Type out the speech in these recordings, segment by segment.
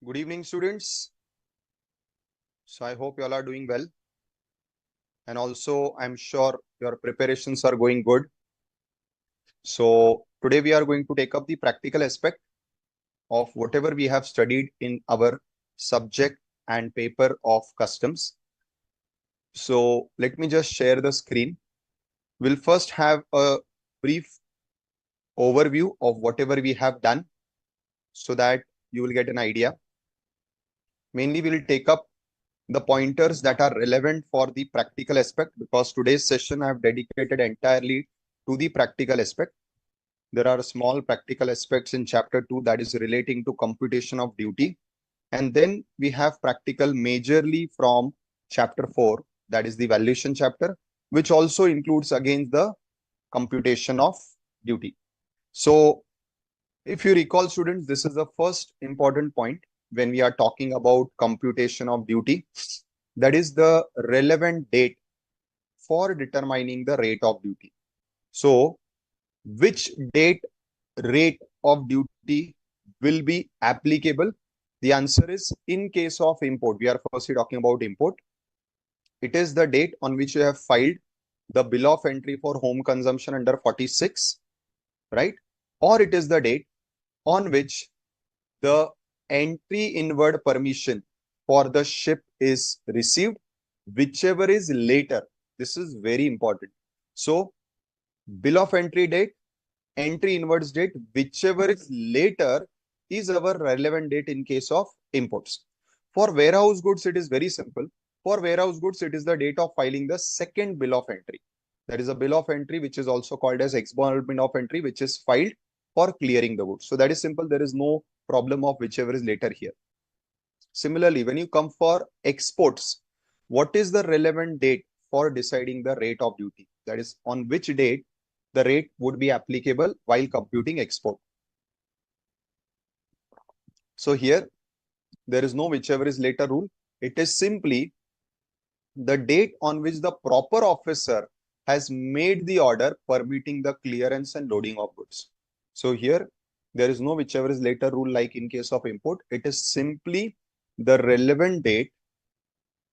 Good evening, students. So I hope you all are doing well. And also, I'm sure your preparations are going good. So today we are going to take up the practical aspect of whatever we have studied in our subject and paper of customs. So let me just share the screen. We'll first have a brief overview of whatever we have done so that you will get an idea. Mainly, we'll take up the pointers that are relevant for the practical aspect, because today's session I have dedicated entirely to the practical aspect. There are small practical aspects in chapter 2 that is relating to computation of duty. And then we have practical majorly from chapter 4, that is the valuation chapter, which also includes again the computation of duty. So if you recall, students, this is the first important point when we are talking about computation of duty. That is the relevant date for determining the rate of duty. So, which date rate of duty will be applicable? The answer is in case of import. We are firstly talking about import. It is the date on which you have filed the bill of entry for home consumption under 46, right? Or it is the date on which the entry inward permission for the ship is received, whichever is later. This is very important. So, bill of entry date, entry inwards date, whichever is later is our relevant date in case of imports. For warehouse goods, it is very simple. For warehouse goods, it is the date of filing the second bill of entry. That is a bill of entry, which is also called as exponent of entry, which is filed for clearing the goods. So that is simple. There is no problem of whichever is later here. Similarly, when you come for exports, what is the relevant date for deciding the rate of duty? That is, on which date the rate would be applicable while computing export. So here, there is no whichever is later rule. It is simply the date on which the proper officer has made the order permitting the clearance and loading of goods. So here, there is no whichever is later rule like in case of import. It is simply the relevant date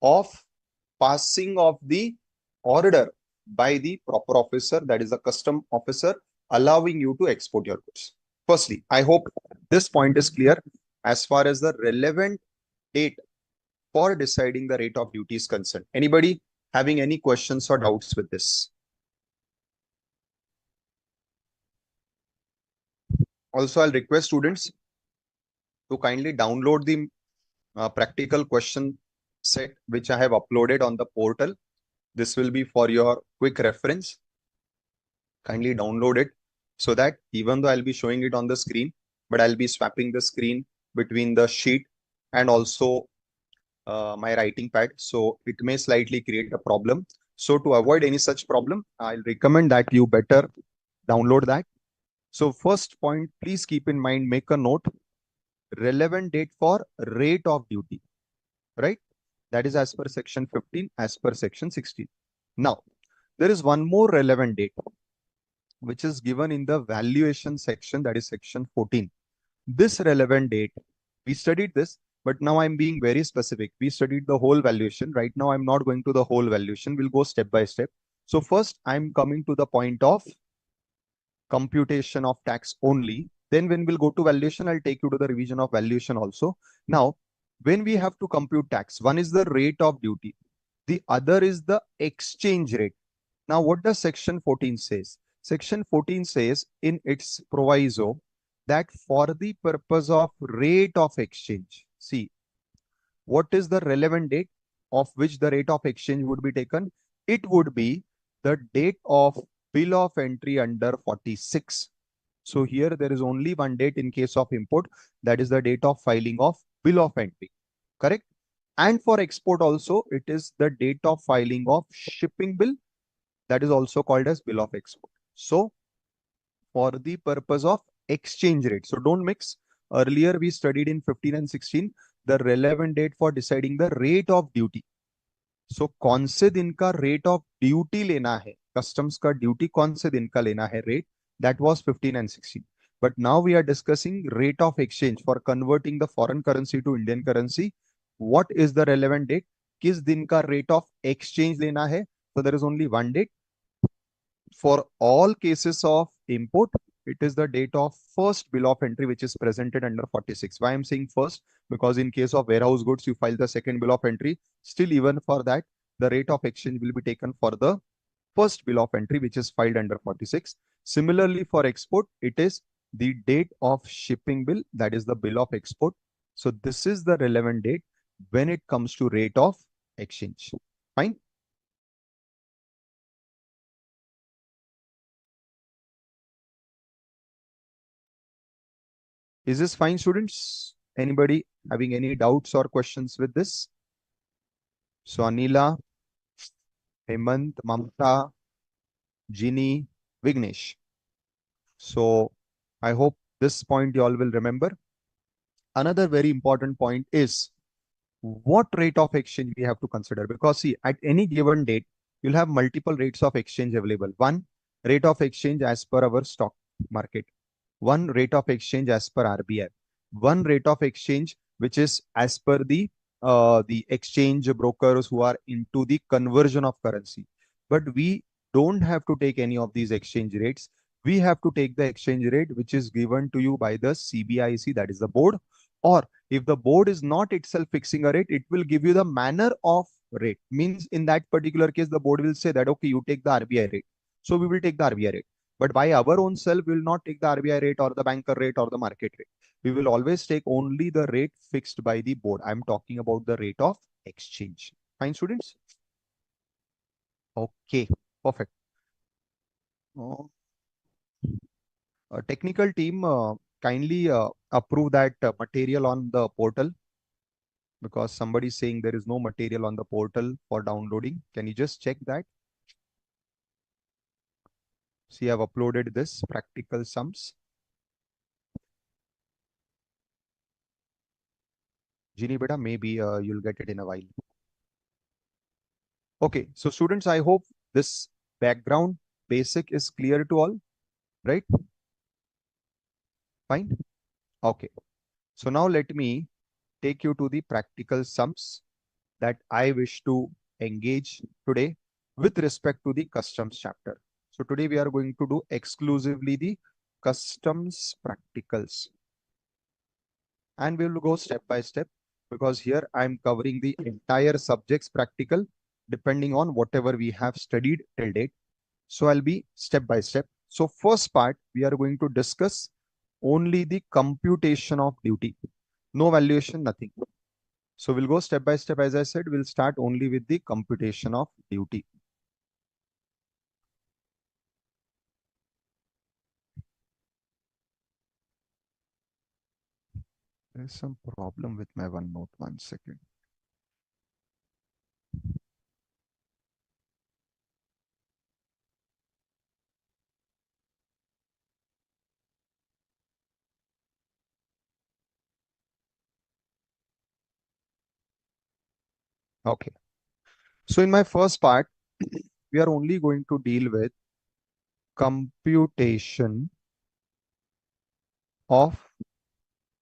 of passing of the order by the proper officer, that is a custom officer, allowing you to export your goods. Firstly, I hope this point is clear as far as the relevant date for deciding the rate of duty is concerned. Anybody having any questions or doubts with this? Also, I'll request students to kindly download the practical question set which I have uploaded on the portal. This will be for your quick reference. Kindly download it so that even though I'll be showing it on the screen, but I'll be swapping the screen between the sheet and also my writing pad. So it may slightly create a problem. So to avoid any such problem, I'll recommend that you better download that. So first point, please keep in mind, make a note, relevant date for rate of duty, right? That is as per section 15, as per section 16. Now, there is one more relevant date, which is given in the valuation section, that is section 14. This relevant date, we studied this, but now I'm being very specific. We studied the whole valuation. Right now, I'm not going to the whole valuation. We'll go step by step. So first, I'm coming to the point of computation of tax only. Then when we'll go to valuation, I'll take you to the revision of valuation also. Now, when we have to compute tax, one is the rate of duty. The other is the exchange rate. Now, what does section 14 says? Section 14 says in its proviso that for the purpose of rate of exchange, see, what is the relevant date of which the rate of exchange would be taken? It would be the date of bill of entry under 46. So here there is only one date in case of import, that is the date of filing of bill of entry, correct? And for export also, it is the date of filing of shipping bill, that is also called as bill of export. So for the purpose of exchange rate, so don't mix. Earlier we studied in 15 and 16 the relevant date for deciding the rate of duty. So कौन से दिन का rate of duty लेना है, customs का duty कौन से दिन का लेना है rate, that was 15 and 16. But now we are discussing rate of exchange for converting the foreign currency to Indian currency. What is the relevant date? किस दिन का rate of exchange लेना है? So there is only one date. For all cases of import, it is the date of first bill of entry which is presented under 46. Why I'm saying first? Because in case of warehouse goods, you file the second bill of entry. Still, even for that, the rate of exchange will be taken for the first bill of entry which is filed under 46. Similarly, for export, it is the date of shipping bill, that is the bill of export. So this is the relevant date when it comes to rate of exchange. Fine. Is this fine, students? Anybody having any doubts or questions with this? So Anila, Hemant, Mamta, Ginny, Vignesh. So I hope this point you all will remember. Another very important point is what rate of exchange we have to consider, because see, at any given date you'll have multiple rates of exchange available. One rate of exchange as per our stock market, one rate of exchange as per RBI, one rate of exchange which is as per the exchange brokers who are into the conversion of currency. But we don't have to take any of these exchange rates. We have to take the exchange rate which is given to you by the CBIC, that is the board. Or if the board is not itself fixing a rate, it will give you the manner of rate. Means in that particular case, the board will say that, okay, you take the RBI rate. So we will take the RBI rate. But by our own self, we will not take the RBI rate or the banker rate or the market rate. We will always take only the rate fixed by the board. I'm talking about the rate of exchange. Fine, students? Okay, perfect. Uh, Technical team, kindly approve that material on the portal, because somebody is saying there is no material on the portal for downloading. Can you just check that? See, I've uploaded this practical sums. Ginny beta, maybe you'll get it in a while. Okay, so students, I hope this background basic is clear to all, right? Fine. Okay. So now let me take you to the practical sums that I wish to engage today with respect to the customs chapter. So today we are going to do exclusively the customs practicals, and we will go step by step, because here I am covering the entire subjects practical depending on whatever we have studied till date. So I'll be step by step. So first part, we are going to discuss only the computation of duty. No valuation, nothing. So we'll go step by step. As I said, we'll start only with the computation of duty. There's some problem with my OneNote. 1 second. Okay. So in my first part, we are only going to deal with computation of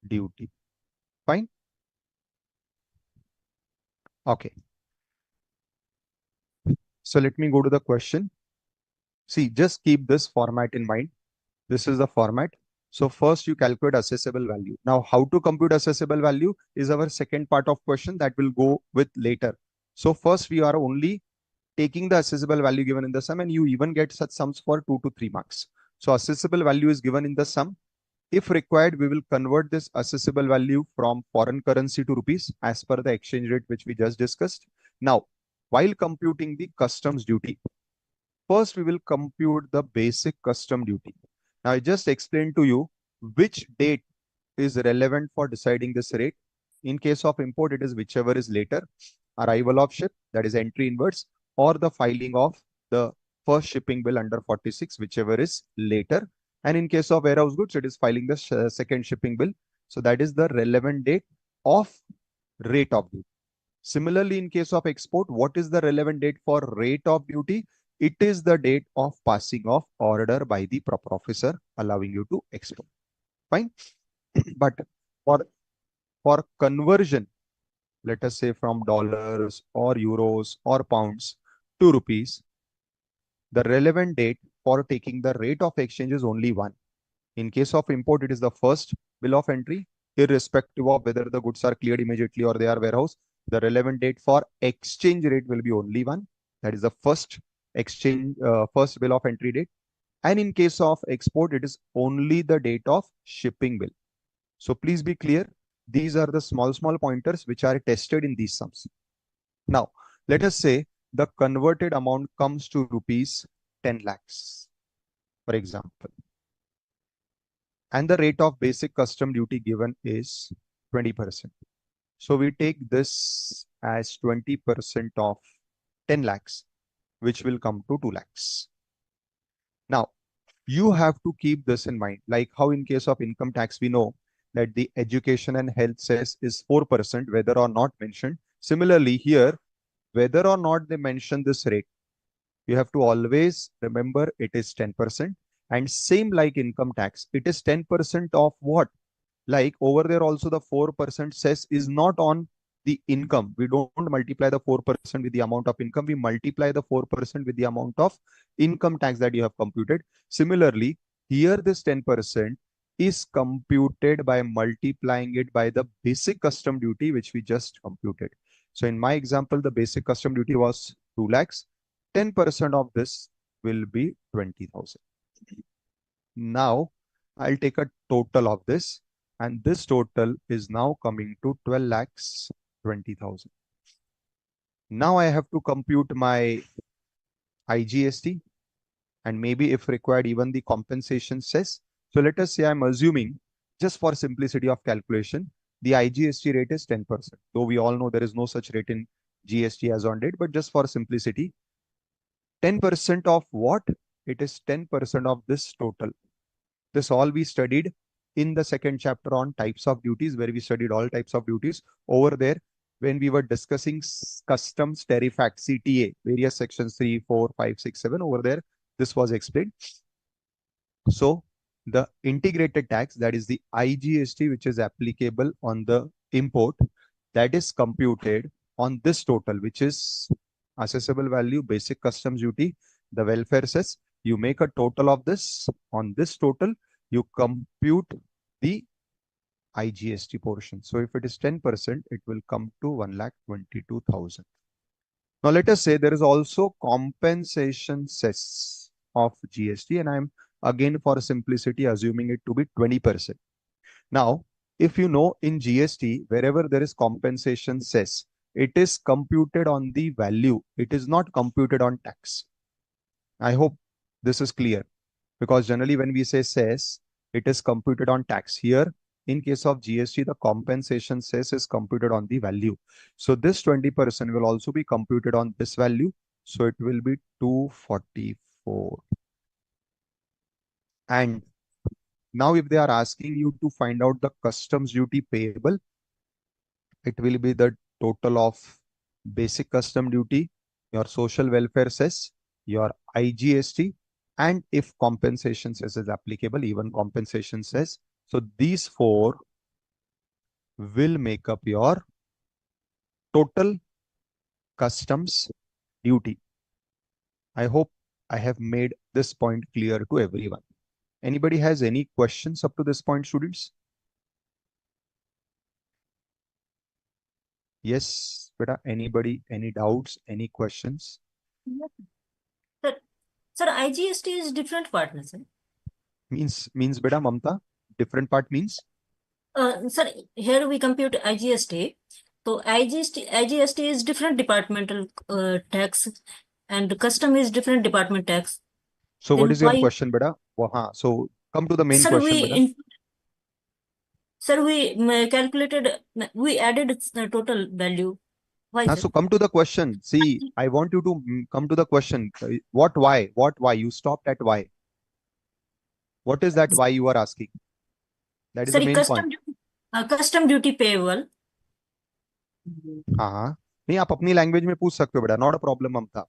duty. Fine. Okay. So let me go to the question. See, just keep this format in mind. This is the format. So first you calculate assessable value. Now, how to compute assessable value is our second part of question that will go with later. So first we are only taking the assessable value given in the sum, and you even get such sums for 2 to 3 marks. So assessable value is given in the sum. If required, we will convert this assessable value from foreign currency to rupees as per the exchange rate which we just discussed. Now, while computing the customs duty, first we will compute the basic custom duty. Now, I just explained to you which date is relevant for deciding this rate. In case of import, it is whichever is later, arrival of ship, that is entry inwards, or the filing of the first shipping bill under 46, whichever is later. And in case of warehouse goods, it is filing the second shipping bill. So that is the relevant date of rate of duty. Similarly, in case of export, what is the relevant date for rate of duty? It is the date of passing of order by the proper officer allowing you to export. Fine. But for conversion, let us say from dollars or euros or pounds to rupees, the relevant date for taking the rate of exchange is only one. In case of import, it is the first bill of entry, irrespective of whether the goods are cleared immediately or they are warehouse. The relevant date for exchange rate will be only one. That is the first bill of entry date. And in case of export, it is only the date of shipping bill. So please be clear. These are the small pointers which are tested in these sums. Now, let us say the converted amount comes to rupees 10 lakhs, for example. And the rate of basic custom duty given is 20%. So we take this as 20% of 10 lakhs, which will come to 2 lakhs. Now, you have to keep this in mind, like how in case of income tax, we know that the education and health cess is 4%, whether or not mentioned. Similarly, here, whether or not they mention this rate, you have to always remember it is 10%. And same like income tax, it is 10% of what? Like over there also the 4% cess is not on the income. We don't multiply the 4% with the amount of income. We multiply the 4% with the amount of income tax that you have computed. Similarly, here this 10% is computed by multiplying it by the basic custom duty, which we just computed. So in my example, the basic custom duty was 2 lakhs. 10% of this will be 20,000. Now I'll take a total of this, and this total is now coming to 12 lakhs 20,000. Now I have to compute my IGST and maybe if required even the compensation cess. So let us say I'm assuming, just for simplicity of calculation, the IGST rate is 10%. Though we all know there is no such rate in GST as on date, but just for simplicity, 10% of what? It is 10% of this total. This all we studied in the second chapter on types of duties, where we studied all types of duties. Over there, when we were discussing customs tariff act, CTA, various sections 3, 4, 5, 6, 7, over there, this was explained. So the integrated tax, that is the IGST, which is applicable on the import, that is computed on this total, which is assessable value, basic customs duty, the welfare cess. You make a total of this. On this total, you compute the IGST portion. So if it is 10%, it will come to 1,22,000. Now let us say there is also compensation cess of GST, and I'm again for simplicity assuming it to be 20%. Now, if you know in GST, wherever there is compensation cess, it is computed on the value. It is not computed on tax. I hope this is clear, because generally when we say cess, it is computed on tax. Here, in case of GST, the compensation cess is computed on the value. So this 20% will also be computed on this value. So it will be 244. And now if they are asking you to find out the customs duty payable, it will be the total of basic custom duty, your social welfare cess, your IGST, and if compensation cess is applicable, even compensation cess. So these four will make up your total customs duty. I hope I have made this point clear to everyone. Anybody has any questions up to this point, students? Yes, beta. Anybody, any doubts, any questions? Yes. Sir, IGST is different part, na, sir? Means beta, Mamta, different part means? Sir, here we compute IGST. So IGST is different departmental tax, and custom is different department tax. So what Then is your why, question, beta? So come to the main sir, question, beta. we added the total value. Why, sir? So come to the question. See, I want you to come to the question. What, why? What, why? You stopped at why. What is that why you are asking? That is the Sorry, main point. custom duty payable. हाँ नहीं, आप अपनी language में पूछ सकते हो बेटा, not a problem. ममता,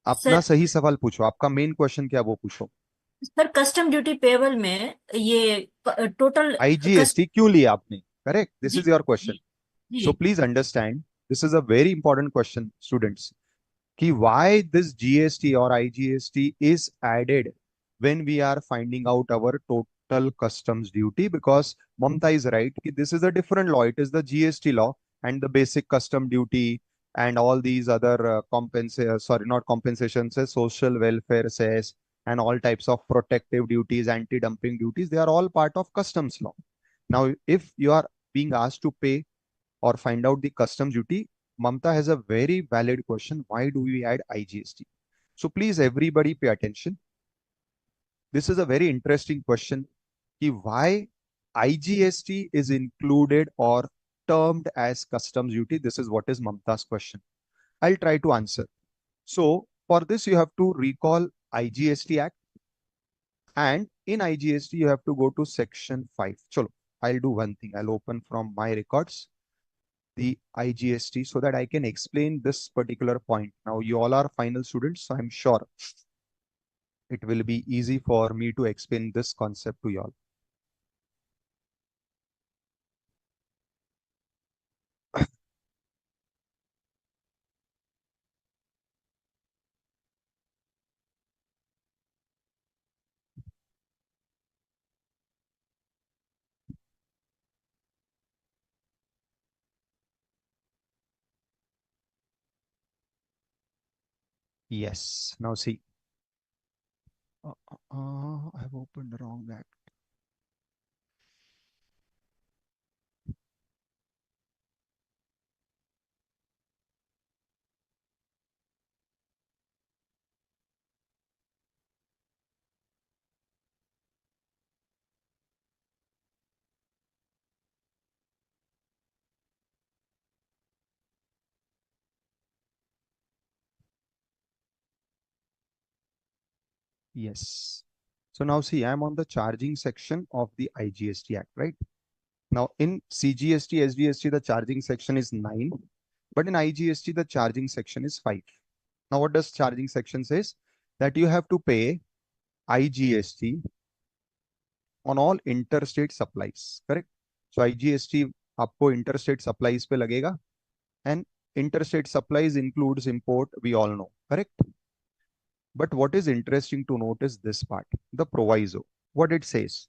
अपना Sir, सही सवाल पूछो, आपका मेन क्वेश्चन क्या वो पूछो। सर कस्टम ड्यूटी पेबल में ये टोटल कस्ट आईजीएसटी क्यों लिया आपने? Correct, this ji is your question. Ji ji So please understand, this is a very important question, students. Ki why this GST or IGST is added when we are finding out our total customs duty? Because Mamta is right, ki this is a different law. It is the GST law and the basic custom duty and all these other not compensations, social welfare cess, and all types of protective duties, anti-dumping duties. They are all part of customs law. Now, if you are being asked to pay or find out the customs duty, Mamta has a very valid question. Why do we add IGST? So please, everybody pay attention. This is a very interesting question. Ki why IGST is included or termed as customs duty? This is what is Mamta's question. I'll try to answer. So for this, you have to recall IGST Act. And in IGST, you have to go to section 5. Chalo, I'll do one thing. I'll open from my records the IGST so that I can explain this particular point. Now, you all are final students, so I'm sure it will be easy for me to explain this concept to you all. Yes. Now see, I've opened the wrong act. Yes. So now see, I'm on the charging section of the IGST Act, right? Now in CGST, SGST, the charging section is 9, but in IGST, the charging section is 5. Now what does charging section says? That you have to pay IGST on all interstate supplies, correct? So IGST आपको interstate supplies पे लगेगा, and interstate supplies includes import, we all know, correct? But what is interesting to note is this part, the proviso. What it says,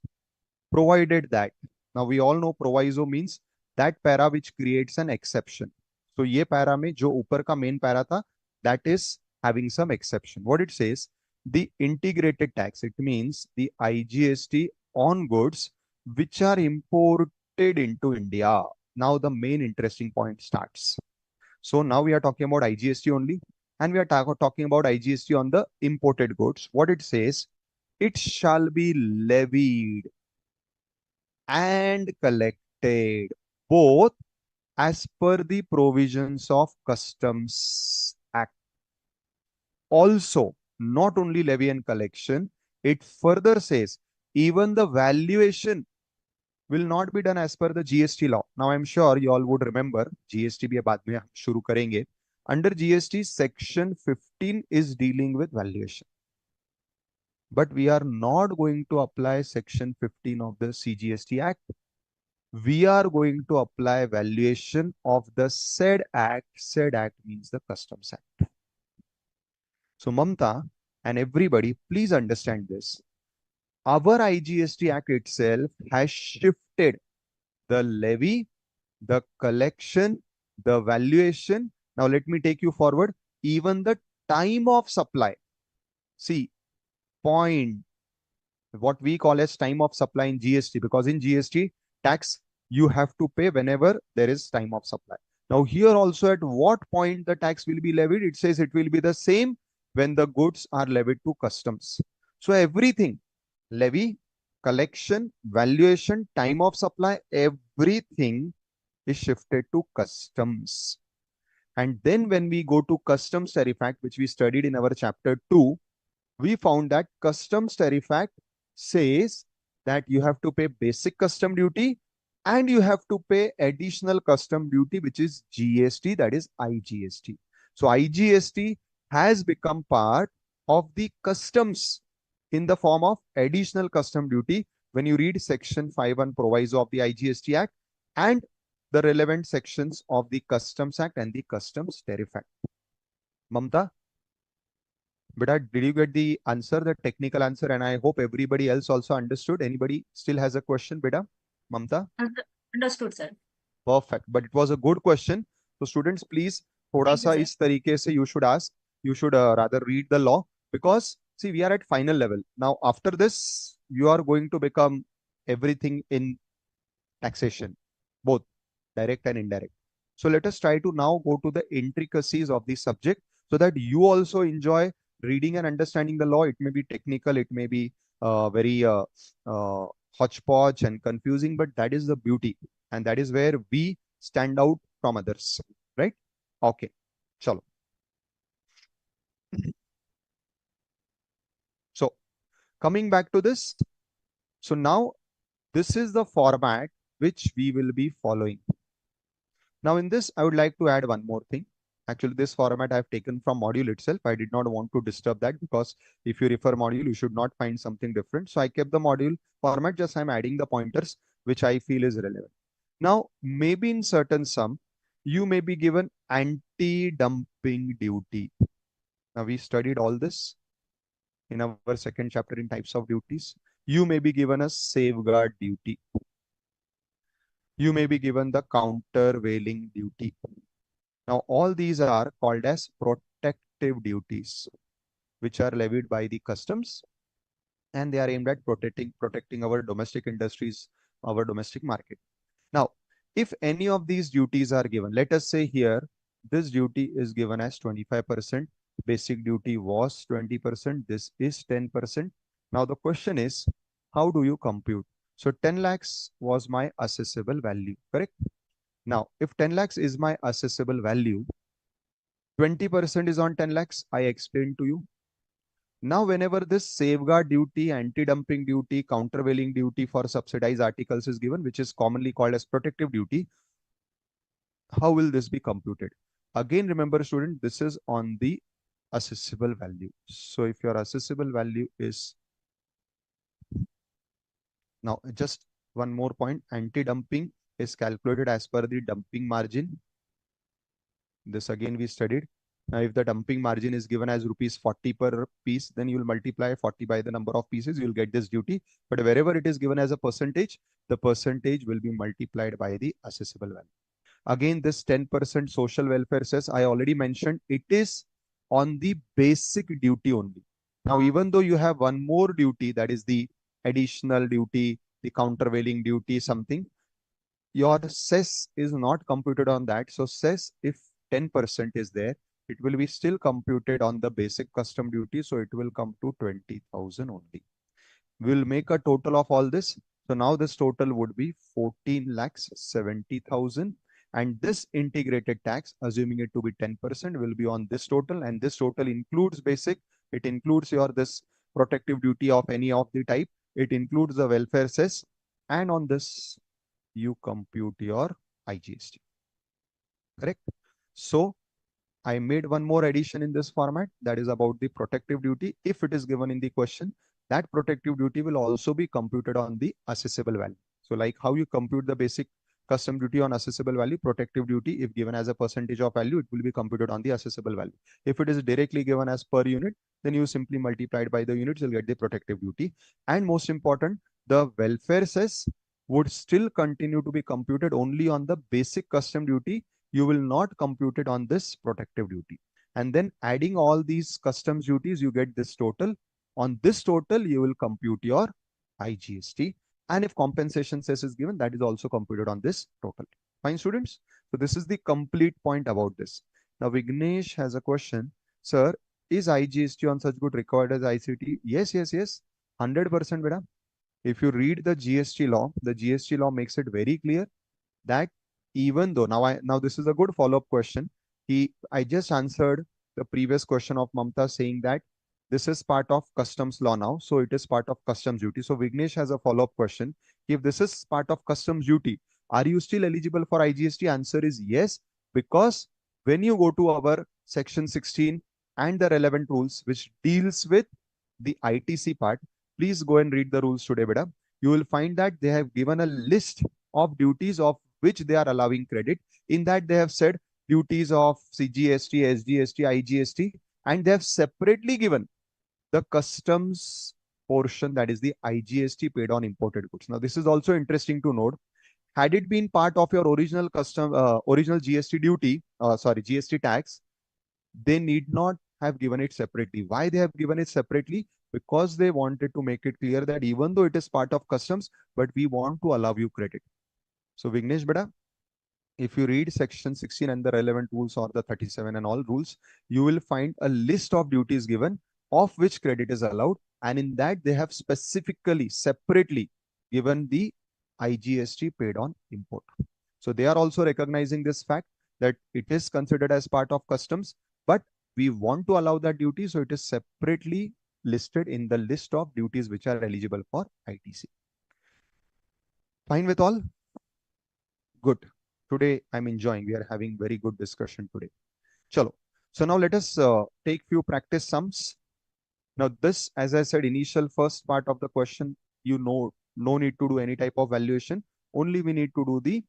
provided that. Now we all know proviso means that para which creates an exception. So ये para में जो ऊपर का main para था, that is having some exception. What it says, the integrated tax, it means the IGST on goods which are imported into India. Now the main interesting point starts. So now we are talking about IGST only, and we are talking about IGST on the imported goods. What it says, it shall be levied and collected both as per the provisions of Customs Act. Also, not only levy and collection, it further says even the valuation will not be done as per the GST law. Now I'm sure you all would remember GST भी बाद में हम शुरू करेंगे. Under GST, section 15 is dealing with valuation. But we are not going to apply section 15 of the CGST Act. We are going to apply valuation of the said act. Said act means the Customs Act. So Mamta and everybody, please understand this. Our IGST Act itself has shifted the levy, the collection, the valuation. Now let me take you forward. Even the time of supply. See, point what we call as time of supply in GST, because in GST tax you have to pay whenever there is time of supply. Now here also, at what point the tax will be levied, it says it will be the same when the goods are levied to customs. So everything, levy, collection, valuation, time of supply, everything is shifted to customs. And then when we go to customs tariff act, which we studied in our chapter 2, we found that customs tariff act says that you have to pay basic custom duty and you have to pay additional custom duty, which is GST, that is IGST. So IGST has become part of the customs in the form of additional custom duty when you read section 5(1) proviso of the IGST Act and the relevant sections of the Customs Act and the Customs Tariff Act. Mamta, beta, did you get the answer, the technical answer? And I hope everybody else also understood. Anybody still has a question, beta? Mamta? Understood, sir. Perfect. But it was a good question. So students, please, थोड़ा सा इस तरीके से you should ask. You should rather read the law, because see, we are at final level. Now, after this, you are going to become everything in taxation, both direct and indirect. So let us try to now go to the intricacies of the subject so that you also enjoy reading and understanding the law. It may be technical, it may be very hodgepodge and confusing, but that is the beauty. And that is where we stand out from others, right? Okay, chalo. So coming back to this, so now this is the format which we will be following. Now in this, I would like to add one more thing. Actually, this format I have taken from module itself. I did not want to disturb that, because if you refer module, you should not find something different. So I kept the module format, just I'm adding the pointers which I feel is relevant. Now, maybe in certain sum, you may be given anti-dumping duty. Now we studied all this in our second chapter in types of duties. You may be given a safeguard duty. You may be given the countervailing duty. Now, all these are called as protective duties, which are levied by the customs, and they are aimed at protecting our domestic industries, our domestic market. Now, if any of these duties are given, let us say here, this duty is given as 25%, basic duty was 20%, this is 10%. Now, the question is, how do you compute? So 10 lakhs was my assessable value, correct? Now, if 10 lakhs is my assessable value, 20% is on 10 lakhs, I explained to you. Now, whenever this safeguard duty, anti-dumping duty, countervailing duty for subsidized articles is given, which is commonly called as protective duty, how will this be computed? Again, remember student, this is on the assessable value. So if your assessable value is, now just one more point, anti-dumping is calculated as per the dumping margin. This again we studied. Now, if the dumping margin is given as rupees 40 per piece, then you will multiply 40 by the number of pieces, you will get this duty. But wherever it is given as a percentage, the percentage will be multiplied by the assessable value. Again, this 10% social welfare cess, I already mentioned, it is on the basic duty only. Now, even though you have one more duty, that is the additional duty, the countervailing duty, something, your cess is not computed on that. So cess, if 10% is there, it will be still computed on the basic custom duty. So it will come to 20,000 only. We'll make a total of all this. So now this total would be 14,70,000. And this integrated tax, assuming it to be 10%, will be on this total. And this total includes basic. It includes your this protective duty of any of the type. It includes the welfare cess. And on this, you compute your IGST. Correct? So I made one more addition in this format, that is about the protective duty. If it is given in the question, that protective duty will also be computed on the assessable value. So like how you compute the basic custom duty on assessable value, protective duty, if given as a percentage of value, it will be computed on the assessable value. If it is directly given as per unit, then you simply multiply it by the units, you'll get the protective duty. And most important, the welfare cess would still continue to be computed only on the basic custom duty. You will not compute it on this protective duty. And then adding all these customs duties, you get this total. On this total, you will compute your IGST. And if compensation cess is given, that is also computed on this total. Fine, students? So this is the complete point about this. Now, Vignesh has a question. Sir, is IGST on such good required as ICT? Yes, yes, yes. 100% beta. If you read the GST law, the GST law makes it very clear that even though now this is a good follow-up question. I just answered the previous question of Mamta saying that this is part of customs law now, so it is part of customs duty. So Vignesh has a follow-up question. If this is part of customs duty, are you still eligible for IGST? Answer is yes, because when you go to our section 16 and the relevant rules which deals with the ITC part, please go and read the rules today, beta. You will find that they have given a list of duties of which they are allowing credit. In that, they have said duties of CGST, SGST, IGST, and they have separately given the customs portion, that is the IGST paid on imported goods. Now, this is also interesting to note. Had it been part of your original GST duty, GST tax, they need not have given it separately. Why they have given it separately? Because they wanted to make it clear that even though it is part of customs, but we want to allow you credit. So Vignesh beta, if you read section 16 and the relevant rules or the 37 and all rules, you will find a list of duties given of which credit is allowed. And in that, they have specifically, separately given the IGST paid on import. So they are also recognizing this fact that it is considered as part of customs, but we want to allow that duty. So it is separately listed in the list of duties which are eligible for ITC. Fine with all? Good. Today I'm enjoying. We are having very good discussion today. Chalo. So now let us take few practice sums. Now this, as I said, initial first part of the question, no need to do any type of valuation. Only we need to do the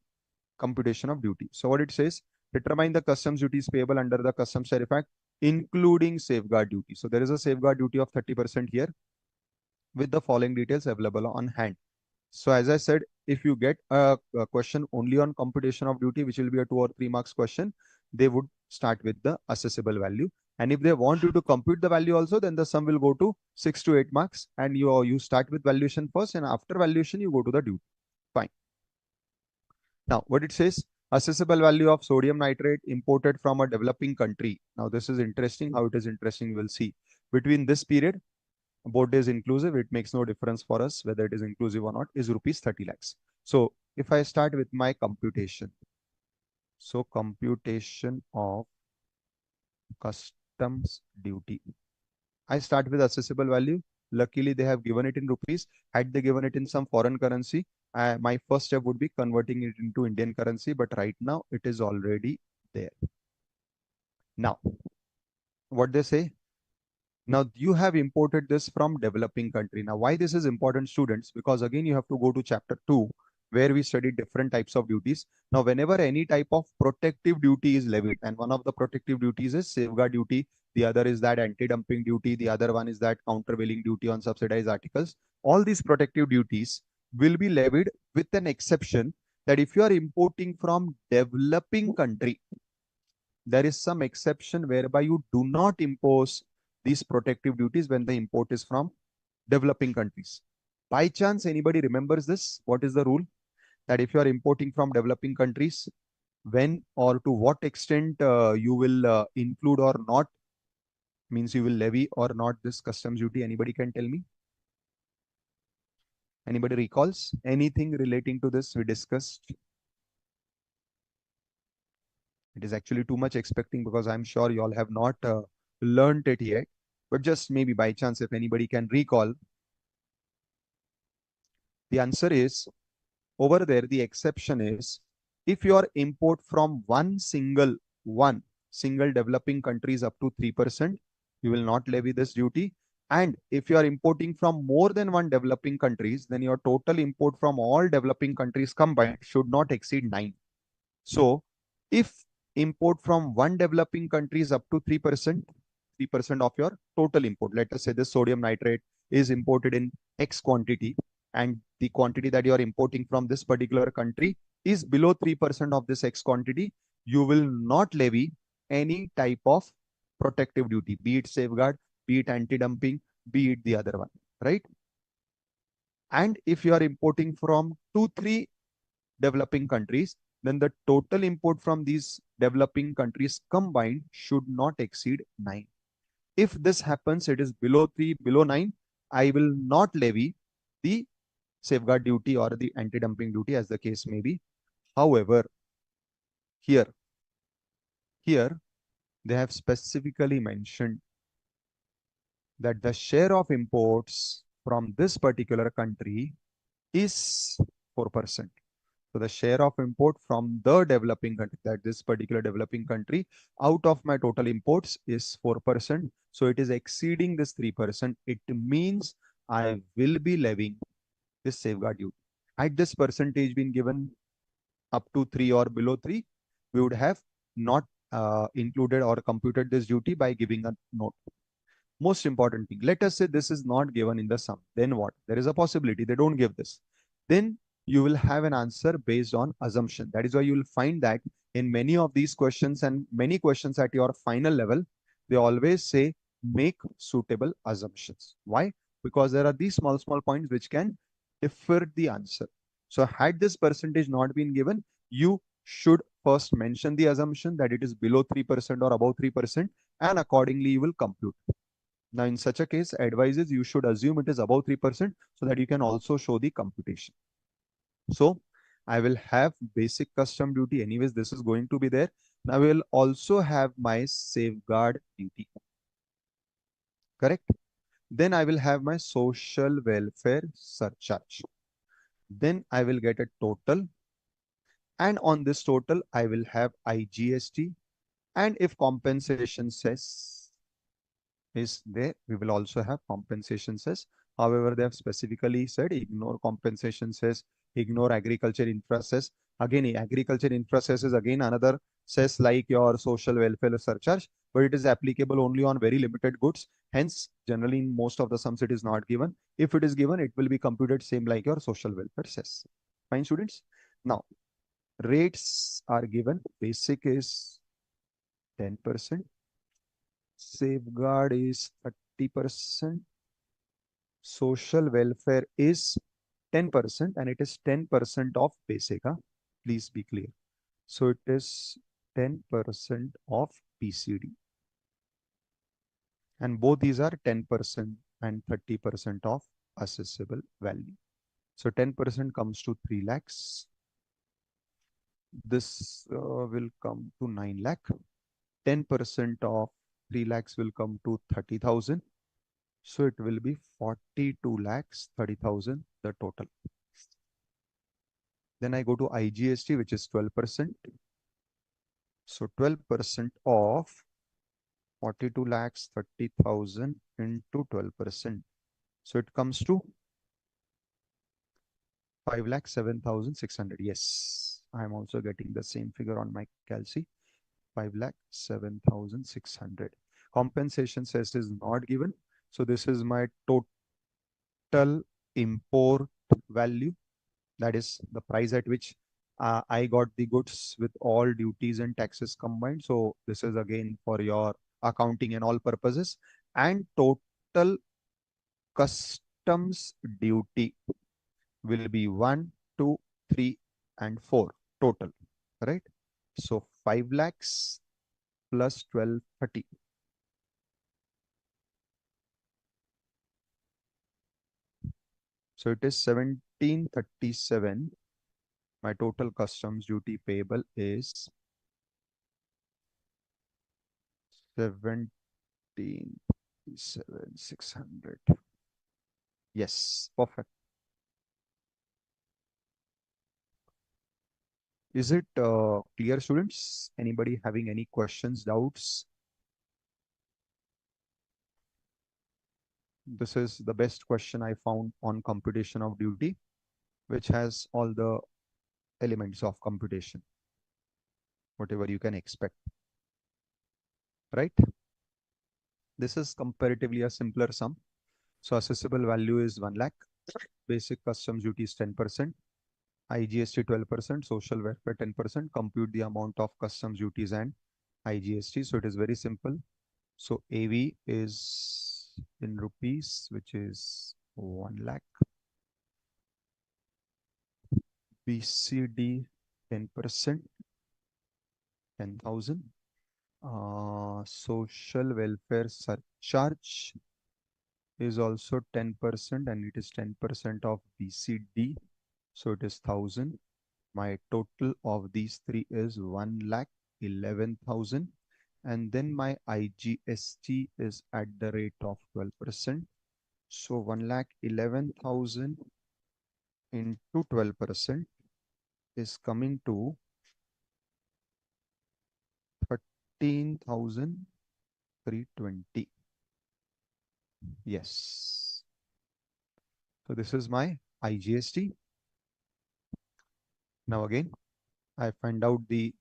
computation of duty. So what it says, determine the customs duties payable under the Customs Tariff Act, including safeguard duty. So there is a safeguard duty of 30% here with the following details available on hand. So as I said, if you get a question only on computation of duty, which will be a 2 or 3 marks question, they would start with the assessable value. And if they want you to compute the value also, then the sum will go to 6 to 8 marks. And you start with valuation first, and after valuation, you go to the duty. Fine. Now, what it says, assessable value of sodium nitrate imported from a developing country. Now, this is interesting. How it is interesting, we'll see. Between this period, both days inclusive, it makes no difference for us whether it is inclusive or not, is rupees 30 lakhs. So if I start with my computation, so computation of customs duty, I start with assessable value. Luckily, they have given it in rupees. Had they given it in some foreign currency, my first step would be converting it into Indian currency, but right now it is already there. Now, what they say, now you have imported this from developing country. Now, why this is important, students? Because again, you have to go to chapter 2, where we study different types of duties. Now, whenever any type of protective duty is levied, and one of the protective duties is safeguard duty, the other is that anti-dumping duty, the other one is that countervailing duty on subsidized articles. All these protective duties will be levied with an exception that if you are importing from developing country, there is some exception whereby you do not impose these protective duties when the import is from developing countries. By chance, anybody remembers this? What is the rule? That if you are importing from developing countries, when or to what extent you will include or not, means you will levy or not this customs duty? Anybody can tell me? Anybody recalls anything relating to this we discussed? It is actually too much expecting because I'm sure you all have not learned it yet. But just maybe by chance, if anybody can recall, the answer is over there. The exception is if your import from one single developing countries up to 3%, you will not levy this duty. And if you are importing from more than one developing countries, then your total import from all developing countries combined should not exceed 9. So if import from one developing country is up to 3%, 3% of your total import. Let us say this sodium nitrate is imported in X quantity, and the quantity that you are importing from this particular country is below 3% of this X quantity, you will not levy any type of protective duty, be it safeguard, be it anti-dumping, be it the other one, right? And if you are importing from 2-3 developing countries, then the total import from these developing countries combined should not exceed 9. If this happens, it is below 3, below 9, I will not levy the safeguard duty or the anti-dumping duty, as the case may be. However, here they have specifically mentioned that the share of imports from this particular country is 4%. So the share of import from the developing country, that this particular developing country, out of my total imports is 4%. So it is exceeding this 3%. It means I will be levying this safeguard duty. Had this percentage been given up to 3 or below 3, we would have not included or computed this duty by giving a note. Most important thing, let us say this is not given in the sum. Then what? There is a possibility they don't give this. Then you will have an answer based on assumption. That is why you will find that in many of these questions and many questions at your final level, they always say make suitable assumptions. Why? Because there are these small points which can differ the answer. So had this percentage not been given, you should first mention the assumption that it is below 3% or above 3%, and accordingly you will compute. Now, in such a case, advises you should assume it is above 3% so that you can also show the computation. So I will have basic custom duty. Anyways, this is going to be there. Now I will also have my safeguard duty. Correct? Then I will have my social welfare surcharge. Then I will get a total. And on this total, I will have IGST. And if compensation cess is there, we will also have compensation cess. However, they have specifically said ignore compensation cess, ignore agriculture infra cess. Again, agriculture infra cess is again another cess like your social welfare surcharge, but it is applicable only on very limited goods. Hence, generally in most of the sums it is not given. If it is given, it will be computed same like your social welfare cess. Fine, students. Now, rates are given. Basic is 10%. Safeguard is 30%. Social welfare is 10%, and it is 10% of basic. Huh? Please be clear. So it is 10% of PCD. And both these are 10% and 30% of assessable value. So 10% comes to 3 lakhs. This will come to 9 lakh. 10% of 3 lakhs will come to 30,000. So it will be 42 lakhs 30,000 the total. Then I go to IGST, which is 12%. So 12% of 42 lakhs 30,000 into 12%. So it comes to 5 lakh 7,600. Yes, I am also getting the same figure on my calci. 5 lakh 7,600. Compensation cess is not given. So this is my total import value. That is the price at which I got the goods with all duties and taxes combined. So this is again for your accounting and all purposes. And total customs duty will be 1, 2, 3, and 4 total, right? So 5 lakhs plus 1230. So it is 1737. My total customs duty payable is 17,600. Yes, perfect. Is it clear, students? Anybody having any questions, doubts? This is the best question I found on computation of duty, which has all the elements of computation, whatever you can expect, right? This is comparatively a simpler sum. So assessable value is 1 lakh. Basic customs duty is 10%. IGST 12%, social welfare 10%. Compute the amount of customs duties and IGST. So it is very simple. So AV is in rupees, which is 1 lakh. BCD 10%, 10,000. Social welfare surcharge is also 10%, and it is 10% of BCD. So it is 1,000. My total of these three is 1 lakh 11,000. And then my IGST is at the rate of 12%. So 1 lakh 11,000 into 12%. is coming to 13,320. Yes. So this is my IGST. Now again, I find out the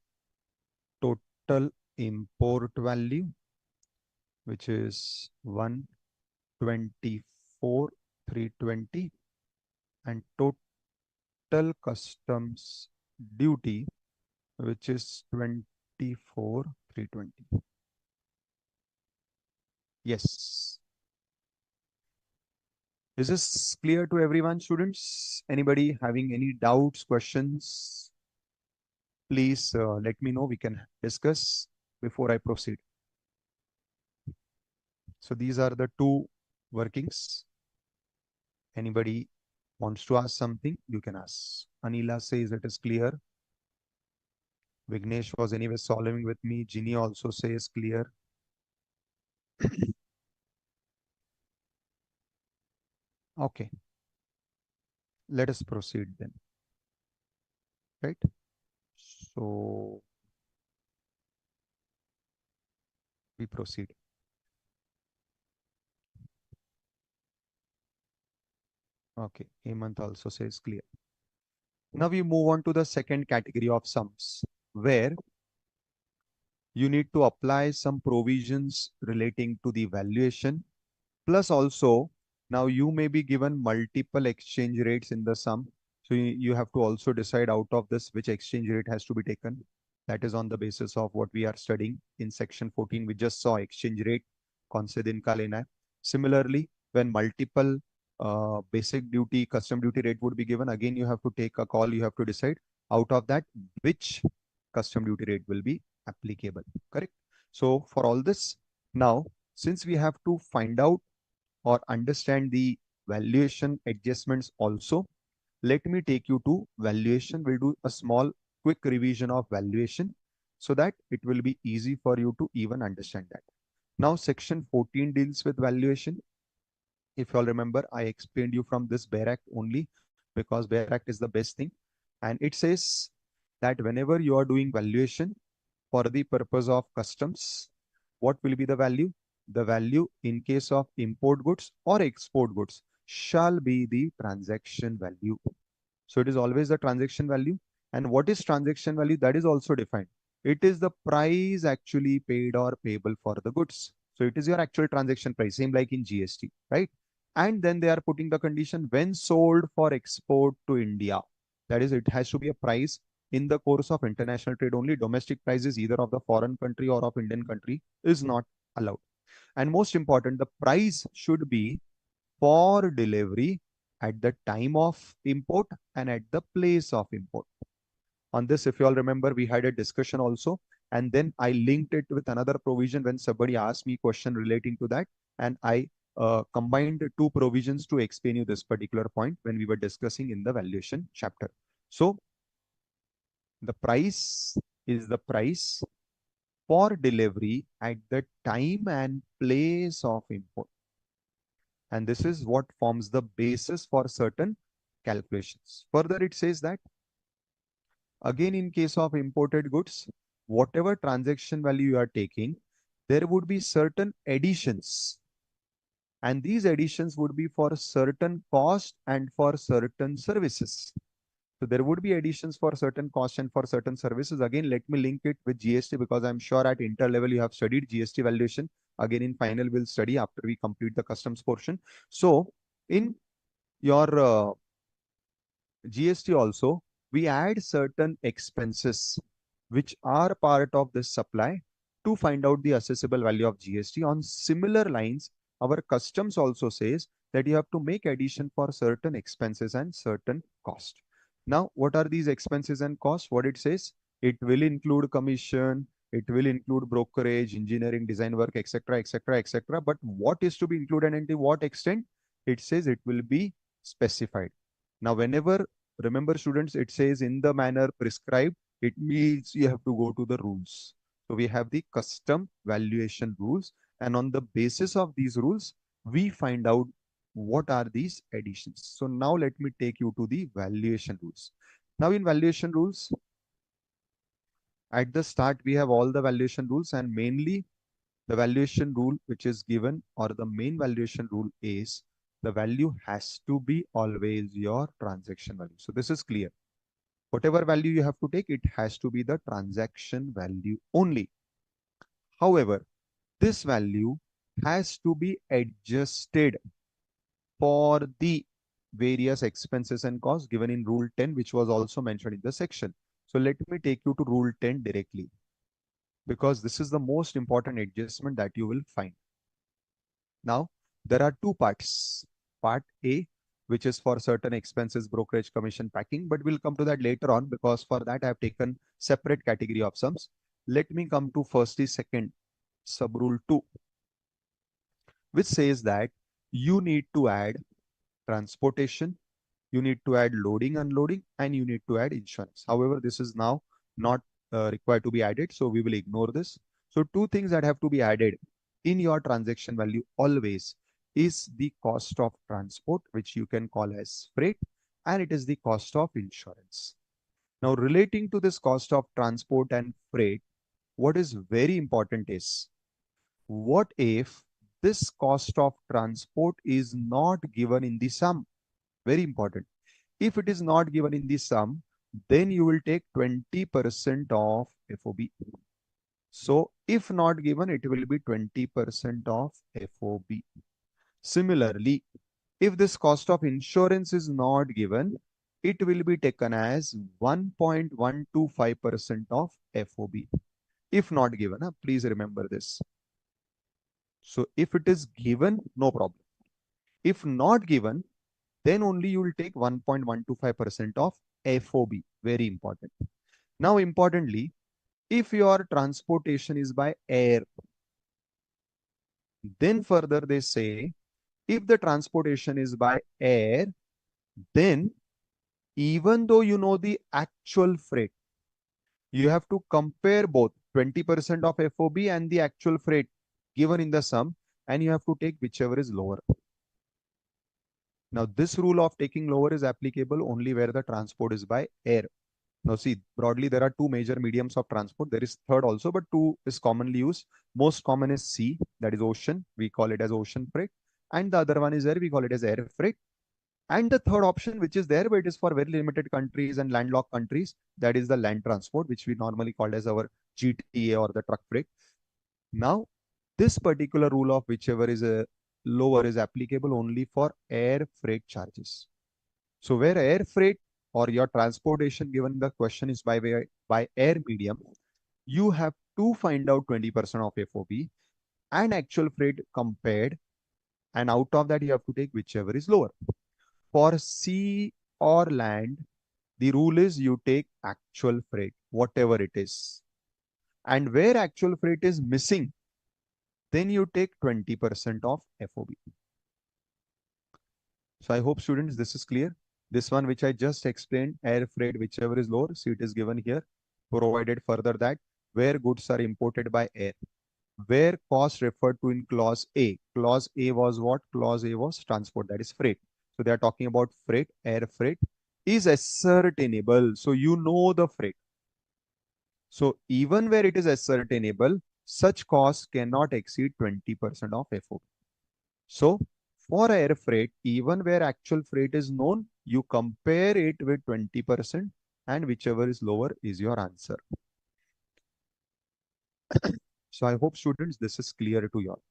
total import value, which is 124,320, and total customs duty, which is 24,320. Yes. Is this clear to everyone, students? Anybody having any doubts, questions? Please let me know. We can discuss before I proceed. So these are the two workings. Anybody wants to ask something, you can ask. Anila says it is clear. Vignesh was anyway solving with me. Ginny also says clear. Okay, let us proceed then. Right? So we proceed. Okay, Hemant also says clear. Now we move on to the second category of sums, where you need to apply some provisions relating to the valuation. Plus also, now you may be given multiple exchange rates in the sum. So you have to also decide out of this which exchange rate has to be taken. That is on the basis of what we are studying in section 14. We just saw exchange rate, कौन से दिन का लेना है. Similarly, when multiple basic duty, custom duty rate would be given, again you have to take a call. You have to decide out of that which custom duty rate will be applicable. Correct? So for all this, now since we have to find out or understand the valuation adjustments also, let me take you to valuation. We'll do a small quick revision of valuation so that it will be easy for you to even understand that. Now section 14 deals with valuation. If you all remember, I explained you from this Bear Act only because Bear Act is the best thing. And it says that whenever you are doing valuation for the purpose of customs, what will be the value? The value in case of import goods or export goods shall be the transaction value. So it is always the transaction value. And what is transaction value? That is also defined. It is the price actually paid or payable for the goods. So it is your actual transaction price, same like in GST, right? And then they are putting the condition when sold for export to India. That is, it has to be a price in the course of international trade only. Domestic prices either of the foreign country or of Indian country is not allowed. And most important, the price should be for delivery at the time of import and at the place of import. On this, if you all remember, we had a discussion also, and then I linked it with another provision when somebody asked me question relating to that, and I combined two provisions to explain you this particular point when we were discussing in the valuation chapter. So the price is the price for delivery at the time and place of import. And this is what forms the basis for certain calculations. Further, it says that again, in case of imported goods, whatever transaction value you are taking, there would be certain additions. And these additions would be for certain cost and for certain services. So there would be additions for certain costs and for certain services. Again, let me link it with GST because I'm sure at inter level you have studied GST valuation. Again, in final, we'll study after we complete the customs portion. So in your GST also, we add certain expenses which are part of this supply to find out the assessable value of GST. On similar lines, our customs also says that you have to make addition for certain expenses and certain cost. Now, what are these expenses and costs? What it says, it will include commission, it will include brokerage, engineering, design work, etc., etc., etc. But what is to be included and to what extent? It says it will be specified. Now, whenever, remember students, it says in the manner prescribed, it means you have to go to the rules. So we have the custom valuation rules. And on the basis of these rules, we find out what are these additions. So now let me take you to the valuation rules. Now in valuation rules, at the start we have all the valuation rules, and mainly the valuation rule which is given, or the main valuation rule, is the value has to be always your transaction value. So this is clear. Whatever value you have to take, it has to be the transaction value only. However, this value has to be adjusted for the various expenses and costs given in Rule 10, which was also mentioned in the section. So let me take you to Rule 10 directly, because this is the most important adjustment that you will find. Now, there are two parts. Part A, which is for certain expenses, brokerage, commission, packing, but we'll come to that later on, because for that I have taken separate category of sums. Let me come to firstly second sub rule 2, which says that you need to add transportation, you need to add loading, unloading, and you need to add insurance. However, this is now not required to be added, so we will ignore this. So two things that have to be added in your transaction value always is the cost of transport, which you can call as freight, and it is the cost of insurance. Now, relating to this cost of transport and freight, what is very important is, what if this cost of transport is not given in the sum? Very important. If it is not given in the sum, then you will take 20% of FOB. So if not given, it will be 20% of FOB. Similarly, if this cost of insurance is not given, it will be taken as 1.125% of FOB. If not given, please remember this. So if it is given, no problem. If not given, then only you will take 1.125% of FOB. Very important. Now, importantly, if your transportation is by air, then further they say, if the transportation is by air, then even though you know the actual freight, you have to compare both 20% of FOB and the actual freight given in the sum, and you have to take whichever is lower. Now, this rule of taking lower is applicable only where the transport is by air. Now, see, broadly, there are two major mediums of transport. There is third also, but two is commonly used. Most common is sea, that is ocean. We call it as ocean freight. And the other one is air, we call it as air freight. And the third option, which is there, but it is for very limited countries and landlocked countries, that is the land transport, which we normally call as our GTA or the truck freight. Now, this particular rule of whichever is lower is applicable only for air freight charges. So where air freight or your transportation given the question is by air medium, you have to find out 20% of FOB and actual freight compared, and out of that you have to take whichever is lower. For sea or land, the rule is you take actual freight, whatever it is. And where actual freight is missing, then you take 20% of FOB. So I hope students, this is clear. This one which I just explained, air freight, whichever is lower, so it is given here, provided further that where goods are imported by air, where cost referred to in clause A. Clause A was what? Clause A was transport, that is freight. So they are talking about freight, air freight is ascertainable. So you know the freight. So even where it is ascertainable, such costs cannot exceed 20% of FOB. So for air freight, even where actual freight is known, you compare it with 20% and whichever is lower is your answer. So I hope students, this is clear to you all.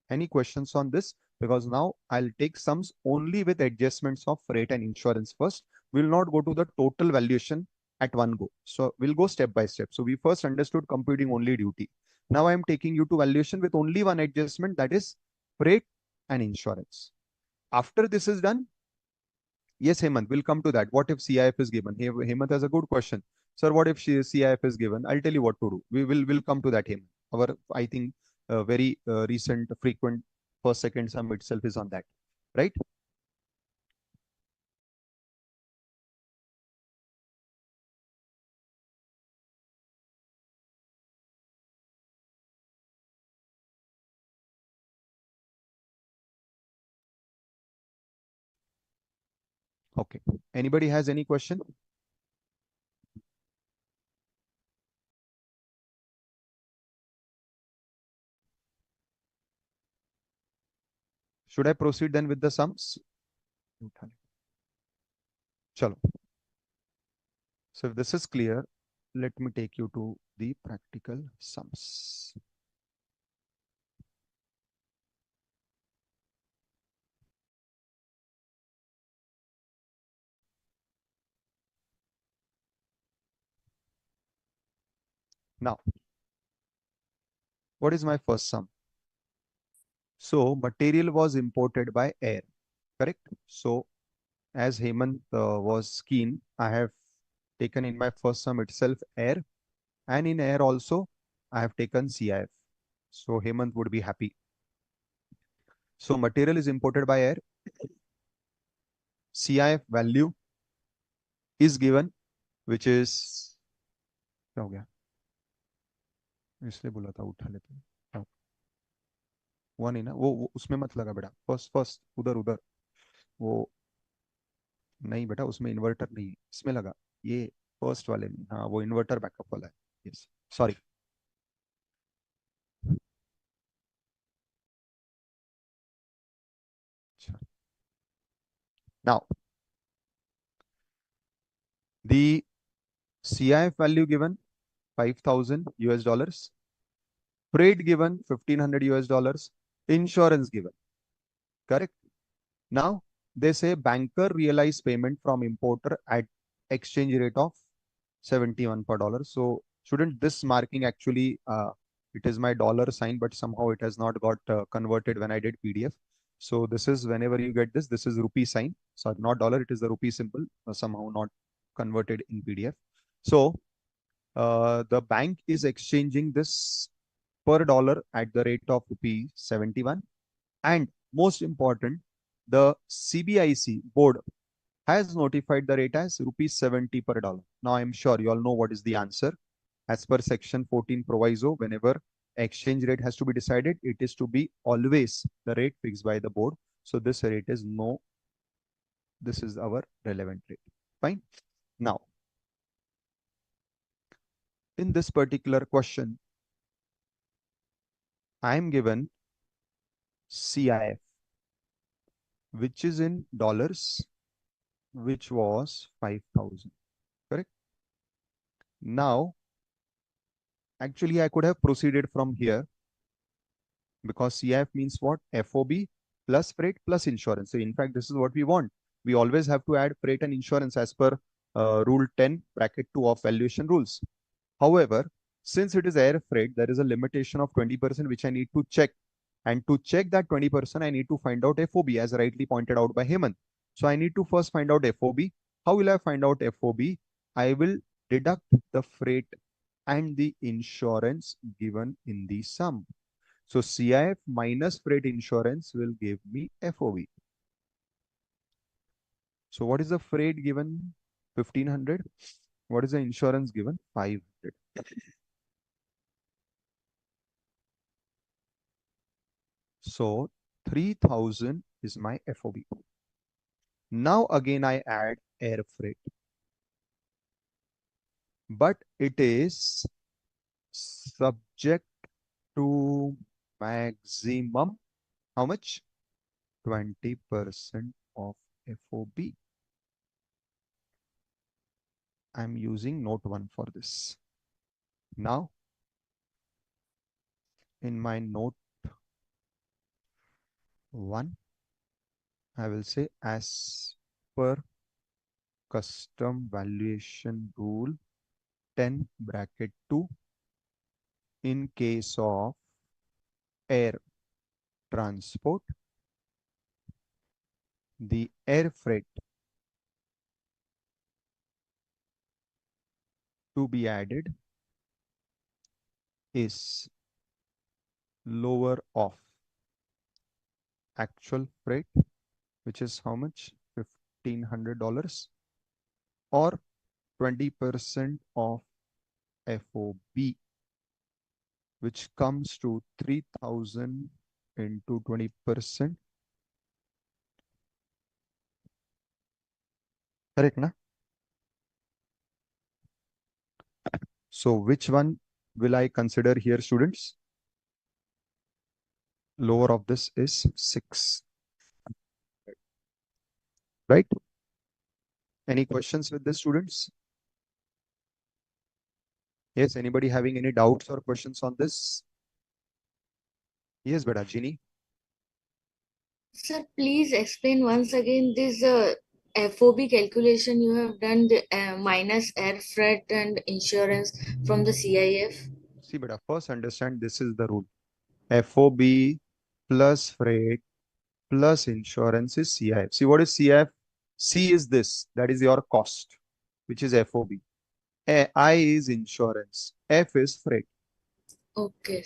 Any questions on this? Because now I'll take sums only with adjustments of freight and insurance first. We'll not go to the total valuation at one go. So we'll go step by step. So we first understood computing only duty. Now I'm taking you to valuation with only one adjustment, that is freight and insurance. After this is done, yes, Hemant, we'll come to that. What if CIF is given? Hemant has a good question. Sir, what if CIF is given? I'll tell you what to do. We'll come to that, Hemant. Our, I think, very recent, frequent first, second sum itself is on that, right? Okay. Anybody has any question? Should I proceed then with the sums? Chalo. So if this is clear, let me take you to the practical sums. Now, what is my first sum? So material was imported by air, correct? So as Hemant was keen, I have taken in my first sum itself air, and in air also I have taken CIF. So Hemant would be happy. So material is imported by air. CIF value is given, which is क्या हो गया इसलिए बोला था उठा लेते हाँ, हुआ नहीं ना वो उसमें मत लगा बेटा फर्स्ट फर्स्ट उधर उधर वो नहीं बेटा उसमें इन्वर्टर नहीं है इसमें लगा ये फर्स्ट वाले में हाँ वो इन्वर्टर बैकअप वाला है yes sorry now the CIF value given 5,000 US dollars, freight given 1,500 US dollars, insurance given. Correct? Now they say banker realized payment from importer at exchange rate of 71 per dollar. So shouldn't this marking actually it is my dollar sign, but somehow it has not got converted when I did PDF. So this is whenever you get this, this is rupee sign. Sorry, not dollar, it is the rupee symbol, somehow not converted in PDF. So the bank is exchanging this per dollar at the rate of rupee 71. And most important, the CBIC board has notified the rate as rupees 70 per dollar. Now I'm sure you all know what is the answer. As per section 14 proviso, whenever exchange rate has to be decided, it is to be always the rate fixed by the board. So this rate is no, this is our relevant rate. Fine. Now, in this particular question, I am given CIF, which is in dollars, which was 5,000. Correct? Now, actually, I could have proceeded from here because CIF means what? FOB plus freight plus insurance. So, in fact, this is what we want. We always have to add freight and insurance as per Rule 10, bracket 2 of valuation rules. However, since it is air freight, there is a limitation of 20% which I need to check. And to check that 20%, I need to find out FOB as rightly pointed out by Hemant. So I need to first find out FOB. How will I find out FOB? I will deduct the freight and the insurance given in the sum. So CIF minus freight insurance will give me FOB. So what is the freight given? 1,500. What is the insurance given? 500. So 3,000 is my FOB. Now again I add air freight, but it is subject to maximum how much? 20% of FOB. I'm using note 1 for this. Now in my note 1, I will say as per custom valuation rule 10 bracket 2, in case of air transport, the air freight to be added is lower of actual freight, which is how much? $1,500, or 20% of FOB, which comes to 3,000 into 20%. Correct, na? So which one will I consider here, students? Lower of this is 6. right? Any questions with the students? Yes, anybody having any doubts or questions on this? Yes, beta Genie. Sir, please explain once again this FOB calculation you have done, the minus air freight and insurance from the CIF. See, beta, first understand this is the rule. FOB plus freight plus insurance is CIF. See, what is CIF? C is this, that is your cost, which is FOB. I is insurance. F is freight. Okay.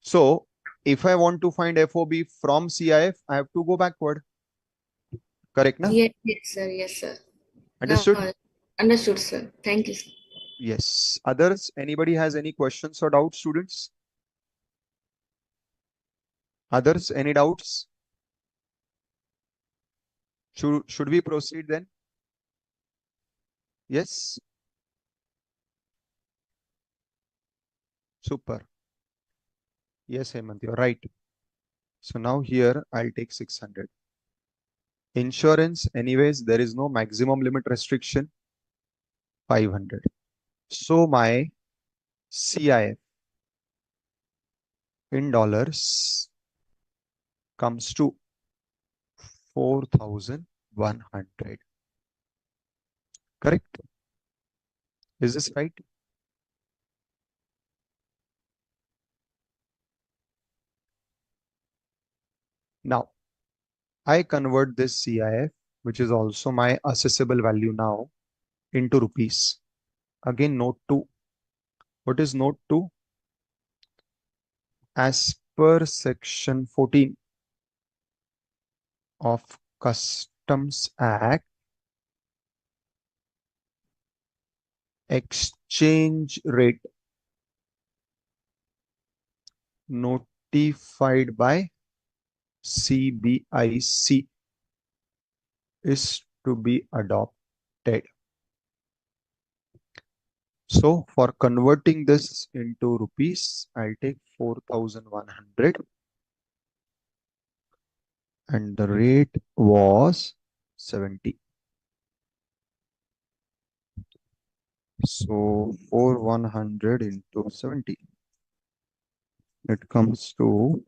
So if I want to find FOB from CIF, I have to go backward. Correct, na? Yes, yes, sir. Yes, sir. Now, Understood? understood, sir. Thank you, sir. Yes. Others, anybody has any questions or doubts, students? Others, any doubts? Should we proceed then? Yes. Super. Yes, Hemant, you're right. So now here I'll take 600. Insurance, anyways, there is no maximum limit restriction, 500. So my CIF in dollars comes to 4,100. Correct? Is this right? Now, I convert this CIF, which is also my assessable value now, into rupees. Again, note 2. What is note 2? As per section 14 of Customs Act, exchange rate notified by CBIC is to be adopted. So for converting this into rupees, I'll take 4,100 and the rate was 70. So 4,100 into 70, it comes to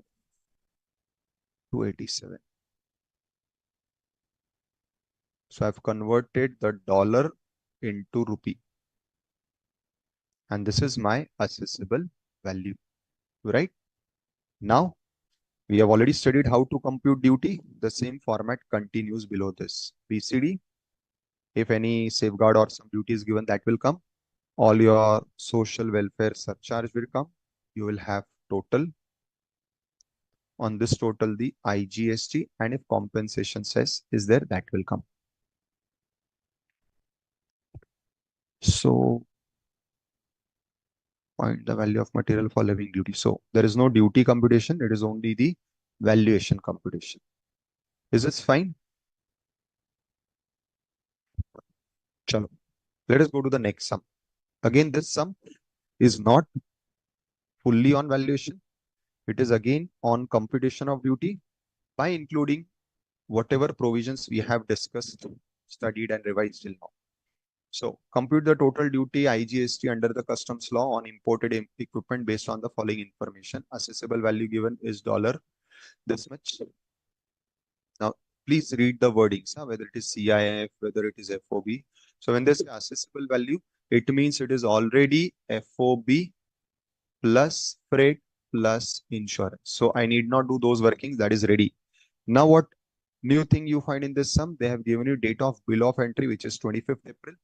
287. So I've converted the dollar into rupee. And this is my assessable value, right? Now, we have already studied how to compute duty. The same format continues below this. BCD, if any safeguard or some duty is given, that will come. All your social welfare surcharge will come. You will have total. On this total, the IGST, and if compensation cess is there, that will come. So find the value of material for living duty. So there is no duty computation. It is only the valuation computation. Is this fine? Chalo. Let us go to the next sum. Again, this sum is not fully on valuation. It is again on computation of duty by including whatever provisions we have discussed, studied and revised till now. So compute the total duty IGST under the customs law on imported equipment based on the following information. Assessable value given is dollar this much. Now please read the wordings, whether it is CIF, whether it is FOB. So when they say assessable value, it means it is already FOB plus freight plus insurance. So I need not do those workings, that is ready. Now what new thing you find in this sum? They have given you date of bill of entry, which is 25th April,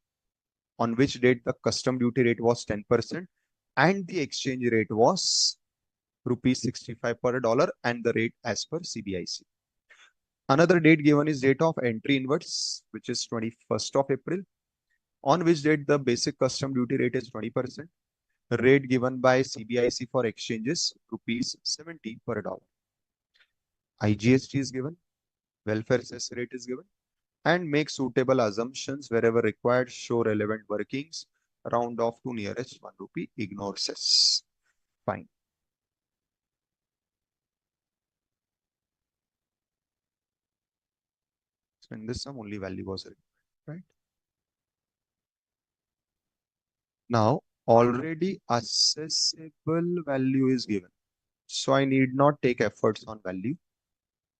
on which date the custom duty rate was 10% and the exchange rate was rupees 65 per dollar and the rate as per CBIC. Another date given is date of entry inwards, which is 21st of April, on which date the basic custom duty rate is 20%. Rate given by CBIC for exchanges rupees 70 per dollar. IGST is given, welfare cess rate is given, and make suitable assumptions wherever required, show relevant workings, round off to nearest 1 rupee, ignore cess. Fine. So in this sum, only value was required, right? Now, already accessible value is given. So I need not take efforts on value.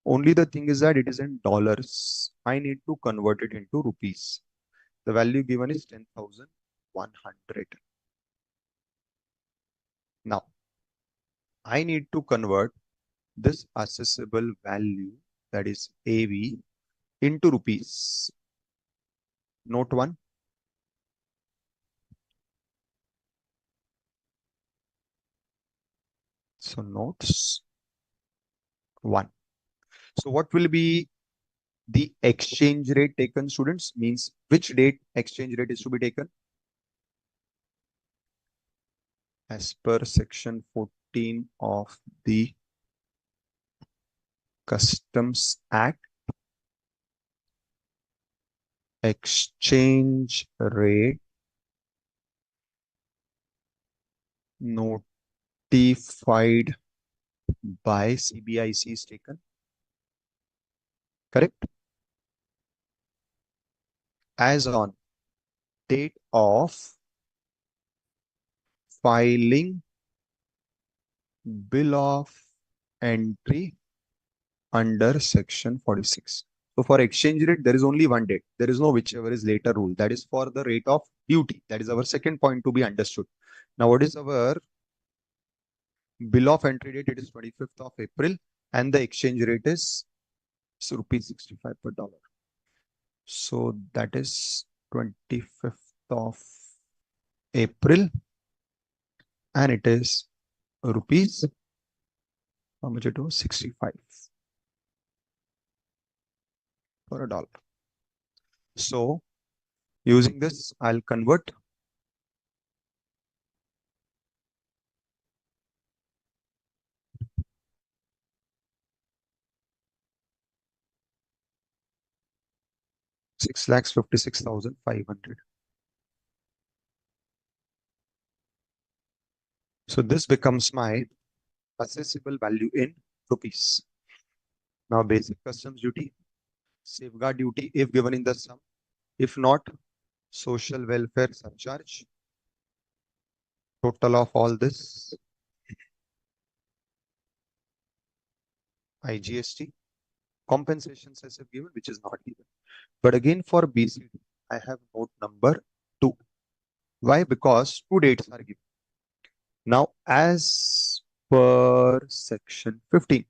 Only the thing is that it is in dollars. I need to convert it into rupees. The value given is 10,100. Now, I need to convert this accessible value, that is AV, into rupees. Note 1. So notes 1. So what will be the exchange rate taken, students? Means which date exchange rate is to be taken? As per section 14 of the Customs Act, exchange rate notified by CBIC is taken. Correct? As on date of filing bill of entry under section 46. So for exchange rate, there is only one date. There is no whichever is later rule. That is for the rate of duty. That is our second point to be understood. Now, what is our bill of entry date? It is 25th of April and the exchange rate is rupees 65 per dollar. So that is 25th of April and it is rupees, how much it was? 65 for a dollar. So using this, I'll convert 6,56,500. So this becomes my accessible value in rupees. Now basic customs duty, safeguard duty if given in the sum. If not, social welfare surcharge. Total of all this, IGST. Compensation cess if given, which is not given. But again for BCD, I have note number 2. Why? Because two dates are given. Now as per section 15,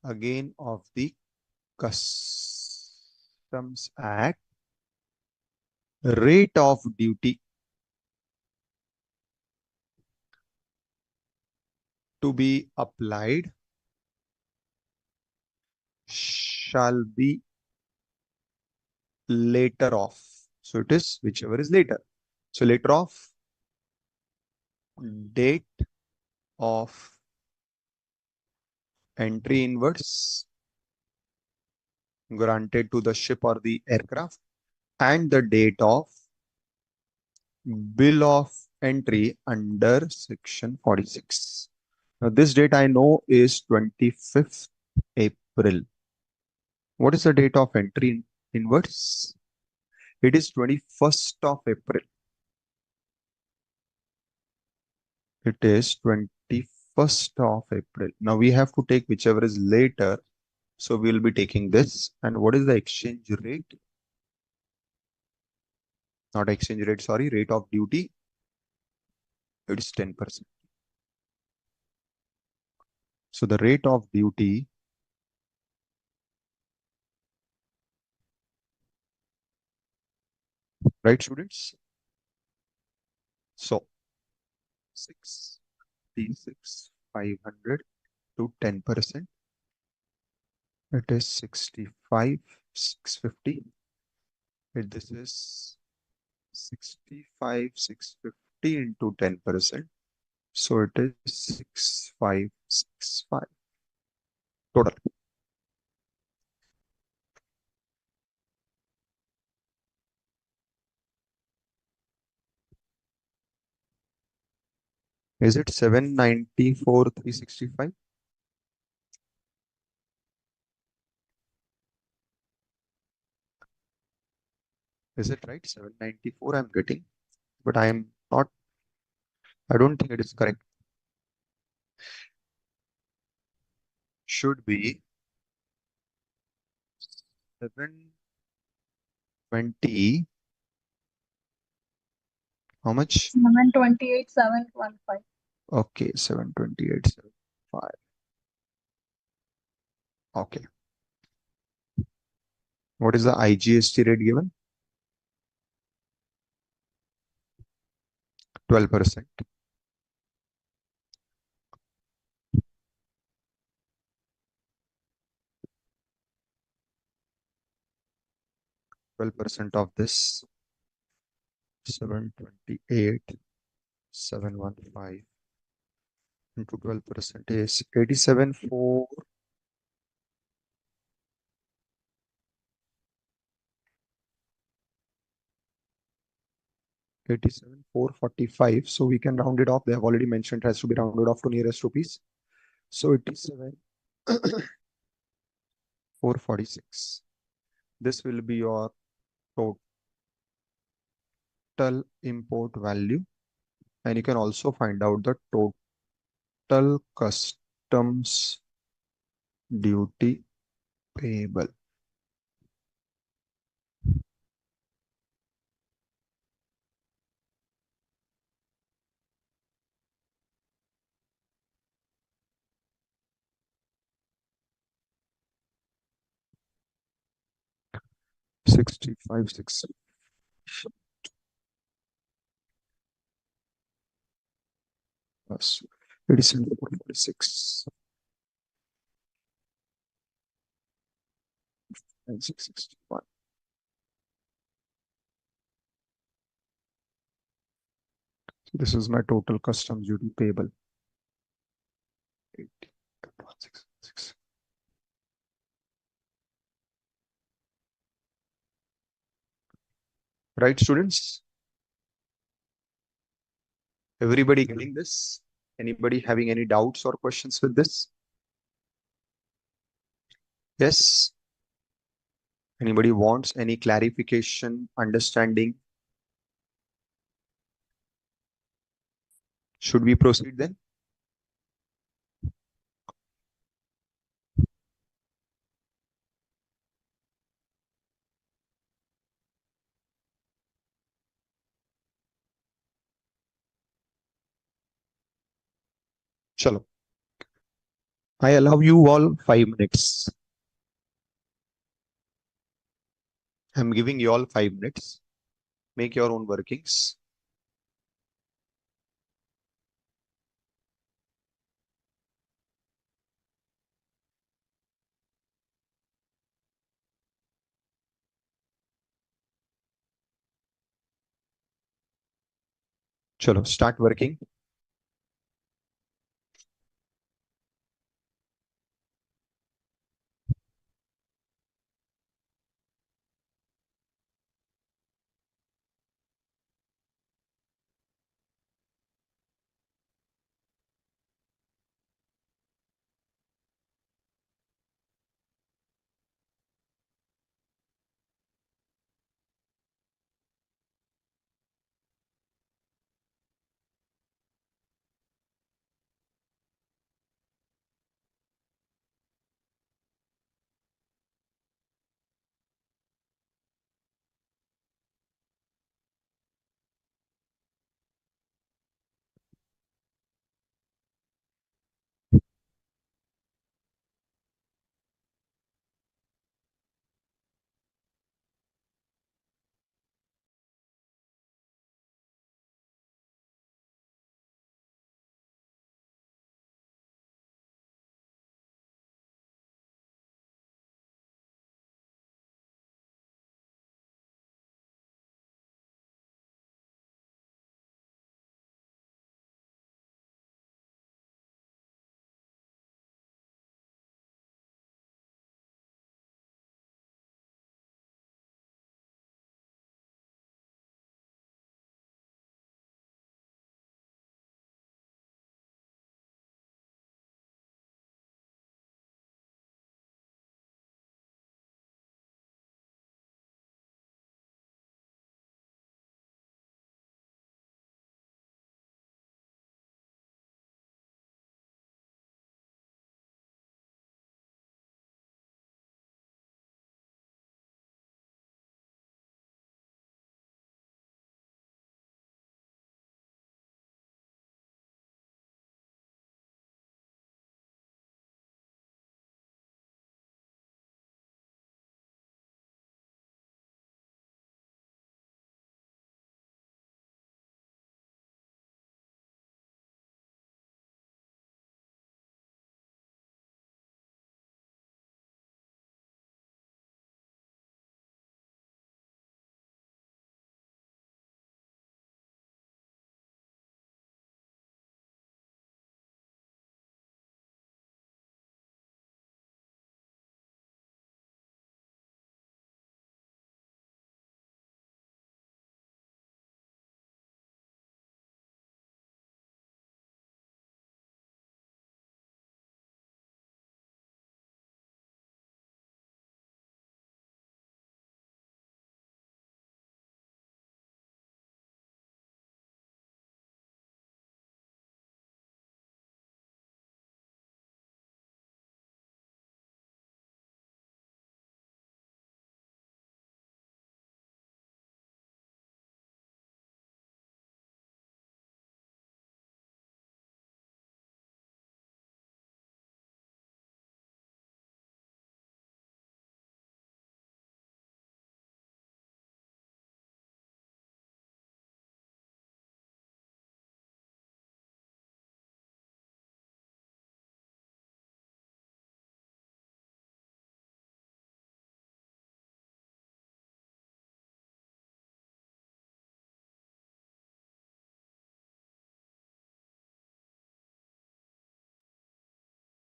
again of the Customs Act, rate of duty to be applied shall be later off. So it is whichever is later. So later off, date of entry inwards granted to the ship or the aircraft and the date of bill of entry under section 46. Now this date I know is 25th April. What is the date of entry inwards? It is 21st of April. It is 21st of April. Now we have to take whichever is later. So we will be taking this. And what is the exchange rate? Not exchange rate, sorry, rate of duty. It is 10%. So the rate of duty right, students? So 66,500 to 10%. It is 65,650. This is 65,650 into 10%. So it is 6,565 total. Is it 794,365? Is it right? 794 I'm getting, but I am not, I don't think it is correct. Should be 720. How much? 728,715. Okay, 728.75. Okay. What is the IGST rate given? 12%. Twelve percent of this 728,715 into 12% is 87,4. 87,445. So we can round it off. They have already mentioned it has to be rounded off to nearest rupees. So 87,446. This will be your total import value. And you can also find out the total customs duty payable. $65.6 plus 87,446 and 661. So this is my total customs duty payable. 80,166. Right, students? Everybody getting this? Anybody having any doubts or questions with this? Yes? Anybody wants any clarification, understanding? Should we proceed then? Chalo. I allow you all 5 minutes. I'm giving you all 5 minutes. Make your own workings. Chalo, start working.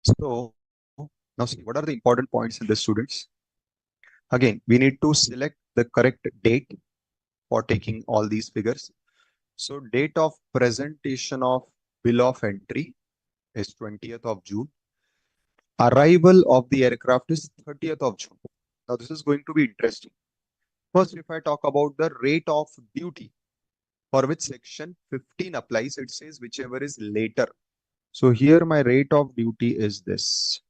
So now see, what are the important points in this, students? Again, we need to select the correct date for taking all these figures. So date of presentation of bill of entry is 20th of June. Arrival of the aircraft is 30th of June. Now this is going to be interesting. First, if I talk about the rate of duty for which section 15 applies, it says whichever is later. So here my rate of duty is this.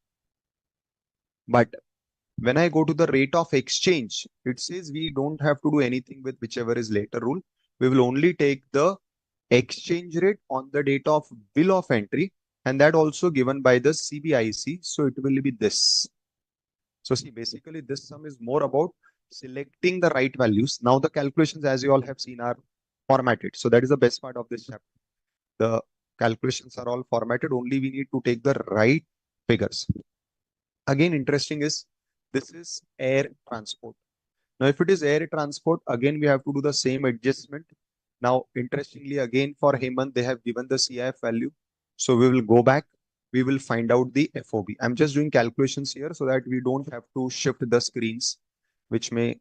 But when I go to the rate of exchange, it says we don't have to do anything with whichever is later rule. We will only take the exchange rate on the date of bill of entry, and that also given by the CBIC. So it will be this. So see, basically this sum is more about selecting the right values. Now the calculations, as you all have seen, are formatted. So that is the best part of this chapter. The calculations are all formatted. Only we need to take the right figures. Again, interesting is this is air transport. Now, if it is air transport, again, we have to do the same adjustment. Now, interestingly, again, for Hemant, they have given the CIF value. So we will go back. We will find out the FOB. I'm just doing calculations here so that we don't have to shift the screens, which may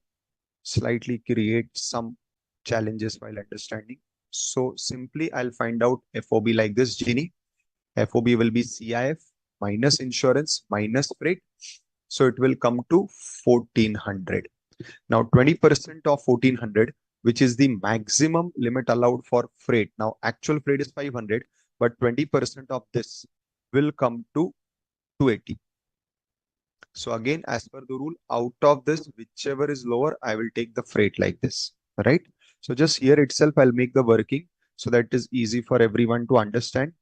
slightly create some challenges while understanding. So simply, I'll find out FOB like this, Genie. FOB will be CIF minus insurance minus freight. So it will come to 1400. Now 20% of 1400, which is the maximum limit allowed for freight. Now actual freight is 500, but 20% of this will come to 280. So again, as per the rule, out of this, whichever is lower, I will take the freight like this, right? So just here itself, I'll make the working so that it is easy for everyone to understand.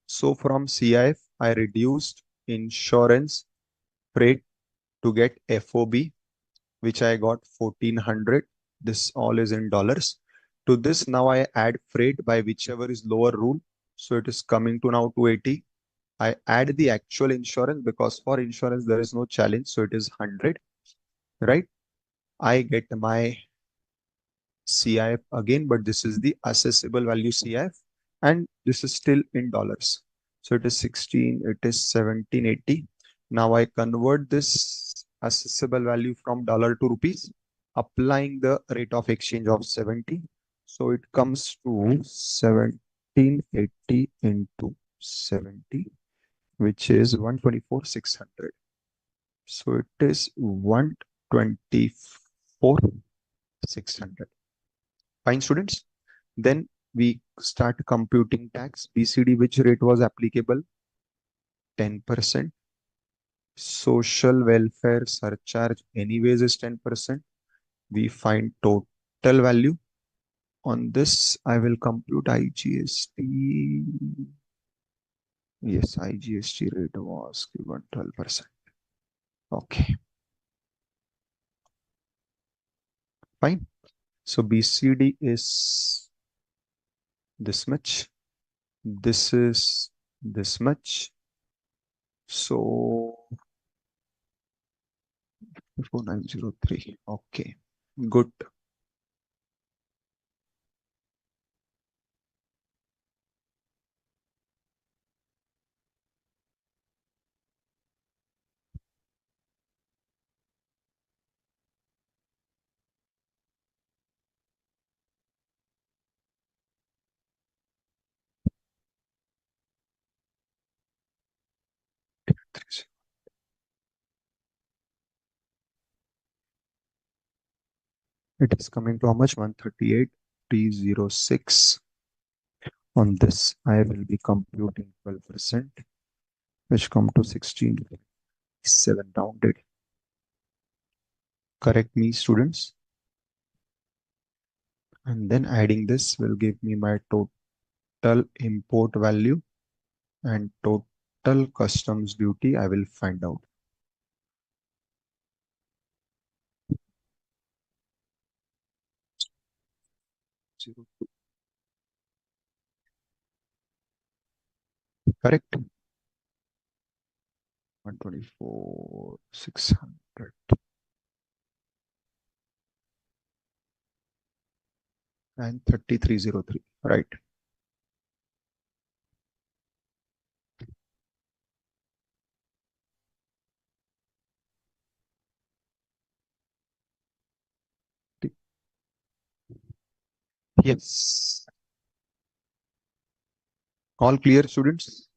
So from CIF, I reduced insurance freight to get FOB, which I got 1400. This all is in dollars. To this, now I add freight by whichever is lower rule. So it is coming to now 280. I add the actual insurance because for insurance, there is no challenge. So it is 100, right? I get my CIF again, but this is the assessable value CIF and this is still in dollars. So it is 16, it is 1780. Now I convert this assessable value from dollar to rupees, applying the rate of exchange of 70. So it comes to 1780 into 70, which is 124,600. So it is 124,600. Fine, students. Then we start computing tax. BCD, which rate was applicable? 10%. Social welfare surcharge anyways is 10%. We find total value. On this, I will compute IGST. Yes, IGST rate was given 12%. Okay. Fine. So BCD is this much. This is this much. So 4903. Okay, good. It is coming to how much? 138,306. On this, I will be computing 12%, which come to 16.7 rounded. Correct me, students. And then adding this will give me my total import value and total customs duty. I will find out. Correct. 124,600. And 3303. Right. Yes. All clear, students?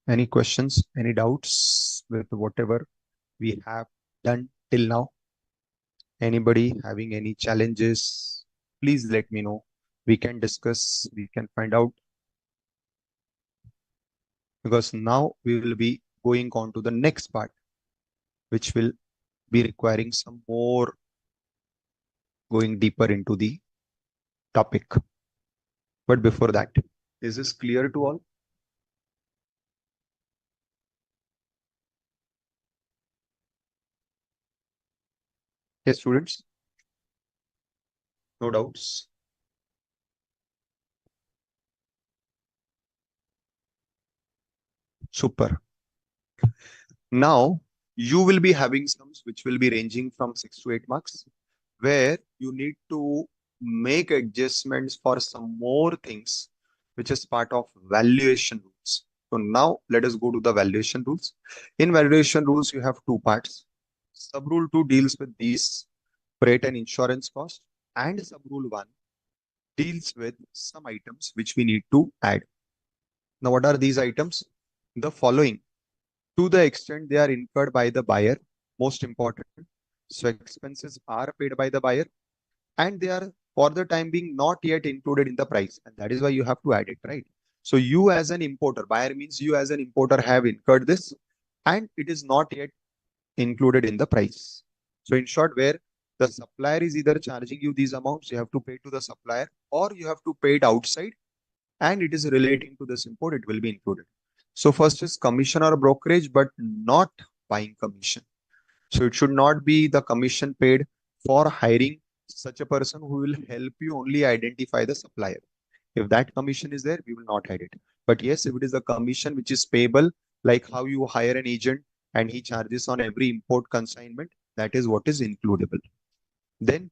Any questions, any doubts with whatever we have done till now? Anybody having any challenges? Please let me know. We can discuss, we can find out. Because now we will be going on to the next part, which will be requiring some more going deeper into the topic. But before that, is this clear to all? Yes, students? No doubts? Super. Now, you will be having sums which will be ranging from 6 to 8 marks, where you need to make adjustments for some more things, which is part of valuation rules. So now let us go to the valuation rules. In valuation rules, you have two parts. Subrule 2 deals with these freight and insurance cost, and subrule 1 deals with some items which we need to add. Now, what are these items? The following. To the extent they are incurred by the buyer, most important. So expenses are paid by the buyer, and they are for the time being not yet included in the price. And that is why you have to add it, right? So you as an importer, buyer means you as an importer have incurred this, and it is not yet included in the price. So in short, where the supplier is either charging you these amounts, you have to pay to the supplier, or you have to pay it outside, and it is relating to this import, it will be included. So first is commission or brokerage, but not buying commission. So it should not be the commission paid for hiring such a person who will help you only identify the supplier. If that commission is there, we will not add it. But yes, if it is a commission which is payable, like how you hire an agent and he charges on every import consignment, that is what is includable. Then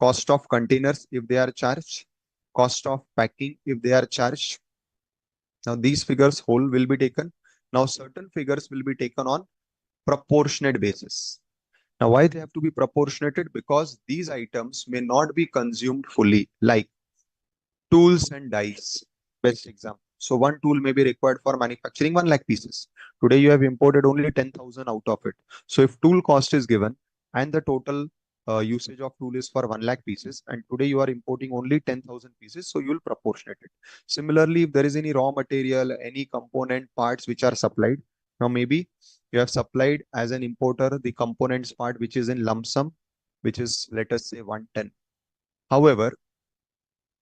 cost of containers if they are charged, cost of packing if they are charged. Now these figures whole will be taken. Now certain figures will be taken on proportionate basis. Now why they have to be proportionated? Because these items may not be consumed fully, like tools and dies. Best example. So one tool may be required for manufacturing 1 lakh pieces. Today you have imported only 10,000 out of it. So if tool cost is given and the total usage of tool is for 1 lakh pieces, and today you are importing only 10,000 pieces, so you will proportionate it. Similarly, if there is any raw material, any component parts which are supplied, now maybe you have supplied as an importer the components part which is in lump sum, which is, let us say, 110. However,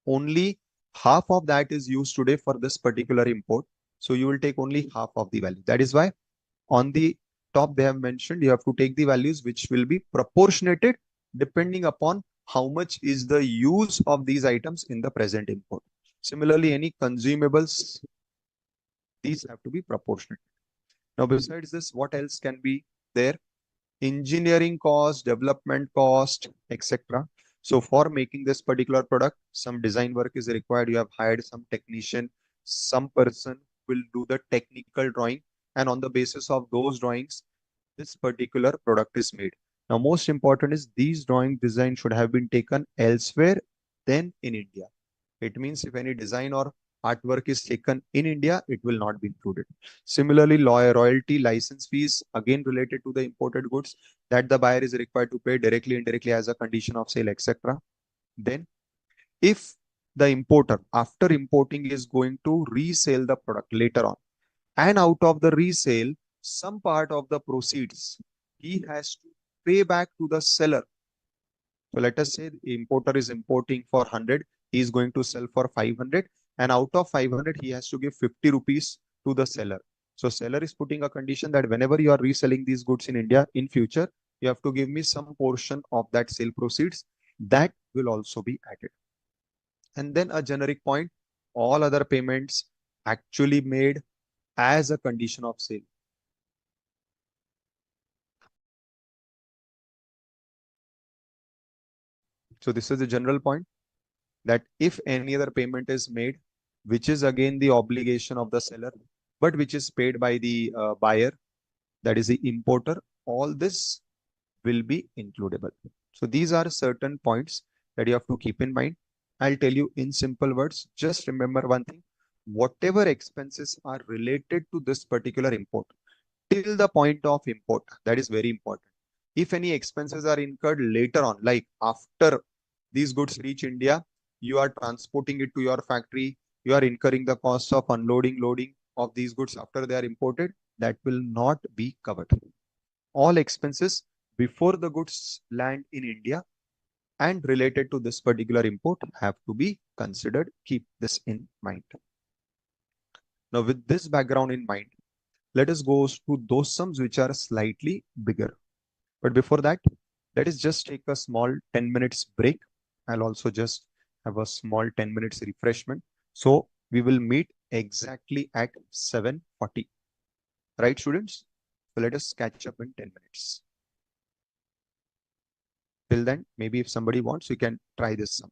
only half of that is used today for this particular import. So you will take only half of the value. That is why on the top they have mentioned you have to take the values which will be proportionated depending upon how much is the use of these items in the present import. Similarly, any consumables, these have to be proportionate. Now, besides this, what else can be there? Engineering cost, development cost, etc. So for making this particular product, some design work is required. You have hired some technician, some person will do the technical drawing, and on the basis of those drawings, this particular product is made. Now, most important is these drawing design should have been taken elsewhere than in India. It means if any design or artwork is taken in India, it will not be included. Similarly, royalty, license fees, again related to the imported goods that the buyer is required to pay directly, indirectly as a condition of sale, etc. Then, if the importer, after importing, is going to resell the product later on, and out of the resale, some part of the proceeds, he has to pay back to the seller. So let us say the importer is importing for 100, he is going to sell for 500, and out of 500, he has to give 50 rupees to the seller. So seller is putting a condition that whenever you are reselling these goods in India in future, you have to give me some portion of that sale proceeds. That will also be added. And then a generic point, all other payments actually made as a condition of sale. So this is the general point, that if any other payment is made, which is again the obligation of the seller, but which is paid by the buyer, that is the importer, all this will be includable. So these are certain points that you have to keep in mind. I'll tell you in simple words. Just remember one thing: whatever expenses are related to this particular import till the point of import, that is very important. If any expenses are incurred later on, like after these goods reach India, you are transporting it to your factory, you are incurring the cost of unloading, loading of these goods after they are imported, that will not be covered. All expenses before the goods land in India and related to this particular import have to be considered. Keep this in mind. Now, with this background in mind, let us go to those sums which are slightly bigger. But before that, let us just take a small 10 minutes break. I'll also just have a small 10 minutes refreshment. So we will meet exactly at 7:40. Right, students? So let us catch up in 10 minutes. Till then, maybe if somebody wants, you can try this sum.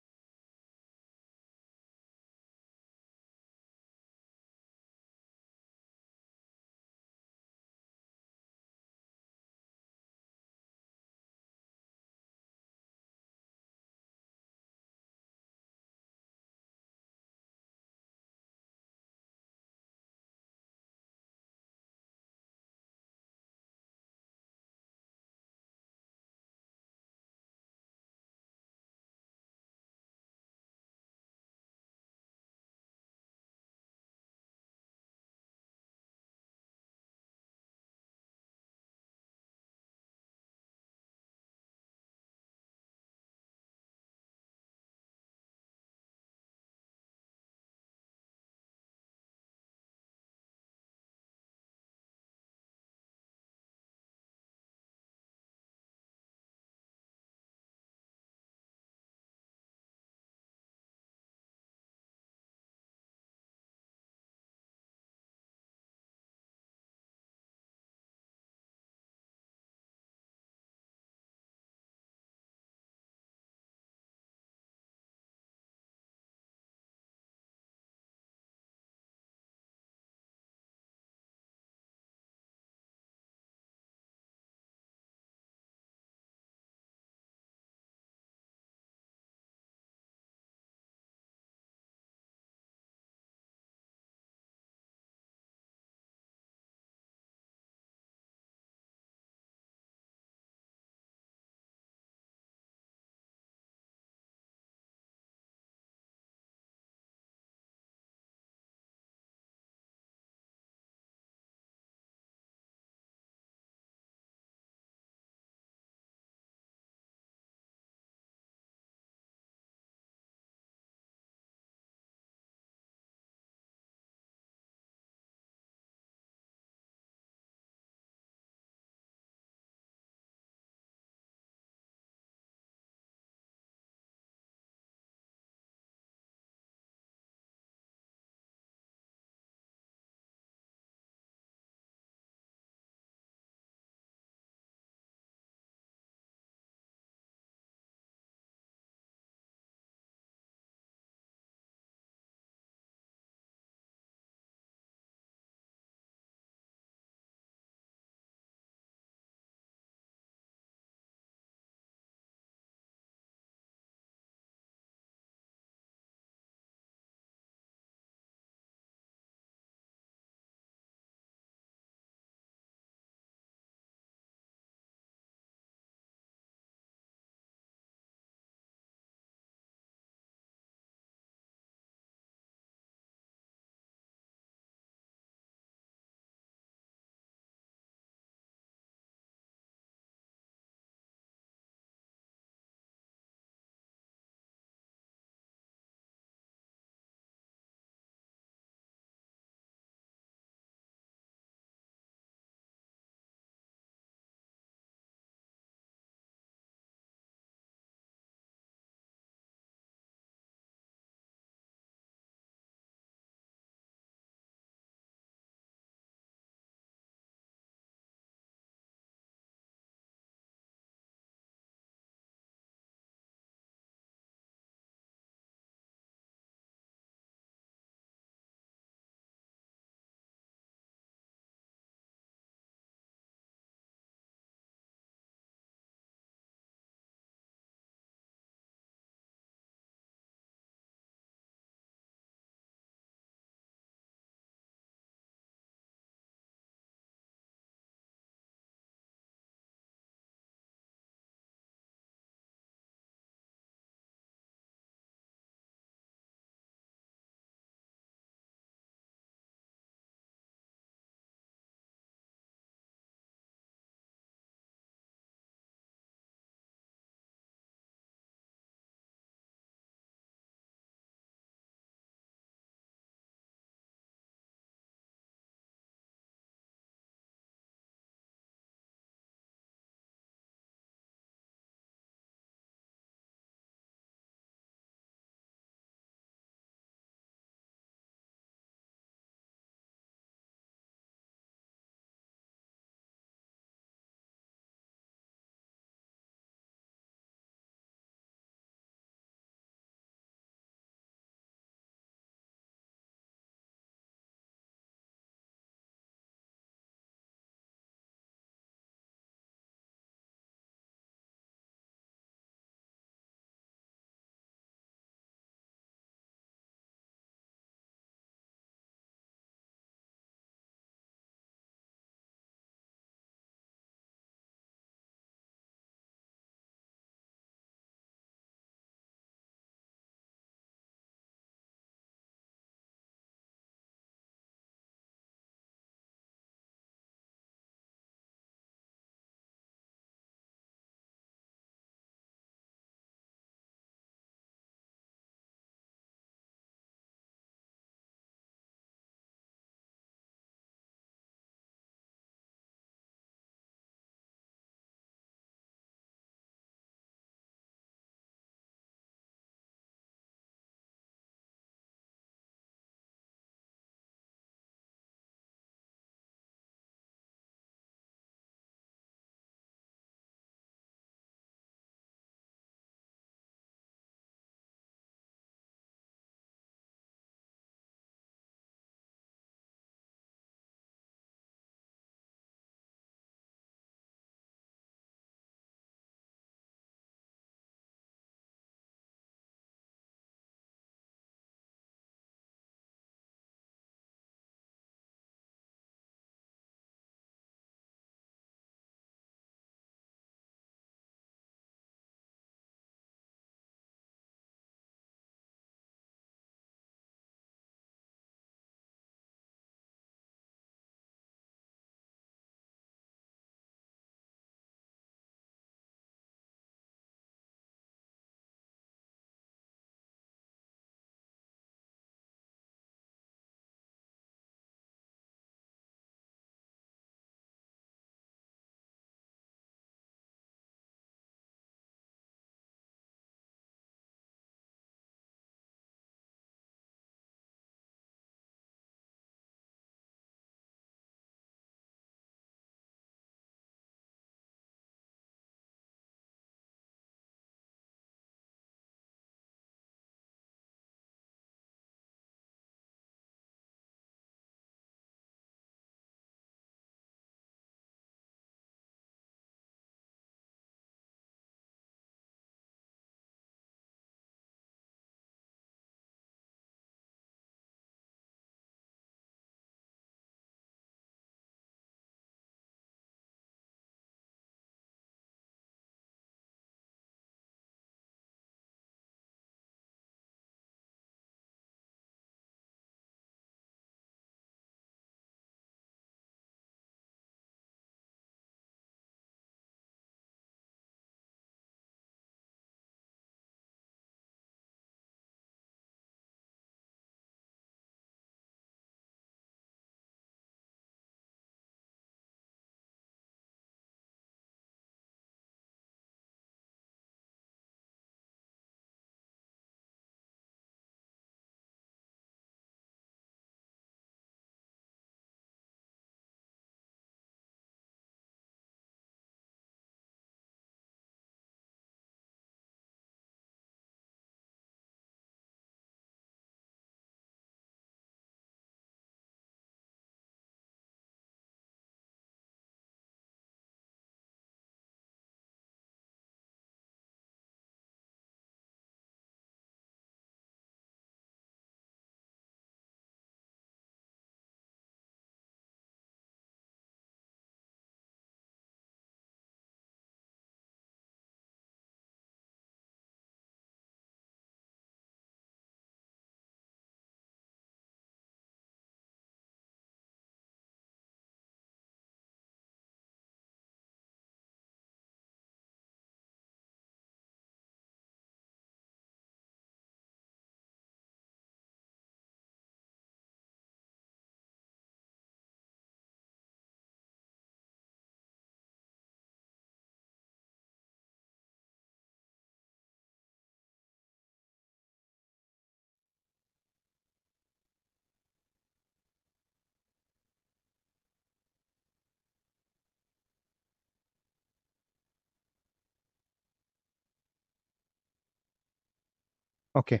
Okay.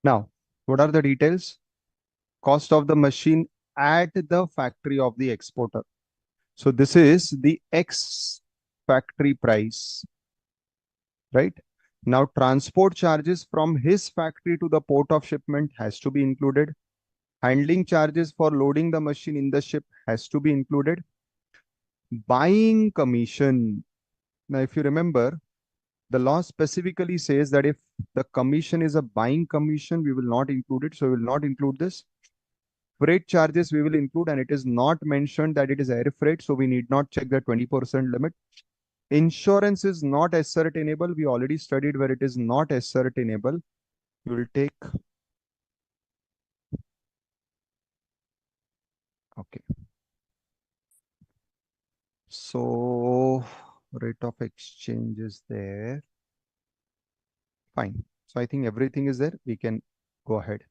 Now, what are the details? Cost of the machine at the factory of the exporter. So this is the X factory price, right? Now, transport charges from his factory to the port of shipment has to be included. Handling charges for loading the machine in the ship has to be included. Buying commission. Now, if you remember, the law specifically says that if the commission is a buying commission, we will not include it. So we will not include this. Freight charges we will include, and it is not mentioned that it is air freight. So we need not check the 20% limit. Insurance is not ascertainable. We already studied where it is not ascertainable. You will take. Okay. So rate of exchange is there. Fine. So I think everything is there. We can go ahead.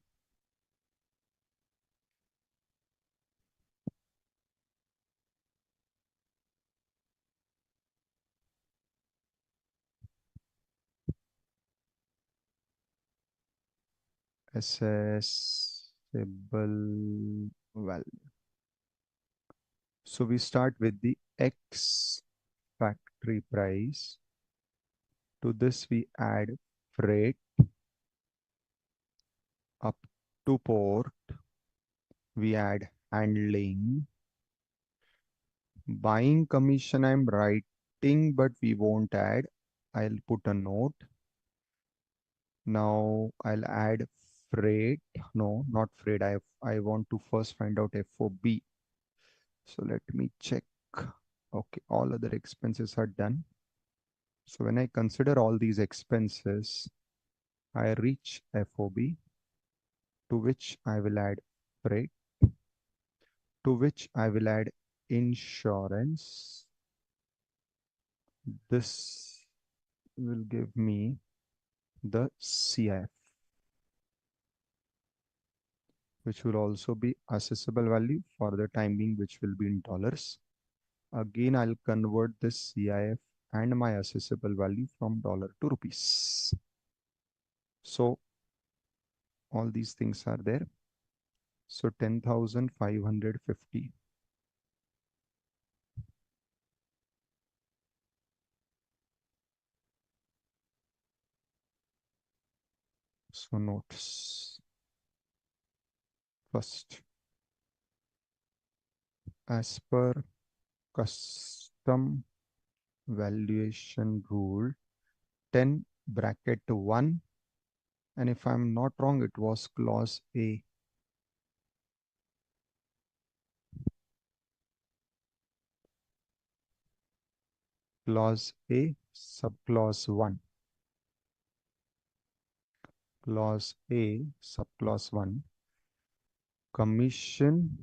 Assessable value. So we start with the X factory price. To this we add freight up to port. We add handling. Buying commission I'm writing, but we won't add. I'll put a note. Now I'll add freight. No, not freight. I want to first find out FOB. So let me check. Okay, all other expenses are done. So when I consider all these expenses, I reach FOB, to which I will add freight, to which I will add insurance. This will give me the CIF, which will also be assessable value for the time being, which will be in dollars. Again, I'll convert this CIF and my assessable value from dollar to rupees. So all these things are there. So 10,550. So notes. First, as per custom valuation rule 10 bracket 1, and if I'm not wrong, it was clause A. Clause A, subclause 1. Clause A, subclause 1. Commission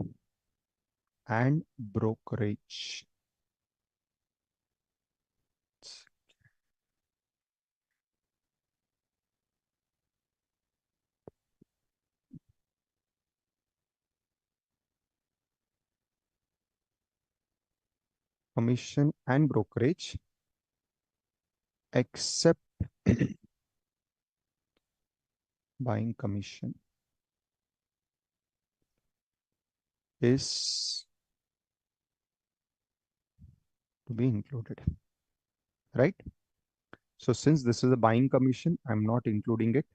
and brokerage. Commission and brokerage, except buying commission is to be included, right? So since this is a buying commission, I'm not including it.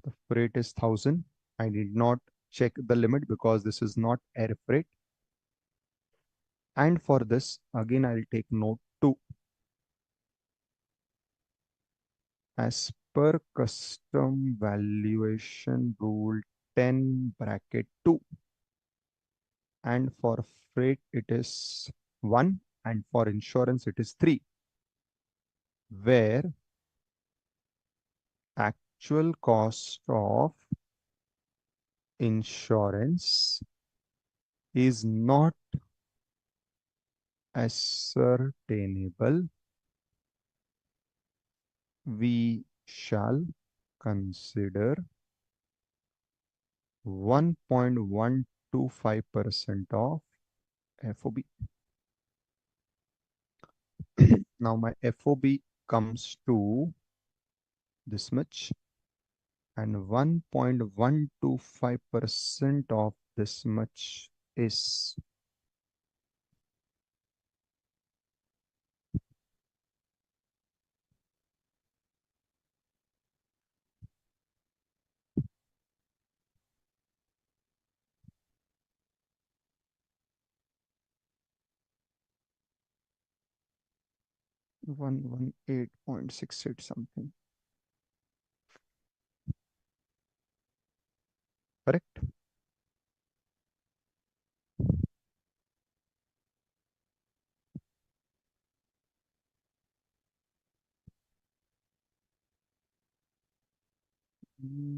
The freight is 1,000. I did not check the limit because this is not air freight. And for this, again, I'll take note 2. As per custom valuation rule 10 bracket 2. And for freight, it is 1. And for insurance, it is 3. Where actual cost of insurance is not ascertainable, we shall consider 1.125% of FOB. Now my FOB comes to this much, and 1.125% of this much is one 118.68 something. Correct?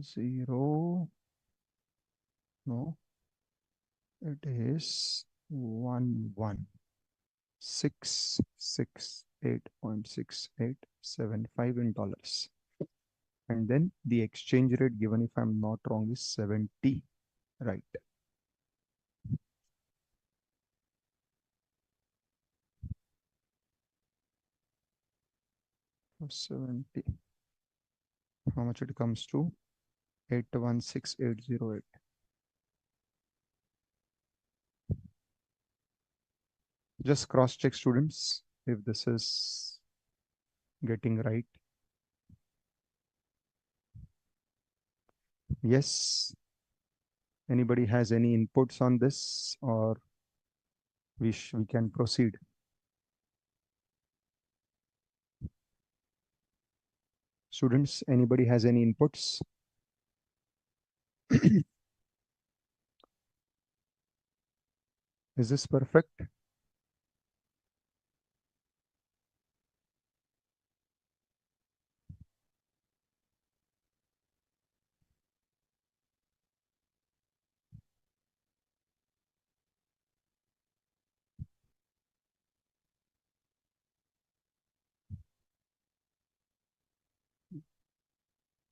Zero. No, it is 11,668.6875 in dollars. And then the exchange rate given, if I'm not wrong, is 70, right? So 70. How much it comes to? 816808. Just cross check, students, if this is getting right. Yes. Anybody has any inputs on this, or we can proceed? Students, anybody has any inputs? Is this perfect?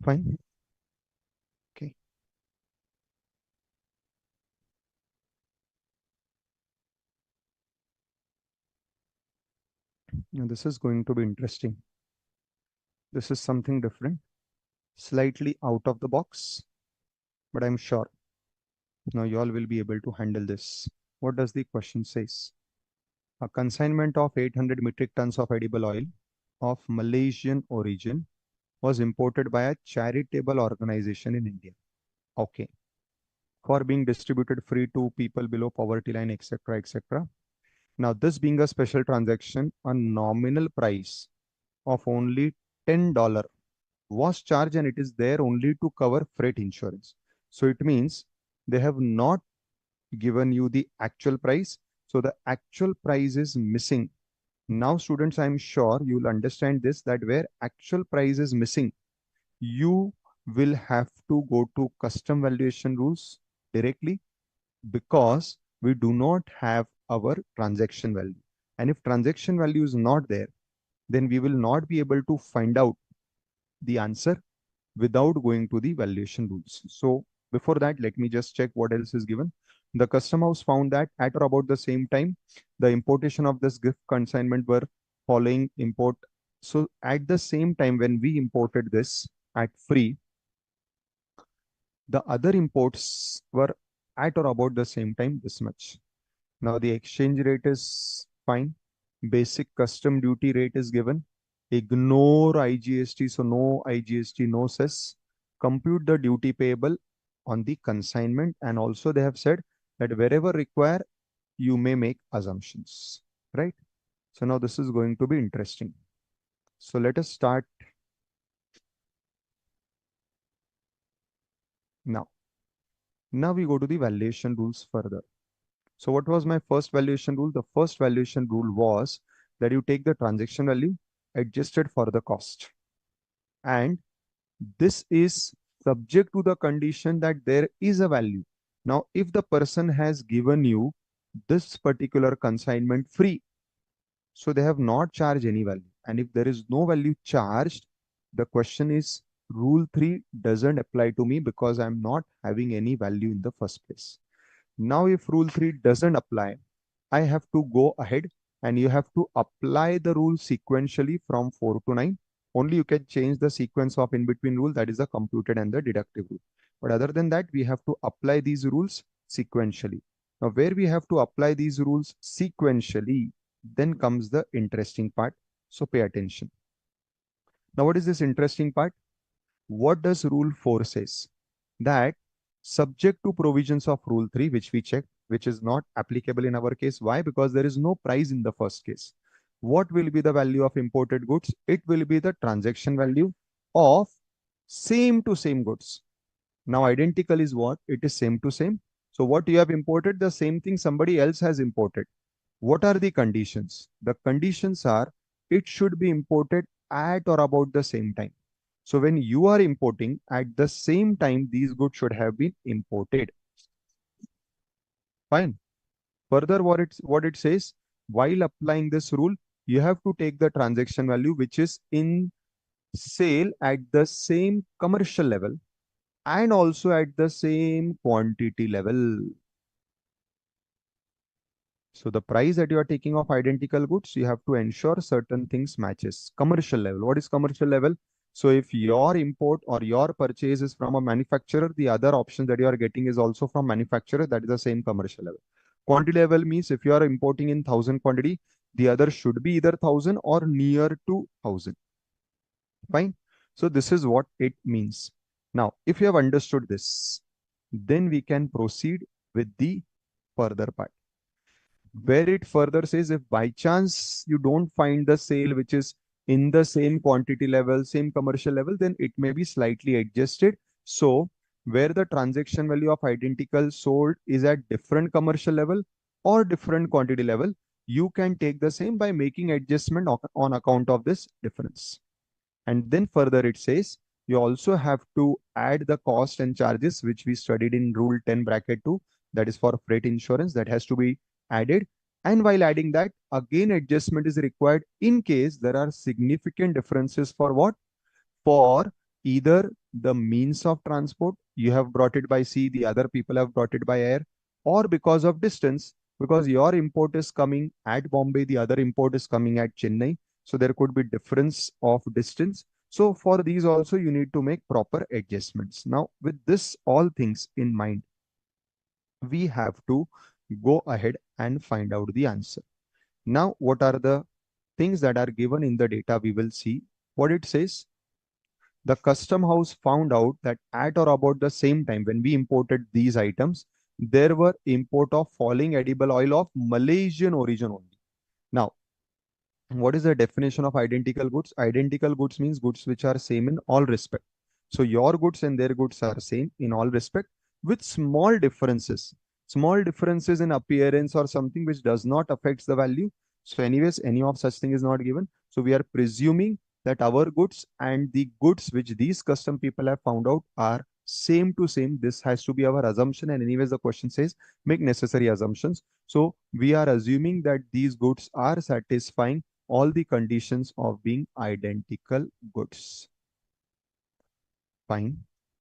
Fine. Okay. Now this is going to be interesting. This is something different, slightly out of the box, but I'm sure now you all will be able to handle this. What does the question says? A consignment of 800 metric tons of edible oil of Malaysian origin was imported by a charitable organization in India. Okay. For being distributed free to people below poverty line, etc., etc. Now, this being a special transaction, a nominal price of only $10 was charged, and it is there only to cover freight insurance. So it means they have not given you the actual price. So the actual price is missing. Now, students, I'm sure you'll understand this, that where actual price is missing, you will have to go to custom valuation rules directly, because we do not have our transaction value. And if transaction value is not there, then we will not be able to find out the answer without going to the valuation rules. So before that, let me just check what else is given. The custom house found that at or about the same time, the importation of this gift consignment were following import. So at the same time, when we imported this at free, the other imports were at or about the same time, this much. Now the exchange rate is fine. Basic custom duty rate is given. Ignore IGST, so no IGST, no cess. Compute the duty payable on the consignment, and also they have said that wherever required, you may make assumptions, right? So now this is going to be interesting. So let us start now. Now we go to the valuation rules further. So what was my first valuation rule? The first valuation rule was that you take the transaction value adjusted for the cost. And this is subject to the condition that there is a value. Now, if the person has given you this particular consignment free, so they have not charged any value. And if there is no value charged, The question is, rule 3 doesn't apply to me because I'm not having any value in the first place. Now, if rule 3 doesn't apply, I have to go ahead and you have to apply the rule sequentially from 4 to 9. Only you can change the sequence of in between rule, that is the computed and the deductive rule. But other than that, we have to apply these rules sequentially. Now, where we have to apply these rules sequentially, then comes the interesting part. So pay attention. Now, what is this interesting part? What does rule 4 says? That subject to provisions of rule 3, which we checked, which is not applicable in our case. Why? Because there is no price in the first case. What will be the value of imported goods? It will be the transaction value of same to same goods. Now, identical is what? It is same to same. So what you have imported, the same thing somebody else has imported. What are the conditions? The conditions are, it should be imported at or about the same time. So when you are importing, at the same time, these goods should have been imported. Fine. Further, what it says, while applying this rule, you have to take the transaction value which is in sale at the same commercial level and also at the same quantity level. So the price that you are taking of identical goods, you have to ensure certain things matches. Commercial level. What is commercial level? So if your import or your purchase is from a manufacturer, the other option that you are getting is also from manufacturer. That is the same commercial level. Quantity level means if you are importing in 1,000 quantity, the other should be either 1,000 or near to 1,000. Fine. So this is what it means. Now, if you have understood this, then we can proceed with the further part, where it further says, if by chance you don't find the sale which is in the same quantity level, same commercial level, then it may be slightly adjusted. So where the transaction value of identical sold is at different commercial level or different quantity level, you can take the same by making adjustment on account of this difference. And then further it says, you also have to add the cost and charges which we studied in rule 10 bracket 2, that is for freight insurance, that has to be added. And while adding that, again adjustment is required in case there are significant differences for what? For either the means of transport, you have brought it by sea, the other people have brought it by air, or because of distance, because your import is coming at Bombay, the other import is coming at Chennai. So there could be difference of distance. So for these also you need to make proper adjustments. Now with this all things in mind, we have to go ahead and find out the answer. Now, what are the things that are given in the data? We will see what it says. The custom house found out that at or about the same time when we imported these items, there were import of falling edible oil of Malaysian origin only. Now, what is the definition of identical goods? Identical goods means goods which are same in all respect. So your goods and their goods are same in all respect with small differences. Small differences in appearance or something which does not affect the value. So anyways, any of such thing is not given. So we are presuming that our goods and the goods which these custom people have found out are same to same. This has to be our assumption. And anyways, the question says make necessary assumptions. So we are assuming that these goods are satisfying all the conditions of being identical goods. Fine.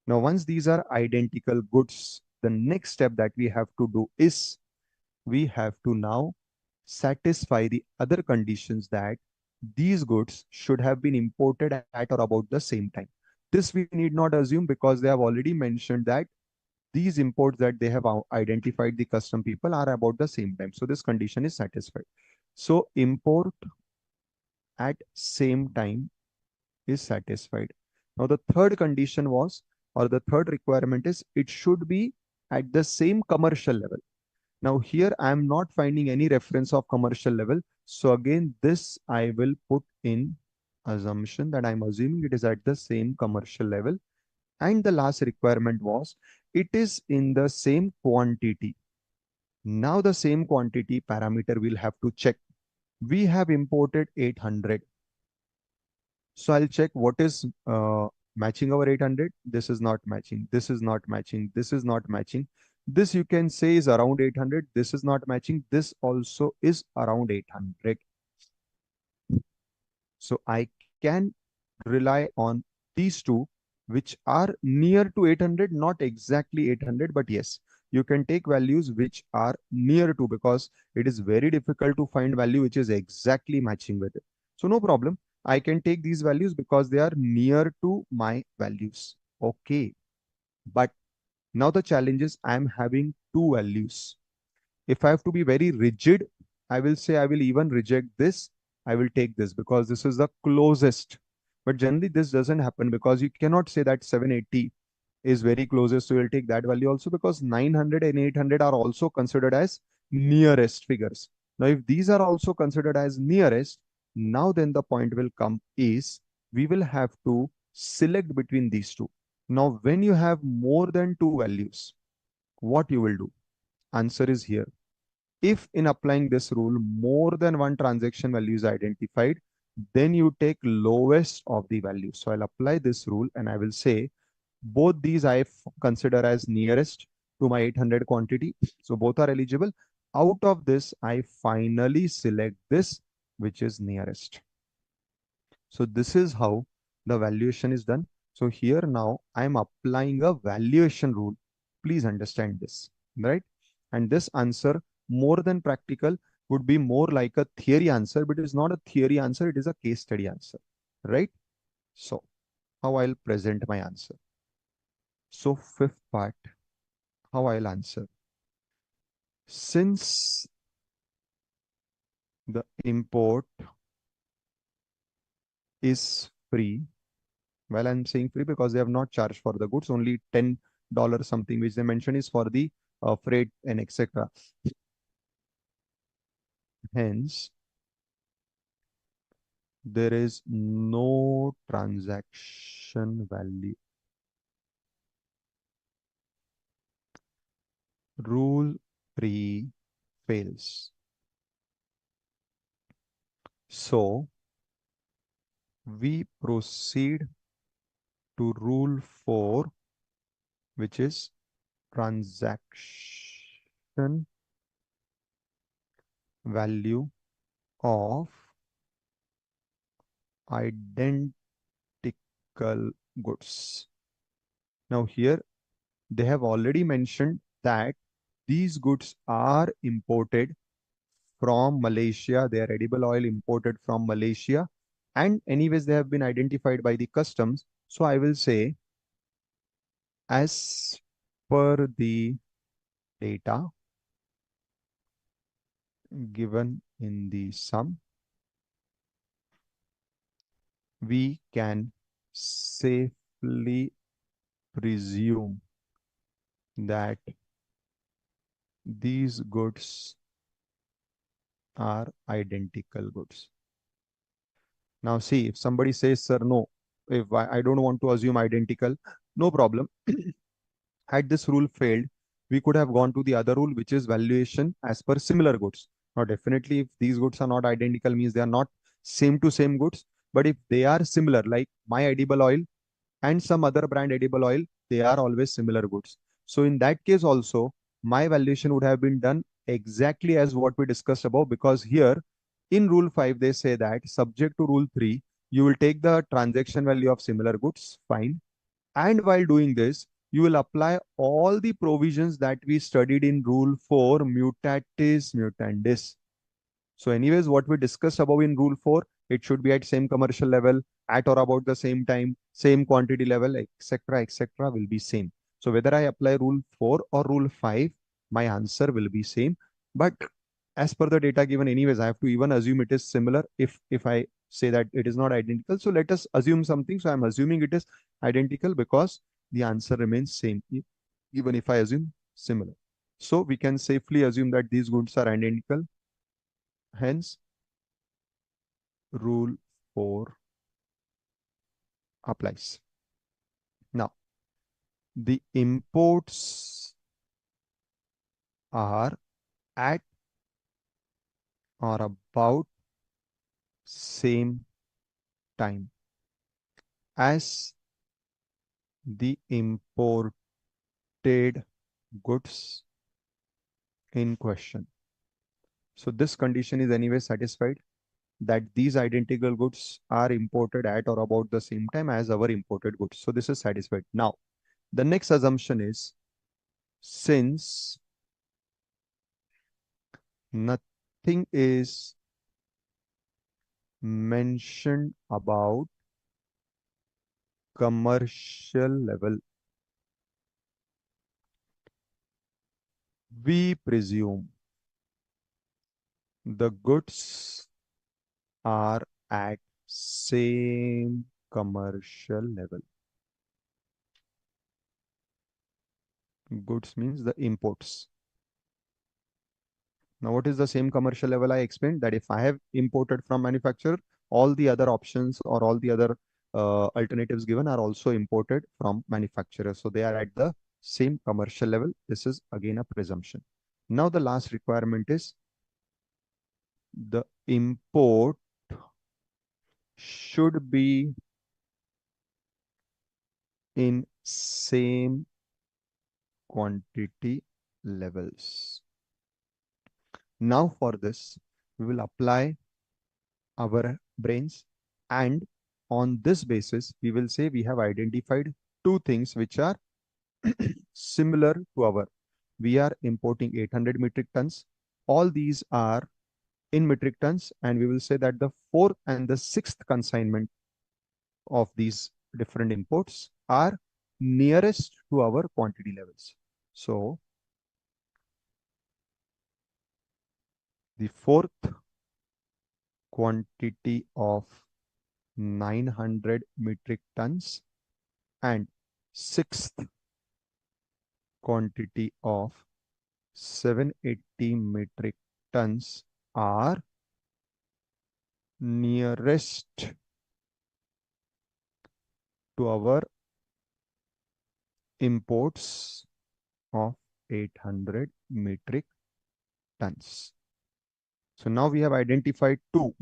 Now, once these are identical goods, the next step that we have to do is we have to now satisfy the other conditions that these goods should have been imported at or about the same time. This we need not assume because they have already mentioned that these imports that they have identified the custom people are about the same time. So this condition is satisfied. So import at same time is satisfied. Now the third condition was, or the third requirement is, it should be at the same commercial level. Now here I am not finding any reference of commercial level. So again, this I will put in assumption that I'm assuming it is at the same commercial level. And the last requirement was, it is in the same quantity. Now the same quantity parameter we'll have to check. We have imported 800. So I'll check what is matching our 800. This is not matching. This is not matching. This is not matching. This you can say is around 800. This is not matching. This also is around 800. So I can rely on these two, which are near to 800, not exactly 800, but yes, you can take values which are near to, because it is very difficult to find value which is exactly matching with it. So no problem. I can take these values because they are near to my values. Okay. But now the challenge is I am having two values. If I have to be very rigid, I will say I will even reject this. I will take this because this is the closest. But generally, this doesn't happen because you cannot say that 780 is very closest. So you'll take that value also, because 900 and 800 are also considered as nearest figures. Now, if these are also considered as nearest, now then the point will come is we will have to select between these two. Now, when you have more than two values, what you will do? Answer is here. If in applying this rule, more than one transaction value is identified, then you take lowest of the value. So I'll apply this rule and I will say both these I consider as nearest to my 800 quantity. So both are eligible. Out of this, I finally select this, which is nearest. So this is how the valuation is done. So here now I'm applying a valuation rule. Please understand this, right? And this answer, more than practical, would be more like a theory answer, but it is not a theory answer. It is a case study answer, right? So how I'll present my answer. So fifth part, how I'll answer. Since the import is free, well, I'm saying free because they have not charged for the goods, only $10 something, which they mentioned is for the freight and etc. Hence, there is no transaction value. Rule 3 fails. So, we proceed to rule 4, which is transaction value of identical goods. Now here they have already mentioned that these goods are imported from Malaysia. They are edible oil imported from Malaysia. And anyways, they have been identified by the customs. So I will say, as per the data given in the sum, we can safely presume that these goods are identical goods. Now see, if somebody says, sir, no, if I don't want to assume identical, no problem. Had this rule failed, we could have gone to the other rule, which is valuation as per similar goods. Now, definitely, if these goods are not identical, means they are not same to same goods. But if they are similar, like my edible oil and some other brand edible oil, they are always similar goods. So in that case also, my valuation would have been done exactly as what we discussed above, because here in rule 5, they say that subject to rule 3, you will take the transaction value of similar goods, fine. And while doing this, you will apply all the provisions that we studied in rule 4, mutatis mutandis. So anyways, what we discussed above in rule 4, it should be at same commercial level, at or about the same time, same quantity level, etc., will be same. So whether I apply rule 4 or rule 5, my answer will be same. But as per the data given, anyways, I have to even assume it is similar if I say that it is not identical. So let us assume something. So I'm assuming it is identical because the answer remains same, even if I assume similar. So we can safely assume that these goods are identical. Hence, rule 4 applies. Now, the imports are at or about same time as the imported goods in question. So this condition is anyway satisfied. that these identical goods are imported at or about the same time as our imported goods. So this is satisfied. Now, the next assumption is, since nothing is mentioned about commercial level, we presume the goods are at same commercial level. Goods means the imports. Now, what is the same commercial level? I explained that if I have imported from manufacturer, all the other options or all the other alternatives given are also imported from manufacturer. So they are at the same commercial level. This is again a presumption. Now, the last requirement is the import should be in same quantity levels. Now for this, we will apply our brains, and on this basis, we will say we have identified two things which are similar to our. We are importing 800 metric tons. All these are in metric tons, and we will say that the fourth and the sixth consignment of these different imports are nearest to our quantity levels. So the fourth quantity of 900 metric tons and sixth quantity of 780 metric tons are nearest to our imports of 800 metric tons. So now we have identified two,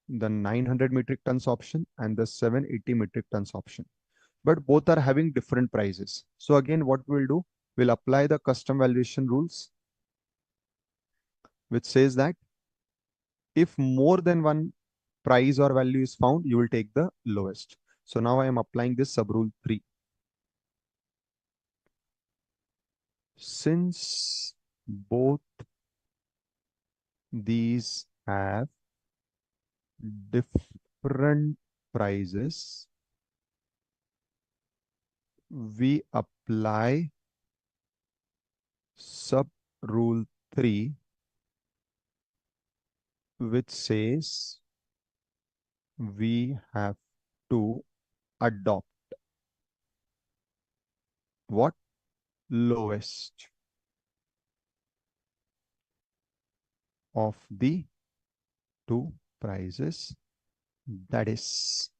the 900 metric tons option and the 780 metric tons option. But both are having different prices. So again, what we'll do, we'll apply the custom valuation rules, which says that if more than one price or value is found, you will take the lowest. So now I am applying this sub rule 3. Since both these have different prices, we apply sub rule 3, which says we have to adopt what? Lowest of the two prices. That is,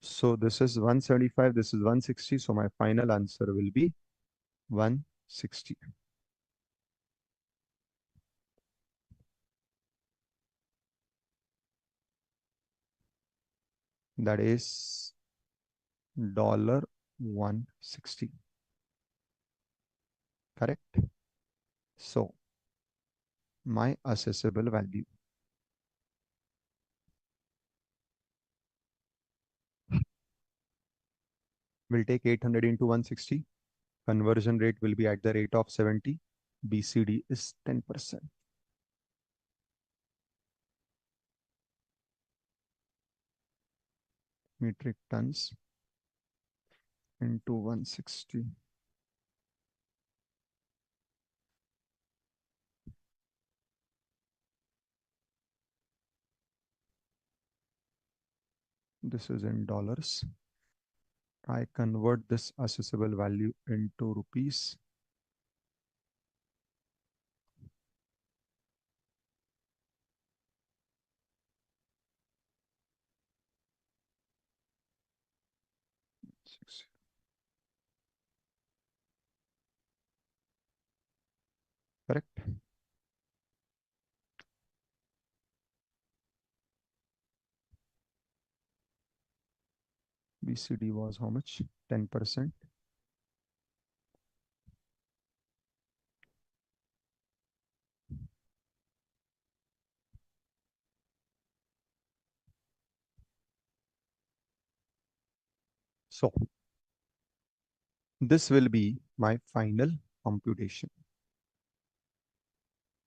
so this is 175, this is 160. So my final answer will be 160. That is $160. Correct? So my assessable value will take 800 into 160. Conversion rate will be at the rate of 70. BCD is 10%. Metric tons into 160. This is in dollars. I convert this assessable value into rupees. Correct? BCD was how much? 10%. So this will be my final computation.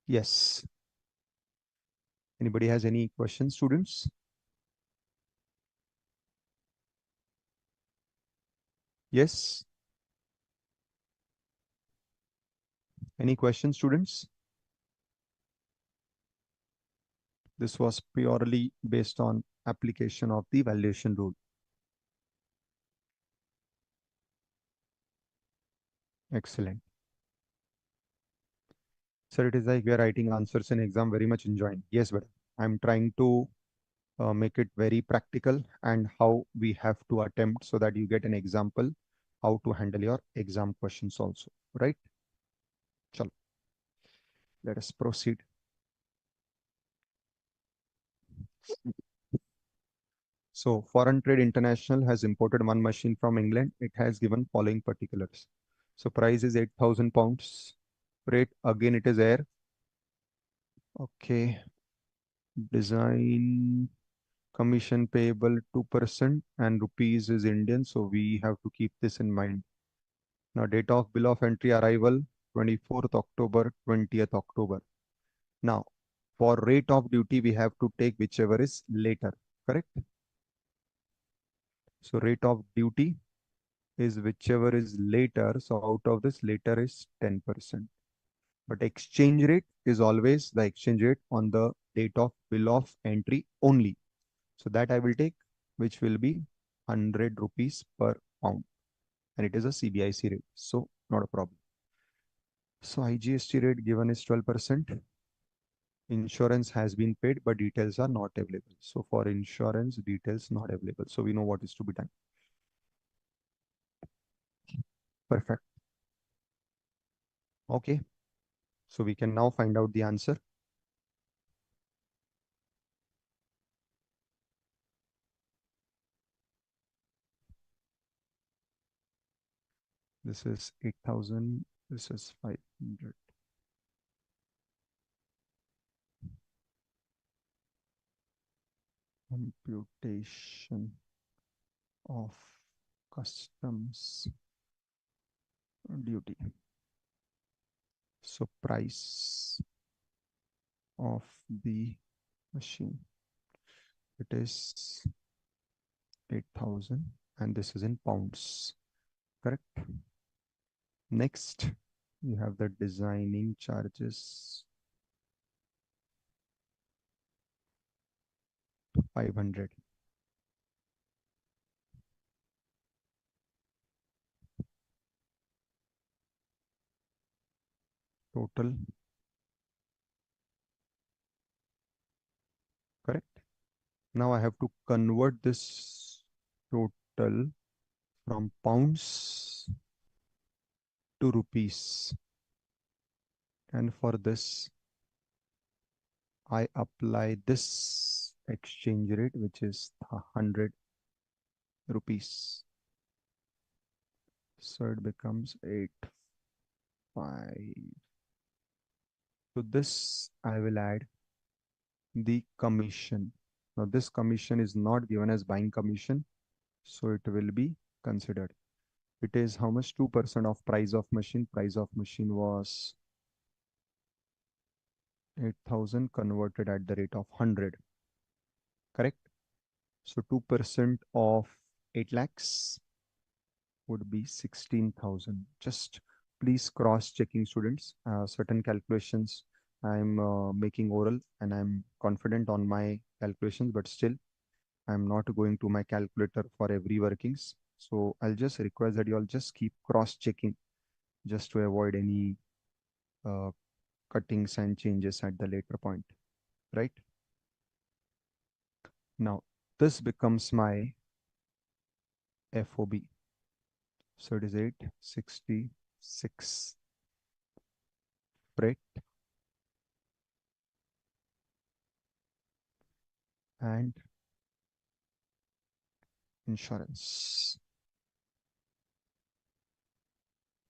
Yes. Anybody has any questions, students? Yes. Any questions, students? This was purely based on application of the valuation rule. Excellent. Sir, it is like we are writing answers in exam, very much enjoying. Yes, but I'm trying to make it very practical and how we have to attempt so that you get an example how to handle your exam questions also, right? Chalo. Let us proceed. So Foreign Trade International has imported one machine from England. It has given following particulars. So price is 8,000 pounds. Rate again it is air. Okay. Design commission payable 2% and rupees is Indian. So we have to keep this in mind. Now date of bill of entry arrival 24th October, 20th October. Now for rate of duty, we have to take whichever is later, correct? So rate of duty is whichever is later. So out of this later is 10%. But exchange rate is always the exchange rate on the date of bill of entry only. So that I will take, which will be 100 rupees per pound. And it is a CBIC rate. So not a problem. So IGST rate given is 12%. Insurance has been paid, but details are not available. So for insurance, details not available. So we know what is to be done. Perfect. Okay. So we can now find out the answer. This is 8,000. This is 500. Computation of customs duty. So price of the machine. It is 8,000 and this is in pounds. Correct. Next, you have the designing charges. 500. Total. Correct. Now I have to convert this total from pounds to rupees. And for this, I apply this exchange rate, which is 100 rupees. So it becomes 8,5. So this I will add the commission. Now this commission is not given as buying commission, so it will be considered. It is how much? 2% of price of machine. Price of machine was 8,000 converted at the rate of 100. Correct? So 2% of 8 lakhs would be 16,000. Just please cross checking, students. Certain calculations I'm making oral and I'm confident on my calculations, but still I'm not going to my calculator for every workings. So I'll just request that you all just keep cross checking just to avoid any uh, cuttings and changes at the later point, right? Now this becomes my FOB. So it is 866 freight and insurance.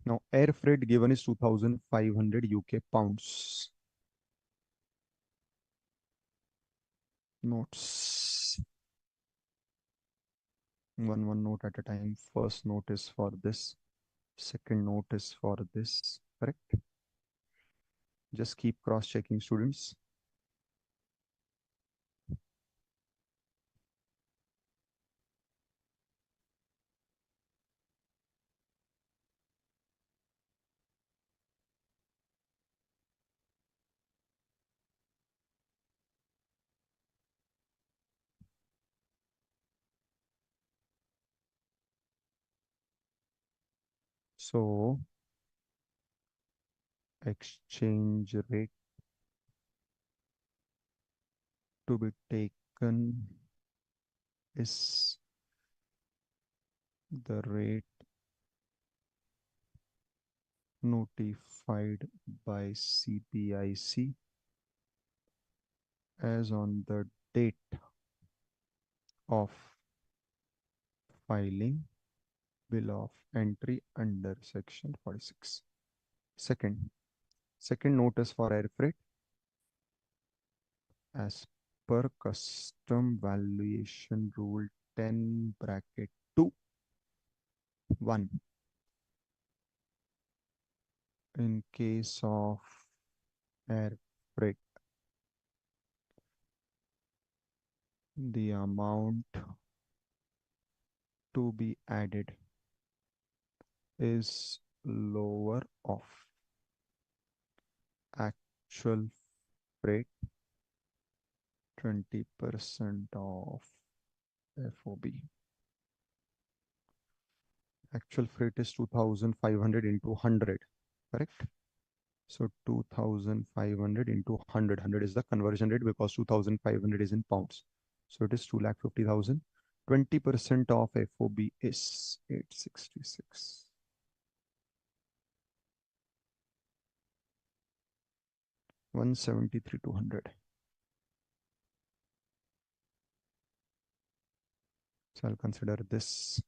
Now air freight given is 2,500 UK pounds. Notes. one note at a time. First note is for this, second note is for this, correct? Just keep cross-checking, students. So exchange rate to be taken is the rate notified by CPIC as on the date of filing bill of entry under section 46. Second notice for air freight as per custom valuation rule 10 bracket 2 1. In case of air freight, the amount to be added is lower of actual freight 20% of FOB. Actual freight is 2,500 into 100, correct? So 2,500 into 100. 100 is the conversion rate because 2,500 is in pounds. So it is 2,50,000. 20% of FOB is 866. 173,200. So I'll consider this.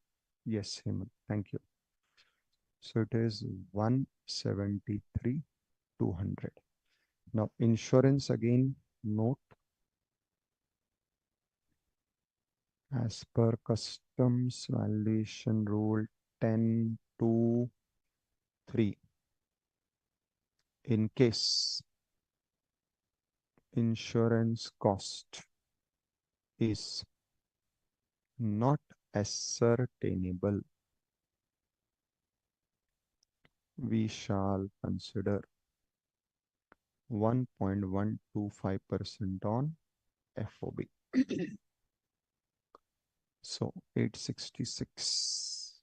Yes, Hemant. Thank you. So it is 173,200. Now insurance again, note as per customs valuation rule 10.2.3. In case insurance cost is not ascertainable, we shall consider 1.125% on FOB. So 866,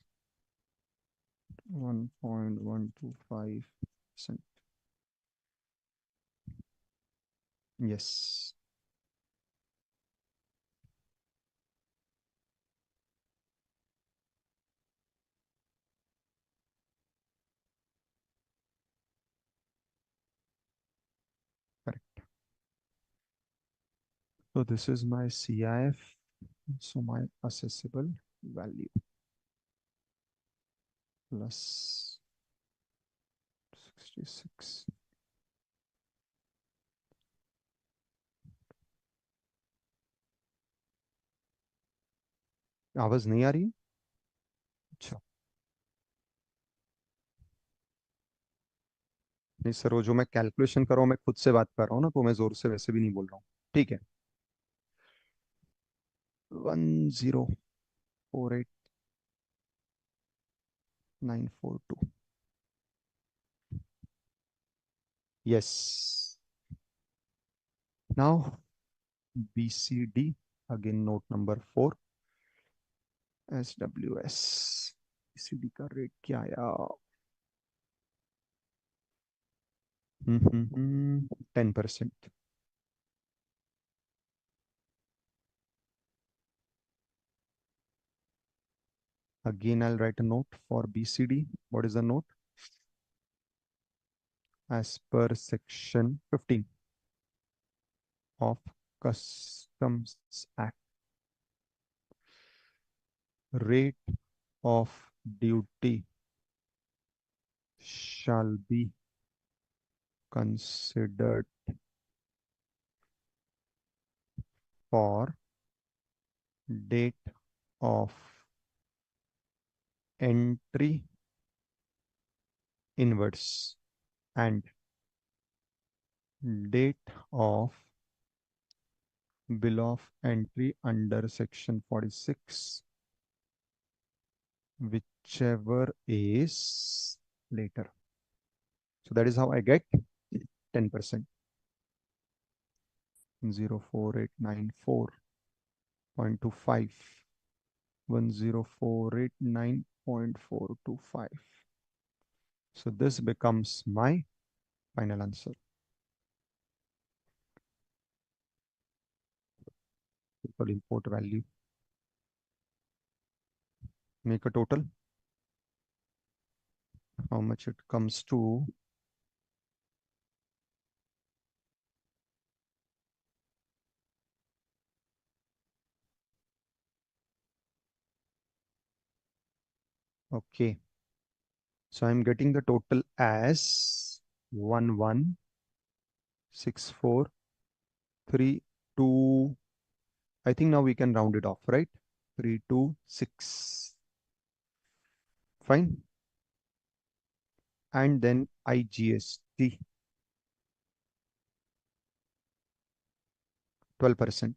1.125%. Yes. Correct. So this is my CIF. So my assessable value plus 66. आवाज नहीं आ रही? अच्छा नहीं sir, वो जो मैं calculation कर रहा हूँ मैं खुद से बात कर रहा हूँ ना, तो मैं जोर से वैसे भी नहीं बोल रहा हूँ. ठीक है. 1048942. Yes. Now BCD, again note number 4, SWS. BCD का रेट क्या आया? 10%. Again, I'll write a note for BCD. What is the note? As per section 15 of Customs Act, rate of duty shall be considered for date of entry inwards and date of bill of entry under section 46, whichever is later. So that is how I get 10%. 104,894.25. 104,894.425. So this becomes my final answer. Total import value. Make a total. How much it comes to? Okay. So I'm getting the total as 116432. I think now we can round it off, right? 326. Fine. And then IGST 12%.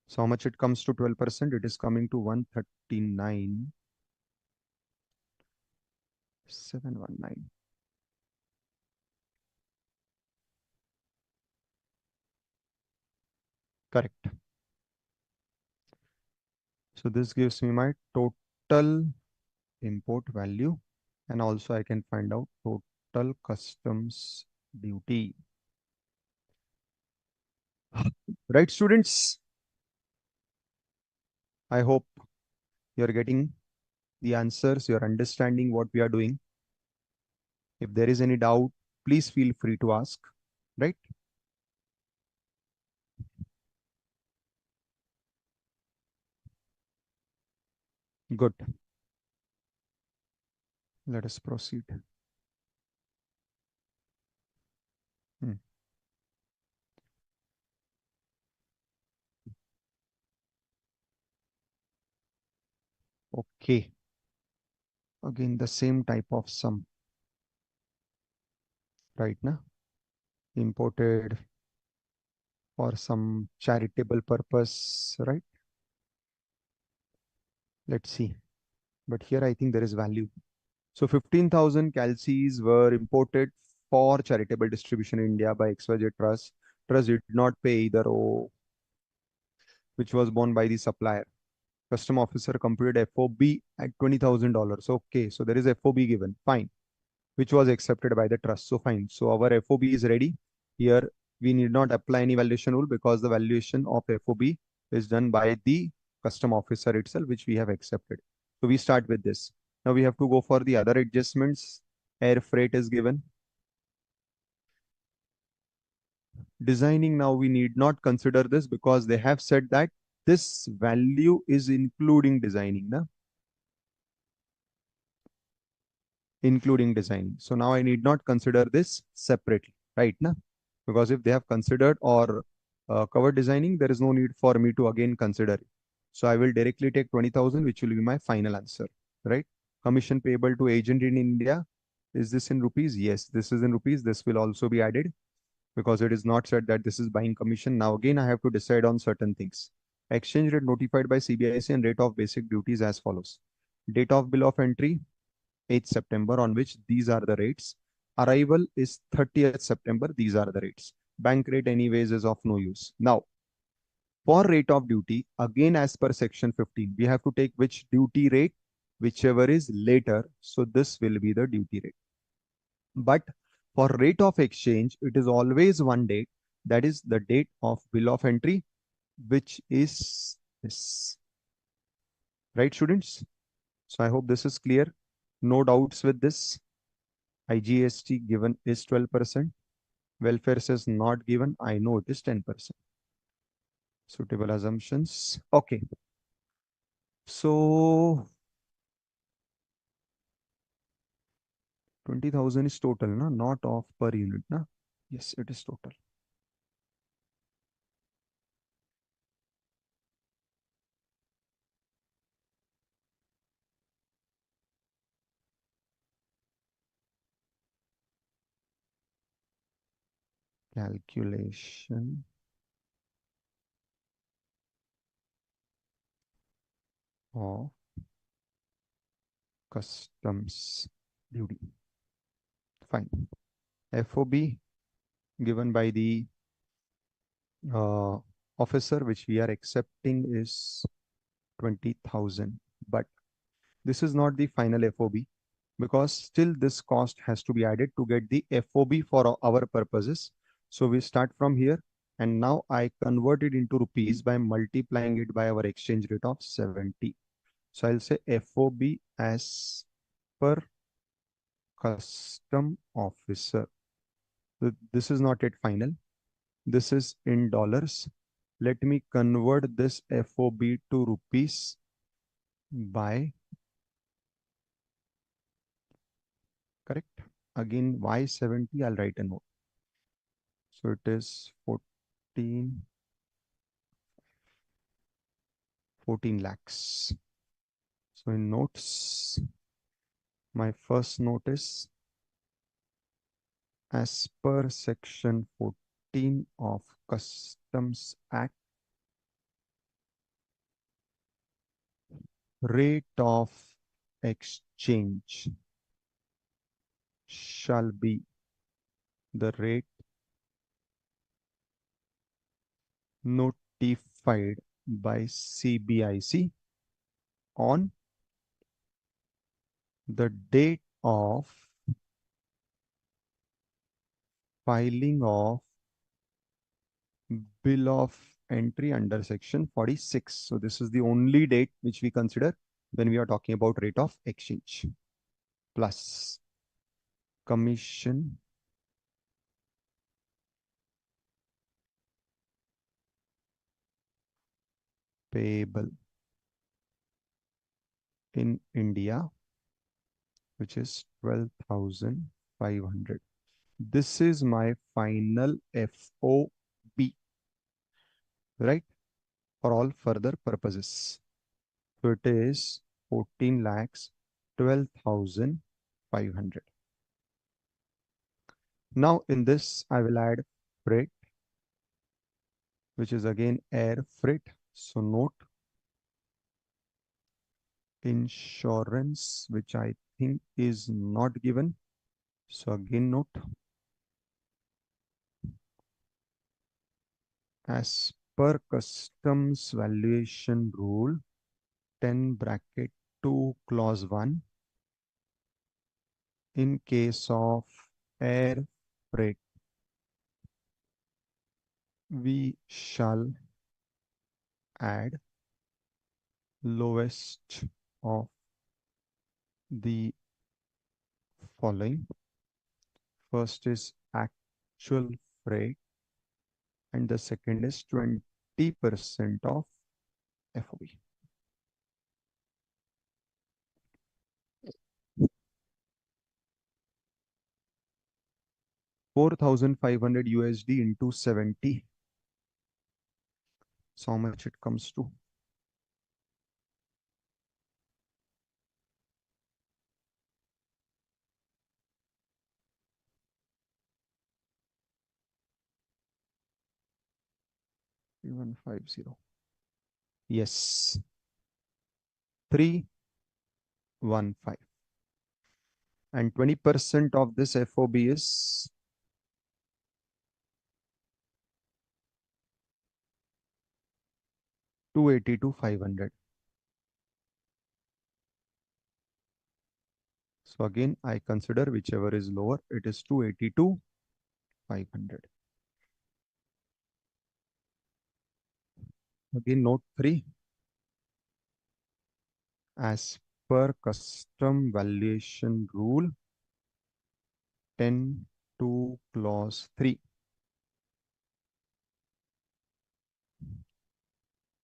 So how much it comes to 12%? It is coming to 139,719. Correct. So this gives me my total import value, and also I can find out total customs duty. Right, students? I hope you're getting the answers, you're understanding what we are doing. If there is any doubt, please feel free to ask, right? Good. Let us proceed. Hmm. Okay. Again, the same type of sum, right now? Imported for some charitable purpose, right? Let's see. But here I think there is value. So 15,000 calces were imported for charitable distribution in India by XYZ Trust. Trust did not pay either O, which was borne by the supplier. Custom officer computed FOB at $20,000. Okay, so there is FOB given. Fine. Which was accepted by the trust. So fine. So our FOB is ready. Here we need not apply any valuation rule because the valuation of FOB is done by the custom officer itself, which we have accepted. So we start with this. Now we have to go for the other adjustments. Air freight is given. Designing, now we need not consider this because they have said that this value is including designing. Na? Including designing. So now I need not consider this separately, right? Na? Because if they have considered or covered designing, there is no need for me to again consider it. So I will directly take 20,000, which will be my final answer, right? Commission payable to agent in India. Is this in rupees? Yes, this is in rupees. This will also be added because it is not said that this is buying commission. Now again, I have to decide on certain things. Exchange rate notified by CBIC and rate of basic duties as follows. Date of bill of entry, 8th September, on which these are the rates. Arrival is 30th September. These are the rates. Bank rate anyways is of no use. Now, for rate of duty, again as per section 15, we have to take which duty rate, whichever is later. So this will be the duty rate. But for rate of exchange, it is always one date. That is the date of bill of entry, which is this. Right, students? So I hope this is clear. No doubts with this. IGST given is 12%. Welfare says not given. I know it is 10%. Suitable assumptions. Okay. So 20,000 is total, na? Not off per unit. Na? Yes, it is total. Calculation of customs duty. Fine. FOB given by the officer which we are accepting is 20,000. But this is not the final FOB because still this cost has to be added to get the FOB for our purposes. So we start from here and now I convert it into rupees by multiplying it by our exchange rate of 70. So I'll say FOB as per custom officer. This is not yet final. This is in dollars. Let me convert this FOB to rupees by, correct? Again, Y70, I'll write a note. So it is 14 lakhs. So in notes, my first note is as per section 14 of Customs Act, rate of exchange shall be the rate notified by CBIC on the date of filing of bill of entry under section 46. So this is the only date which we consider when we are talking about rate of exchange, plus commission payable in India, which is 12,500. This is my final FOB, right? For all further purposes. So it is 14 lakhs 12,500. Now in this I will add freight, which is again air freight. So note insurance, which I think is not given. So again note as per customs valuation rule 10 bracket 2 clause 1, in case of air freight we shall add lowest of the following. First is actual freight and the second is 20% of FOB. $4,500 into 70. So how much it comes to? $3,150. Yes. 315. And 20% of this FOB is 282,500. So again, I consider whichever is lower, it is 282,500. Again, note 3. As per custom valuation rule 10(2) clause 3,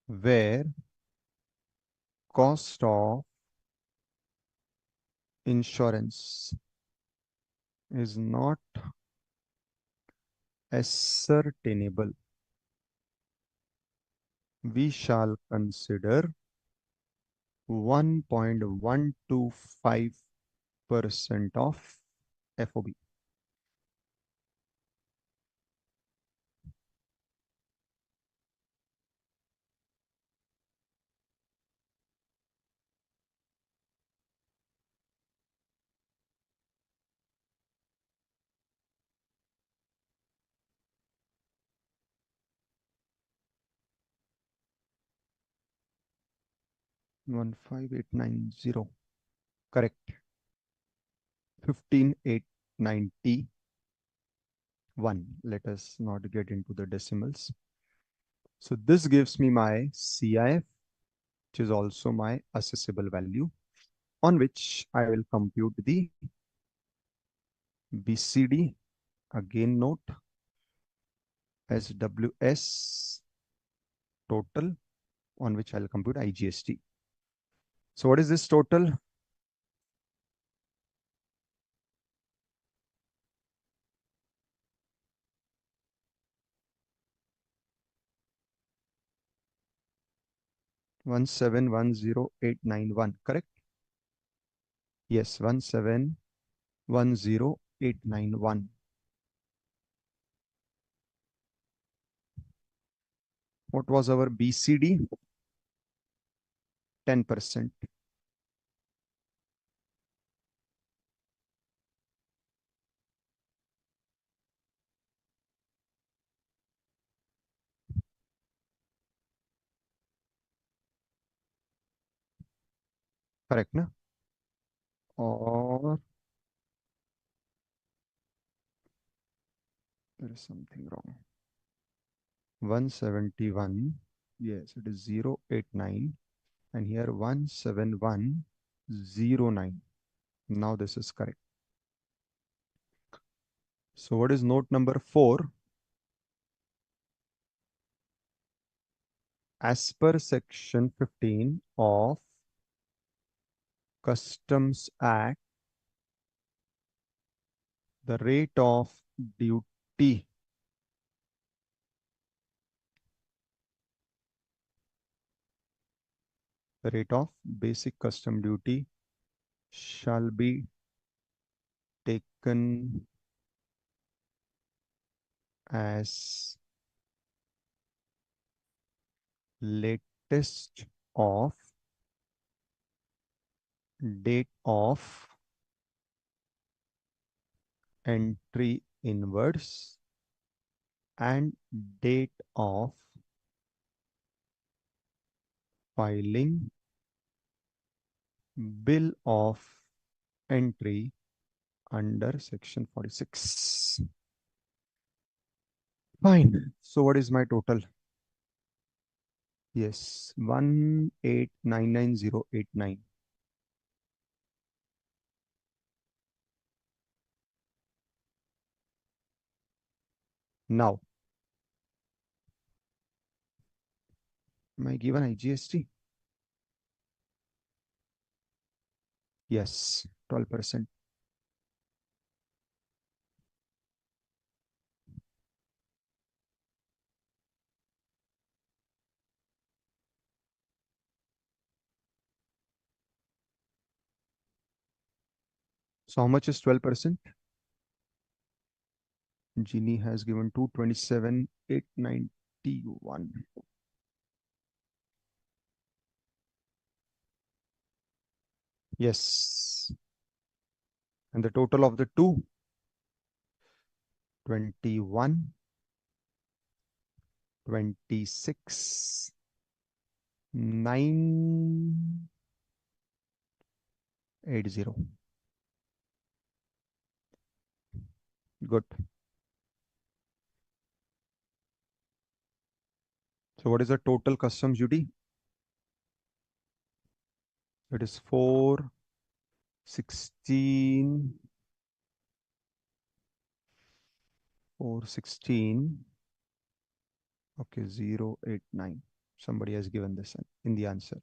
where cost of insurance is not ascertainable, we shall consider 1.125% of FOB. One five eight nine zero. Correct. 15,891. Let us not get into the decimals. So this gives me my CIF, which is also my assessable value, on which I will compute the BCD, again note, SWS total, on which I'll compute IGST. So what is this total? One seven one zero eight nine one, correct? Yes, 1710891. What was our BCD? 10%. Correct, na? Or there is something wrong. 171. Yes, it is 089. And here 17109. Now this is correct. So what is note number 4? As per section 15 of Customs Act, the rate of duty basic custom duty shall be taken as latest of date of entry inwards and date of filing bill of entry under section 46. Fine. So what is my total? Yes, 1899089. Now, am I given IGST? Yes, 12%. So how much is 12%? Genie has given 227,891. Yes. And the total of the two, 21, 26, 980. Good. So what is the total customs duty? It is 416. 416. Okay, 089. Somebody has given this in the answer.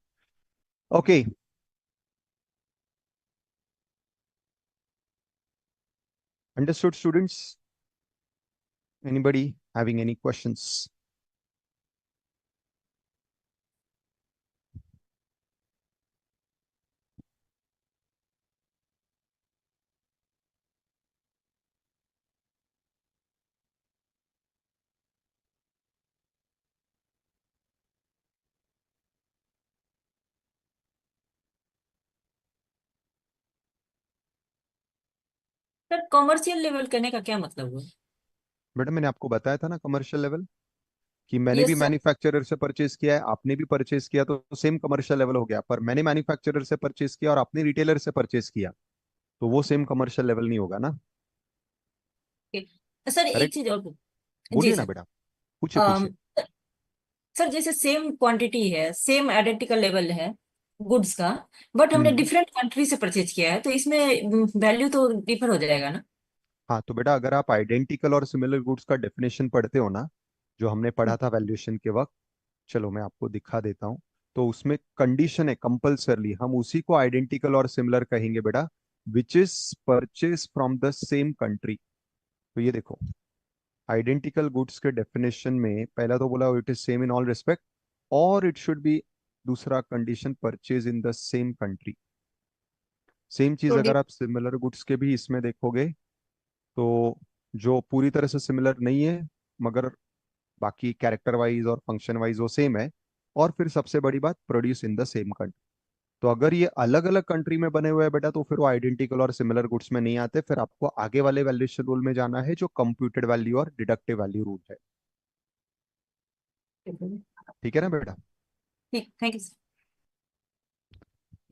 Okay. Understood, students? Anybody having any questions? Sir commercial level करने का क्या मतलब हुआ? बेटा मैंने आपको बताया था ना कमर्शियल लेवल, कि मैंने भी यस सर। मैन्युफैक्चरर से परचेज किया है, आपने भी परचेज किया, तो सेम कमर्शियल लेवल हो गया। पर मैंने मैन्युफैक्चरर से परचेज किया और आपने रिटेलर से परचेज किया, तो वो सेम कमर्शियल लेवल नहीं होगा ना। सर एक करेक्ट। चीज और जी बोलिए ना सर। बेटा, पूछिए अम, पूछिए। सर जैसे सेम क्वांटिटी है, सेम आइडेंटिकल लेवल है गुड्स का, बट हमने हम्म। डिफरेंट कंट्री से परचेज किया है, तो इसमें वैल्यू तो डिफर हो जाएगा ना? हाँ तो बेटा, अगर आप आइडेंटिकल और सिमिलर गुड्स का डेफिनेशन पढ़ते हो ना, जो हमने पढ़ा था वैल्यूएशन के वक्त, चलो मैं आपको दिखा देता हूँ। तो उसमें कंडीशन है कंपल्सरली, हम उसी को आइडेंटिकल और सिमिलर कहेंगे बेटा, which is purchase from the same country. तो ये देखो, आइडेंटिकल गुड्स के डेफिनेशन में पहला तो बोला it is same in all respect, और इट शुड बी, दूसरा condition purchase in the same country. Same चीज तो अगर आप सिमिलर गुड्स के भी इसमें देखोगे, तो जो पूरी तरह से सिमिलर नहीं है, मगर बाकी कैरेक्टर वाइज और फंक्शन वाइज वो सेम है, और फिर सबसे बड़ी बात, produce in the same country. तो अगर ये अलग अलग कंट्री में बने हुए हैं बेटा, तो फिर वो आइडेंटिकल और सिमिलर गुड्स में नहीं आते, फिर आपको आगे वाले वैल्यूएशन रूल में जाना है, जो कंप्यूटेड वैल्यू और डिडक्टिव वैल्यू रूल है। ठीक है ना बेटा। ठीक, thank you sir.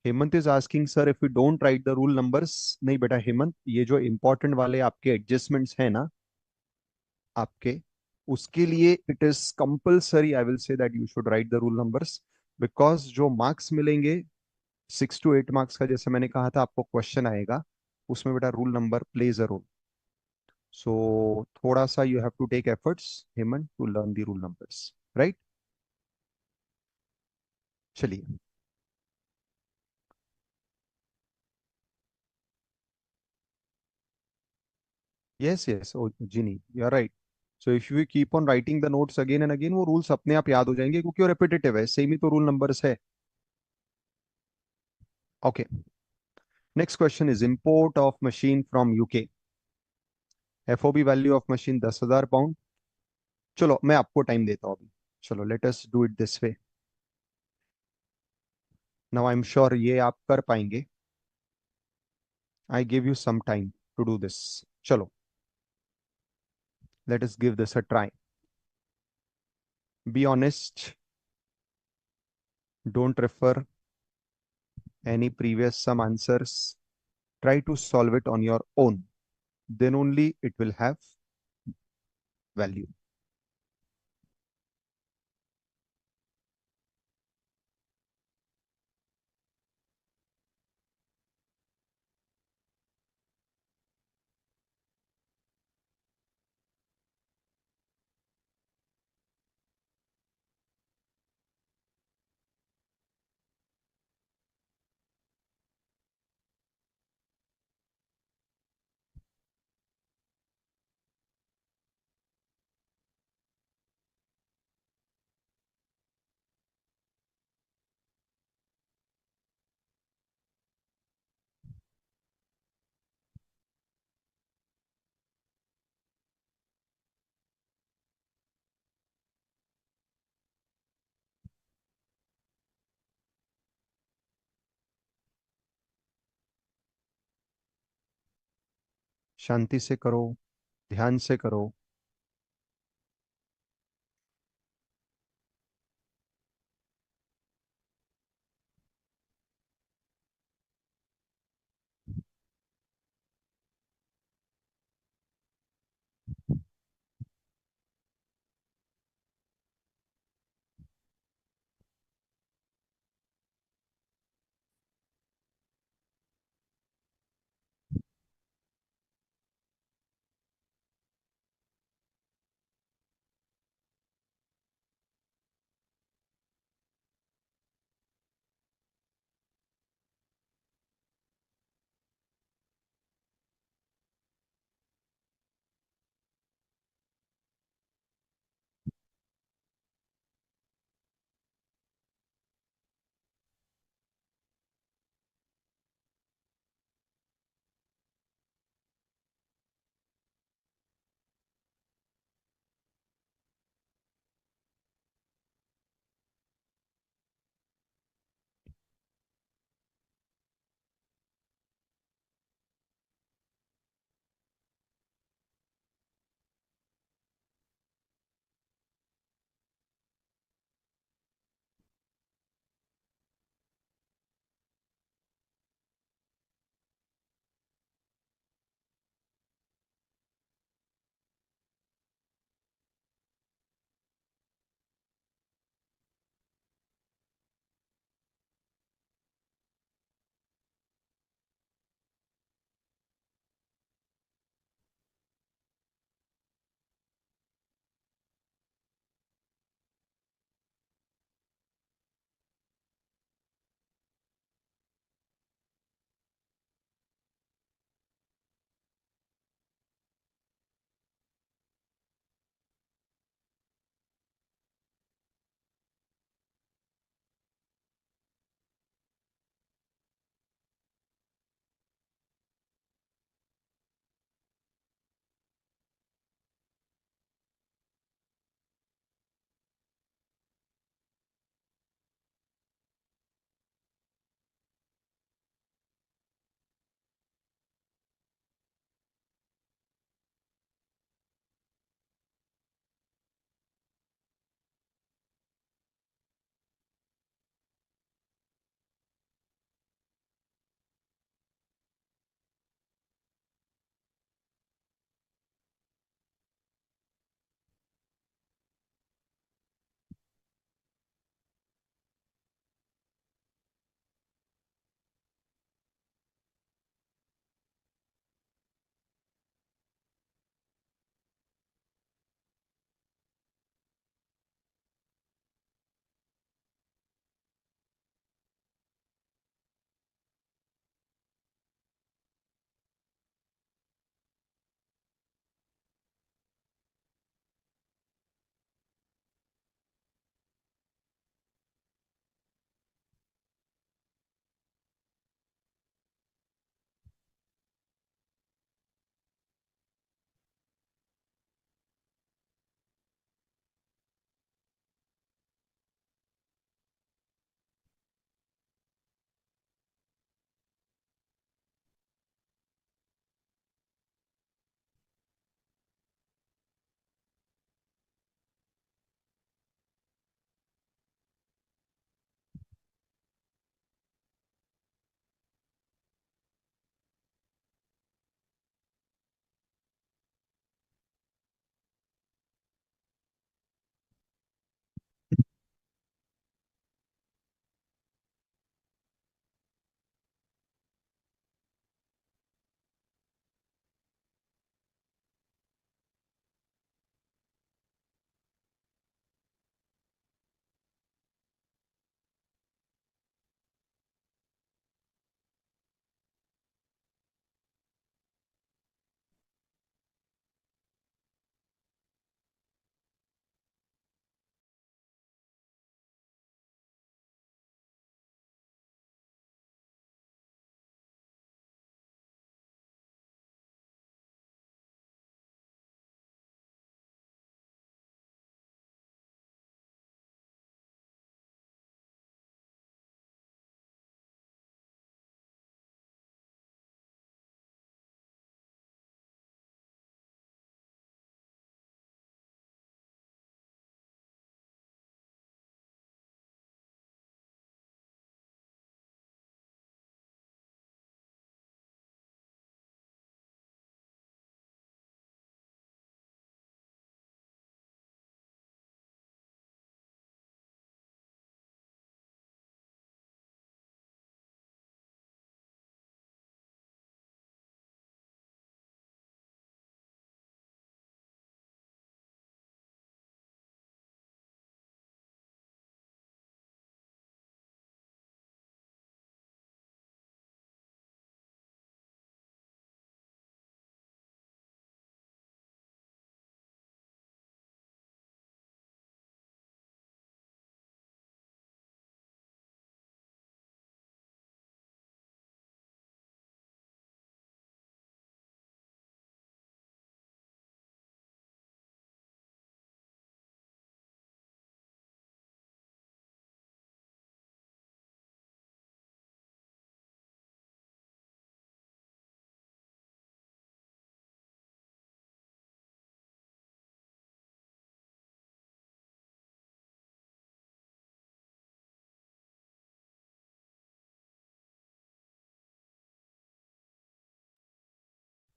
Hemant is asking sir if you don't write the rule numbers. नहीं बेटा हेमंत, ये जो इंपॉर्टेंट वाले आपके एडजस्टमेंट्स हैं ना आपके, उसके लिए it is compulsory, I will say that you should write the rule numbers. Because जो मार्क्स मिलेंगे 6 to 8 मार्क्स का, जैसे मैंने कहा था आपको क्वेश्चन आएगा, उसमें बेटा rule number plays a role. So थोड़ा सा you have to take efforts Hemant to learn the rule numbers, right. चलिए। Yes yes, oh Jini you are right. So if you keep on writing the notes again and again, वो rules अपने आप याद हो जाएंगे, क्योंकि वो रेपिटेटिव है, सेम ही तो रूल नंबर्स है। Okay. Next question is import of machine from UK. FOB value of machine 10,000 pound. चलो मैं आपको टाइम देता हूँ अभी। चलो let us do it this way. Now I am sure ये आप कर पाएंगे। I give you some time to do this. चलो let us give this a try. Be honest, don't refer any previous sum answers. Try to solve it on your own. Then only it will have value. शांति से करो, ध्यान से करो।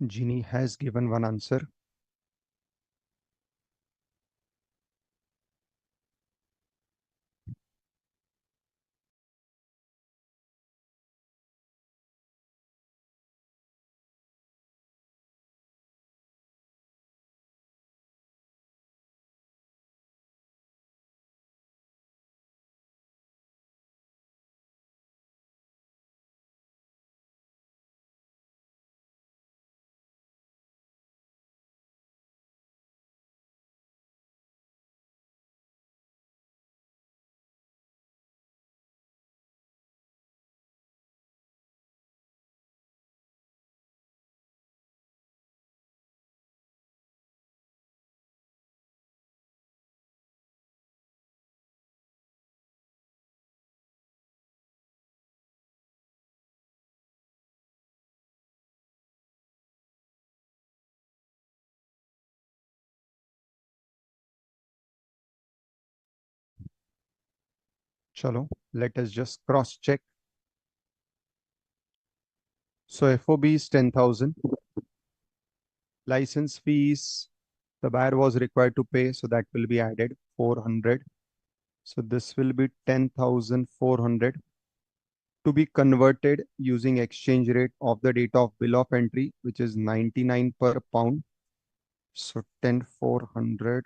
Ginny has given one answer. Chalo, let us just cross check. So FOB is 10,000. License fees, the buyer was required to pay, so that will be added 400. So this will be 10,400 to be converted using exchange rate of the date of bill of entry, which is 99 per pound. So 10,400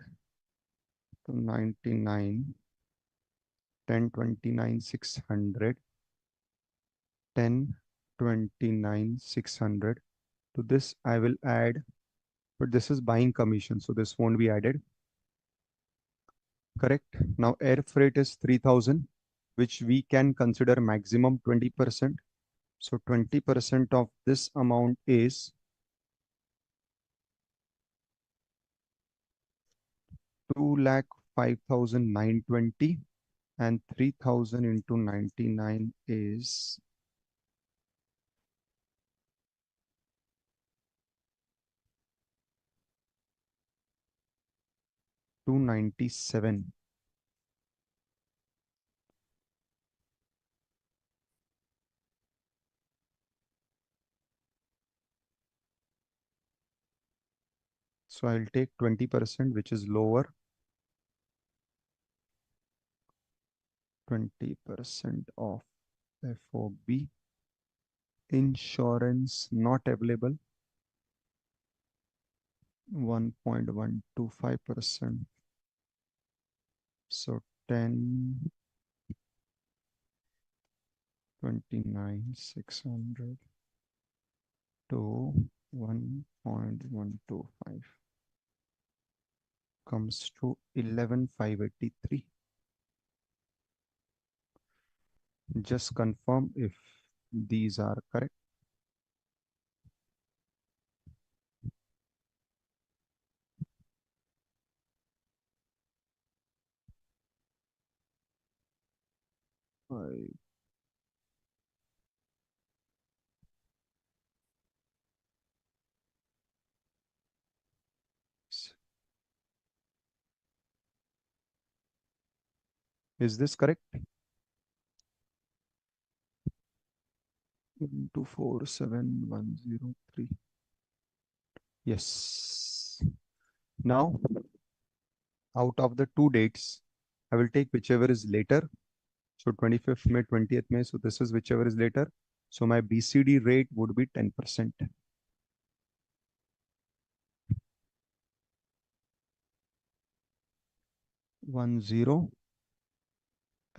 to 99, 1029 600, 1029 600. To this I will add, but this is buying commission, so this won't be added. Correct. Now air freight is 3,000, which we can consider maximum 20%. So 20% of this amount is 2,05,920, and 3,000 into 99 is 297. So I'll take 20%, which is lower. 20% of FOB. Insurance not available. 1.125%. So 10, 29, 600 to 1.125 comes to 11,583. Just confirm if these are correct. Is this correct? 1247103. Yes. Now, out of the two dates, I will take whichever is later. So 25th May, 20th May. So this is whichever is later. So my BCD rate would be 10%. 10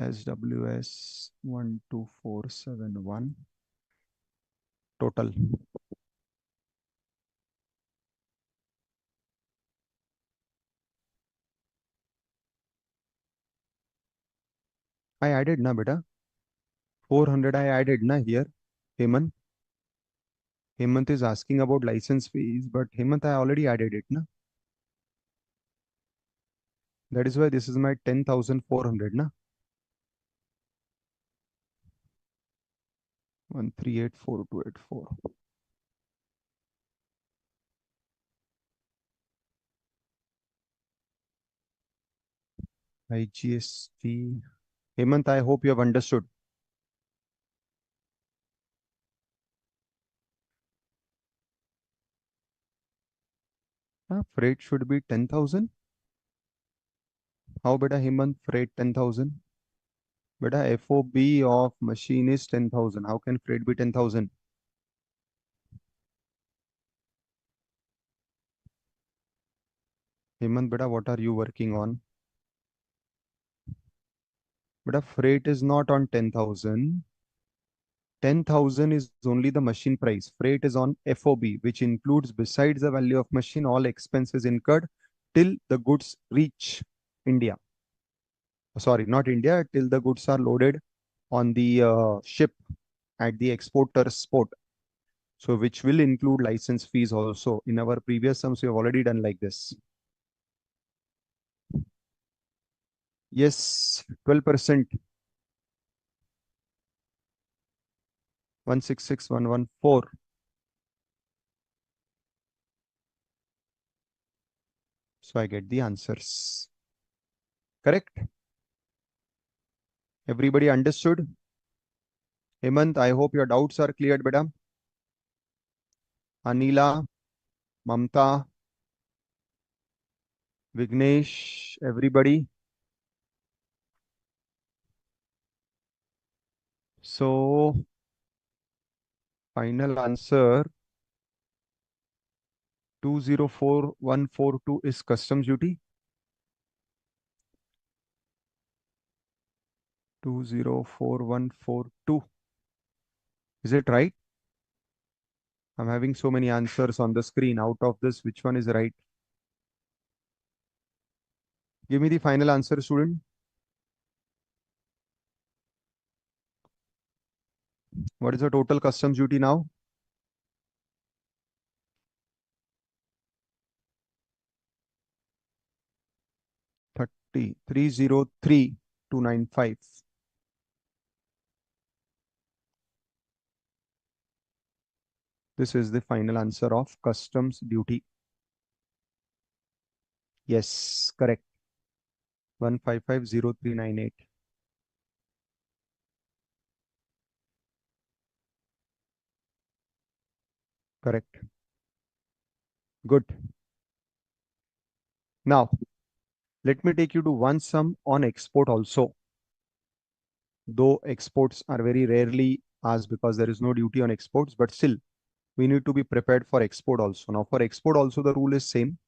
SWS 12471 total. I added na beta. 400 I added na here. Hemant. Hemant is asking about license fees, but Hemant, I already added it na. That is why this is my 10,400 na. 1384284. IGST. Hemant, I hope you have understood. Freight should be 10,000. How beta Hemant freight 10,000? Beta FOB of machine is 10,000. How can freight be 10,000? Hemant beta, what are you working on? Beta freight is not on 10,000. 10,000 is only the machine price. Freight is on FOB, which includes besides the value of machine, all expenses incurred till the goods reach India. Sorry, not India, till the goods are loaded on the ship at the exporter's port. So which will include license fees also. In our previous sums, we have already done like this. Yes, 12%. 166114. So I get the answers. Correct? Everybody understood? Hemant, I hope your doubts are cleared, beta. Anila, Mamta, Vignesh, everybody. So, final answer 204142 is customs duty. 204142. Is it right? I'm having so many answers on the screen. Out of this, which one is right? Give me the final answer, student. What is the total customs duty now? 303,295. This is the final answer of customs duty. Yes, correct. 1550398. Correct. Good. Now, let me take you to one sum on export also. Though exports are very rarely asked because there is no duty on exports, but still we need to be prepared for export also. Now for export also the rule is same.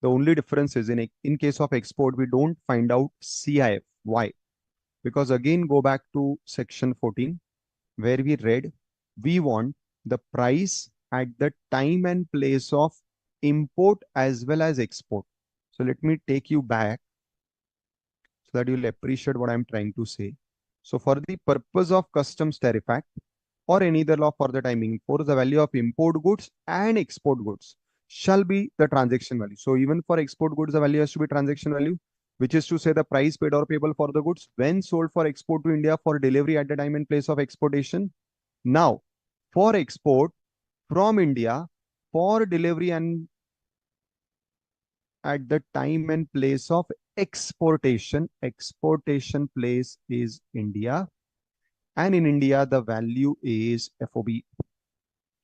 The only difference is in case of export, we don't find out CIF. Why? Because again, go back to section 14 where we read, we want the price at the time and place of import as well as export. So let me take you back so that you'll appreciate what I'm trying to say. So for the purpose of Customs Tariff Act or any other law for the timing, for the value of import goods and export goods shall be the transaction value. So even for export goods, the value has to be transaction value, which is to say the price paid or payable for the goods when sold for export to India for delivery at the time and place of exportation. Now, for export from India for delivery and at the time and place of exportation, exportation place is India, and in India the value is FOB.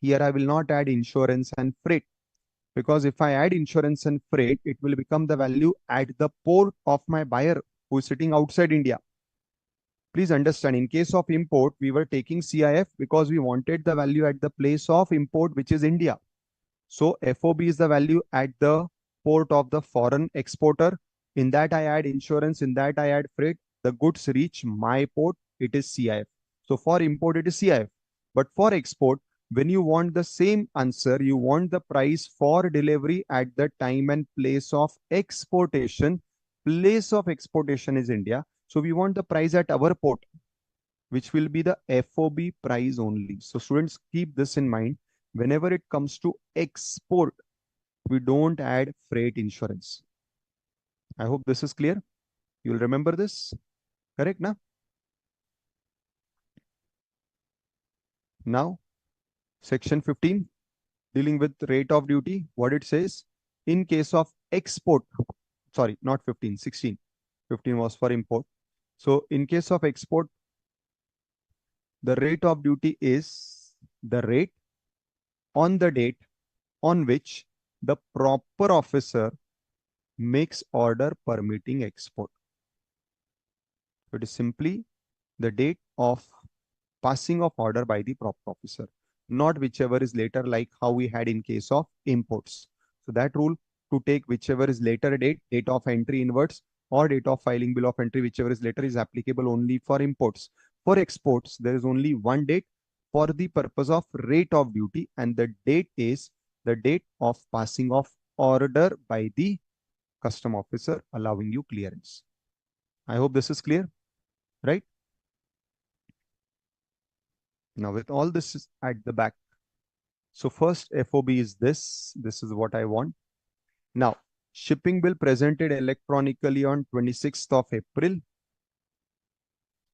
Here I will not add insurance and freight, because if I add insurance and freight, it will become the value at the port of my buyer who is sitting outside India. Please understand, in case of import, we were taking CIF because we wanted the value at the place of import, which is India. So FOB is the value at the port of the foreign exporter. In that I add insurance, in that I add freight. The goods reach my port, it is CIF. So for import, it is CIF. But for export, when you want the same answer, you want the price for delivery at the time and place of exportation. Place of exportation is India. So we want the price at our port, which will be the FOB price only. So students, keep this in mind. Whenever it comes to export, we don't add freight insurance. I hope this is clear. You'll remember this. Correct, na? Now, section 15, dealing with rate of duty, what it says, in case of export, sorry, not 15, 16. 15 was for import. So in case of export, the rate of duty is the rate on the date on which the proper officer makes order permitting export. So it is simply the date of passing of order by the proper officer, not whichever is later, like how we had in case of imports. So that rule, to take whichever is later date, date of entry inwards, or date of filing bill of entry, whichever is later, is applicable only for imports. For exports, there is only one date for the purpose of rate of duty, and the date is the date of passing of order by the custom officer allowing you clearance. I hope this is clear, right? Now with all this is at the back. So first FOB is this. This is what I want. Now, shipping bill presented electronically on 26th of April.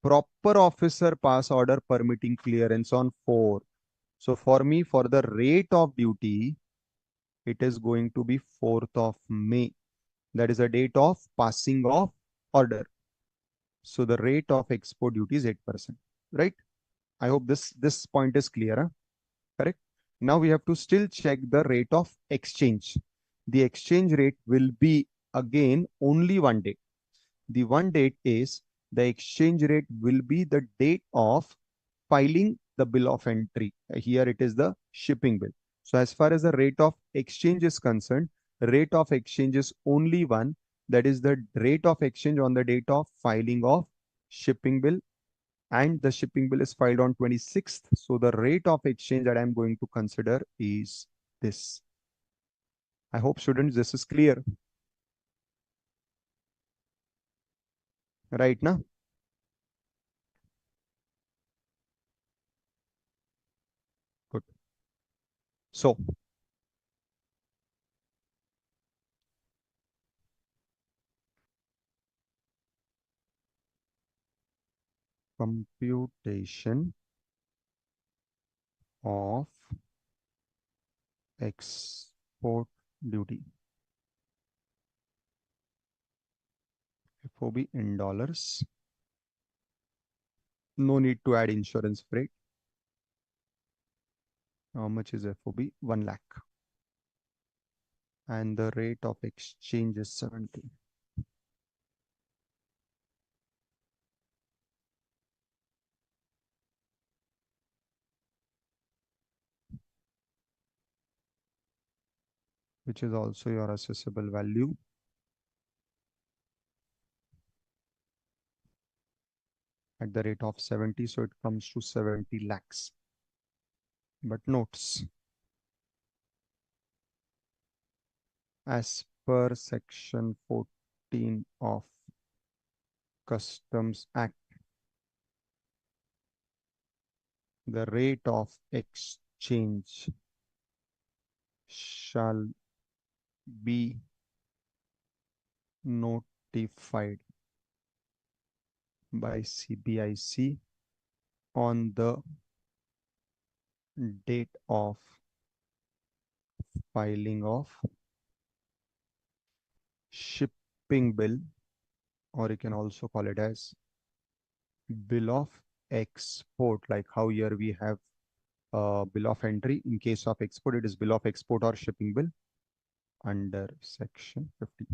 Proper officer pass order permitting clearance on 4. So for me, for the rate of duty, it is going to be 4th of May. That is the date of passing of order. So the rate of export duty is 8%, right? I hope this point is clear, huh? Correct? Now we have to still check the rate of exchange. The exchange rate will be again only one date. The one date is the exchange rate will be the date of filing the bill of entry. Here it is the shipping bill. So as far as the rate of exchange is concerned, rate of exchange is only one. That is the rate of exchange on the date of filing of shipping bill, and the shipping bill is filed on 26th. So the rate of exchange that I'm going to consider is this. I hope students, this is clear. Right now? Good. So computation of export duty. FOB in dollars. No need to add insurance freight. How much is FOB? 1 lakh. And the rate of exchange is 70. Which is also your assessable value. At the rate of 70, so it comes to 70 lakhs. But notes, as per section 14 of Customs Act, the rate of exchange shall be notified by CBIC on the date of filing of shipping bill, or you can also call it as bill of export, like how here we have bill of entry. In case of export, it is bill of export or shipping bill under section 15.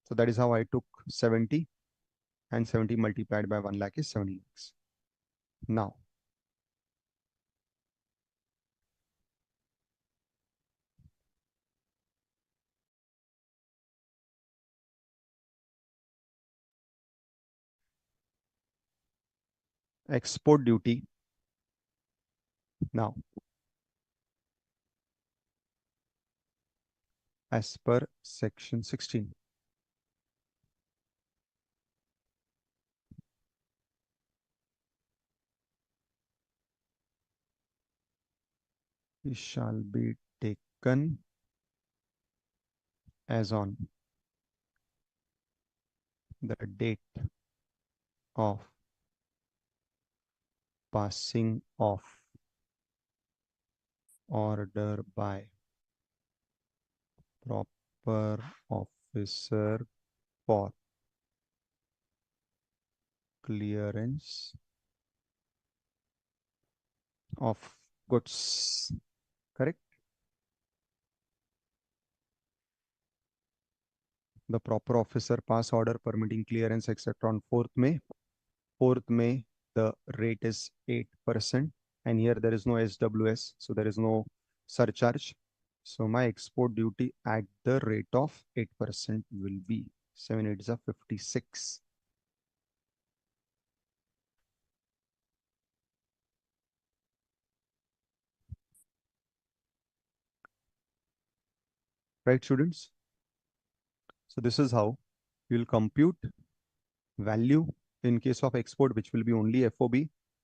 So that is how I took 70, and 70 multiplied by 1 lakh is 70 lakhs. Now, export duty. Now, as per section 16, it shall be taken as on the date of passing of order by proper officer for clearance of goods. Correct? The proper officer pass order permitting clearance, etc. on 4th May. 4th May, the rate is 8%. And here there is no SWS, so there is no surcharge. So my export duty at the rate of 8% will be 7 8 is 56. Right, students? So this is how you will compute value in case of export, which will be only FOB.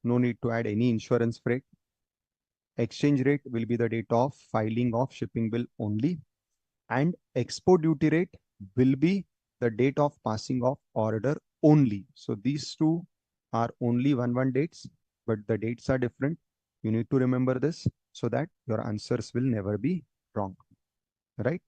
No need to add any insurance freight. Exchange rate will be the date of filing of shipping bill only. And export duty rate will be the date of passing of order only. So these two are only one dates, but the dates are different. You need to remember this so that your answers will never be wrong. Right?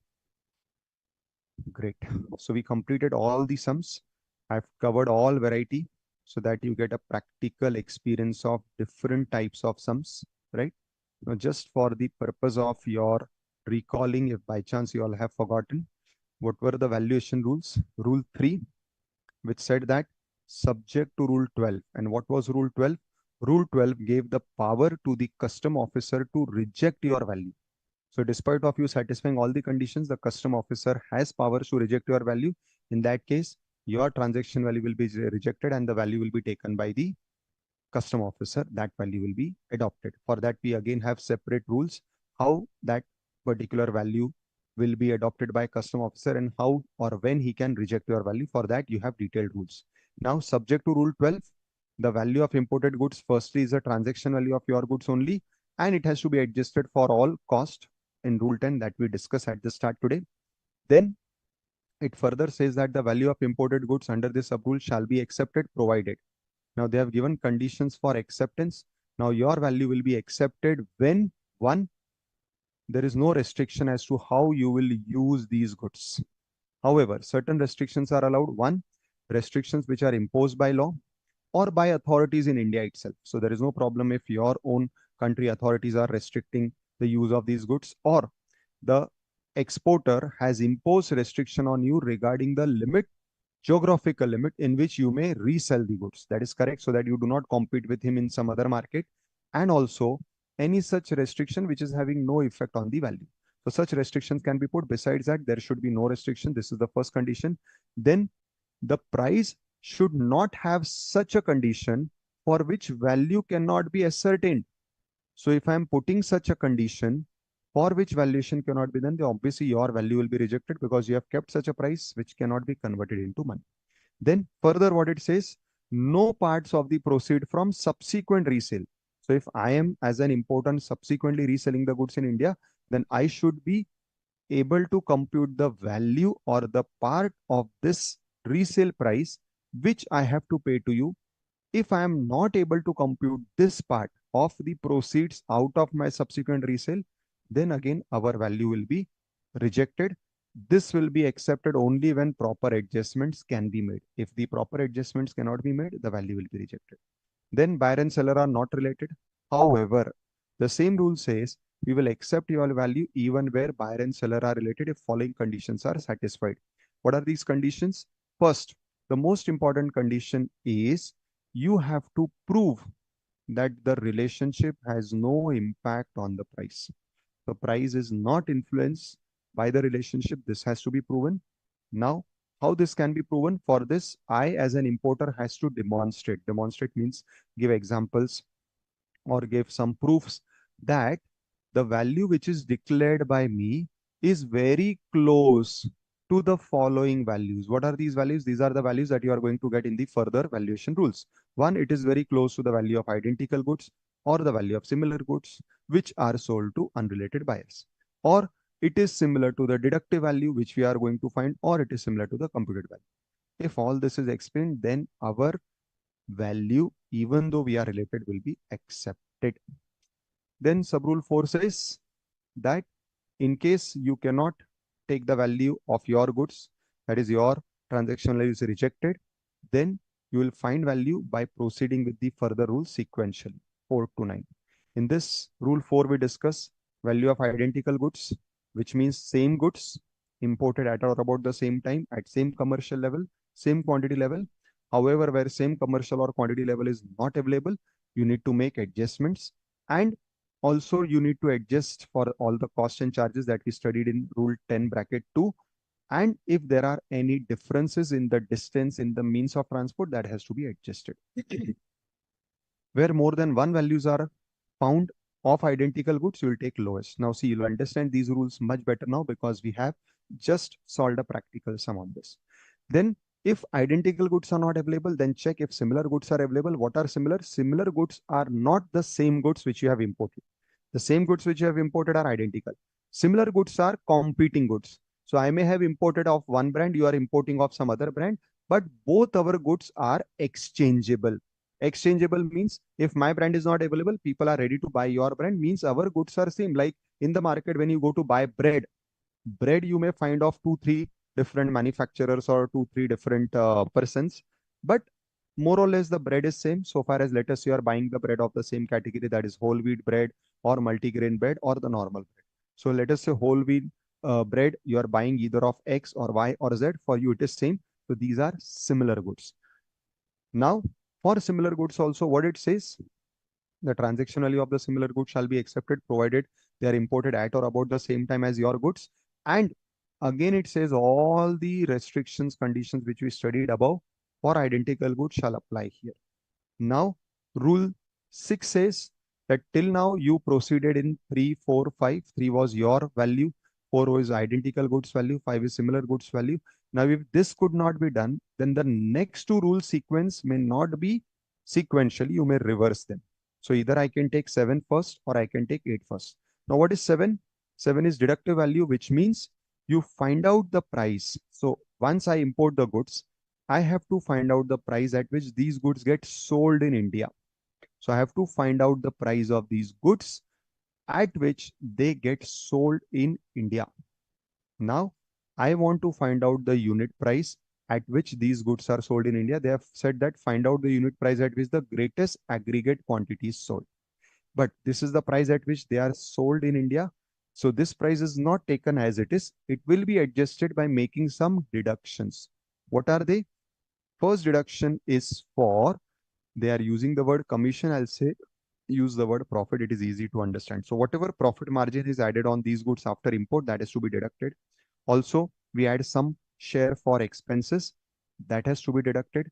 Great. So we completed all the sums. I've covered all variety so that you get a practical experience of different types of sums, right? Now, just for the purpose of your recalling, if by chance you all have forgotten, what were the valuation rules? Rule 3, which said that subject to Rule 12. And what was Rule 12? Rule 12 gave the power to the custom officer to reject your value. So despite of you satisfying all the conditions, the custom officer has powers to reject your value. In that case, your transaction value will be rejected and the value will be taken by the custom officer. That value will be adopted. For that, we again have separate rules, how that particular value will be adopted by custom officer and how or when he can reject your value. For that, you have detailed rules. Now, subject to Rule 12, the value of imported goods firstly is a transaction value of your goods only, and it has to be adjusted for all cost in Rule 10 that we discussed at the start today. Then it further says that the value of imported goods under this sub-rule shall be accepted provided. Now they have given conditions for acceptance. Now your value will be accepted when, one, there is no restriction as to how you will use these goods. However, certain restrictions are allowed. One, restrictions which are imposed by law or by authorities in India itself. So there is no problem if your own country authorities are restricting the use of these goods, or the exporter has imposed restriction on you regarding the limit, geographical limit in which you may resell the goods. That is correct, so that you do not compete with him in some other market. And also any such restriction which is having no effect on the value. So such restrictions can be put. Besides that, there should be no restriction. This is the first condition. Then the price should not have such a condition for which value cannot be ascertained. So if I am putting such a condition for which valuation cannot be done, then obviously your value will be rejected because you have kept such a price which cannot be converted into money. Then further what it says, no parts of the proceed from subsequent resale. So if I am as an importer subsequently reselling the goods in India, then I should be able to compute the value or the part of this resale price which I have to pay to you. If I am not able to compute this part of the proceeds out of my subsequent resale, then again our value will be rejected. This will be accepted only when proper adjustments can be made. If the proper adjustments cannot be made, the value will be rejected. Then buyer and seller are not related. However, the same rule says we will accept your value even where buyer and seller are related if following conditions are satisfied. What are these conditions? First, the most important condition is you have to prove that the relationship has no impact on the price. The price is not influenced by the relationship. This has to be proven. Now, how this can be proven? For this, I as an importer has to demonstrate. Demonstrate means give examples or give some proofs that the value which is declared by me is very close to the following values. What are these values? These are the values that you are going to get in the further valuation rules. One, it is very close to the value of identical goods or the value of similar goods which are sold to unrelated buyers. Or it is similar to the deductive value which we are going to find, or it is similar to the computed value. If all this is explained, then our value, even though we are related, will be accepted. Then subrule 4 says that in case you cannot take the value of your goods, that is your transaction value is rejected, then you will find value by proceeding with the further rules sequentially, 4 to 9. In this rule 4, we discuss value of identical goods, which means same goods imported at or about the same time at same commercial level, same quantity level. However, where same commercial or quantity level is not available, you need to make adjustments, and also you need to adjust for all the costs and charges that we studied in rule 10 bracket 2. And if there are any differences in the distance in the means of transport, that has to be adjusted. Where more than one values are found of identical goods, you will take lowest. Now see, you'll understand these rules much better now because we have just solved a practical sum on this. Then if identical goods are not available, then check if similar goods are available. What are similar? Similar goods are not the same goods which you have imported. The same goods which you have imported are identical. Similar goods are competing goods. So I may have imported of one brand, you are importing of some other brand, but both our goods are exchangeable. Exchangeable means if my brand is not available, people are ready to buy your brand, means our goods are same. Like in the market, when you go to buy bread you may find of 2-3 different manufacturers or 2-3 different persons, but more or less the bread is same. So far as, let us say, you are buying the bread of the same category, that is whole wheat bread or multigrain bread or the normal bread. So let us say whole wheat bread, you are buying either of X or Y or Z, for you it is same. So these are similar goods. Now for similar goods also, what it says, the transaction value of the similar goods shall be accepted provided they are imported at or about the same time as your goods. And again, it says all the restrictions, conditions which we studied above for identical goods shall apply here. Now, rule 6 says that till now you proceeded in 3, 4, 5. 3 was your value, 4 was identical goods value, 5 is similar goods value. Now, if this could not be done, then the next two rule sequence may not be sequentially, you may reverse them. So either I can take 7 first or I can take 8 first. Now, what is 7? 7 is deductive value, which means you find out the price. So once I import the goods, I have to find out the price at which these goods get sold in India. So I have to find out the price of these goods at which they get sold in India. Now, I want to find out the unit price at which these goods are sold in India. They have said that find out the unit price at which the greatest aggregate quantity is sold. But this is the price at which they are sold in India. So this price is not taken as it is. It will be adjusted by making some deductions. What are they? First deduction is for, they are using the word commission. I'll say use the word profit. It is easy to understand. So whatever profit margin is added on these goods after import, that is to be deducted. Also, we add some share for expenses, that has to be deducted.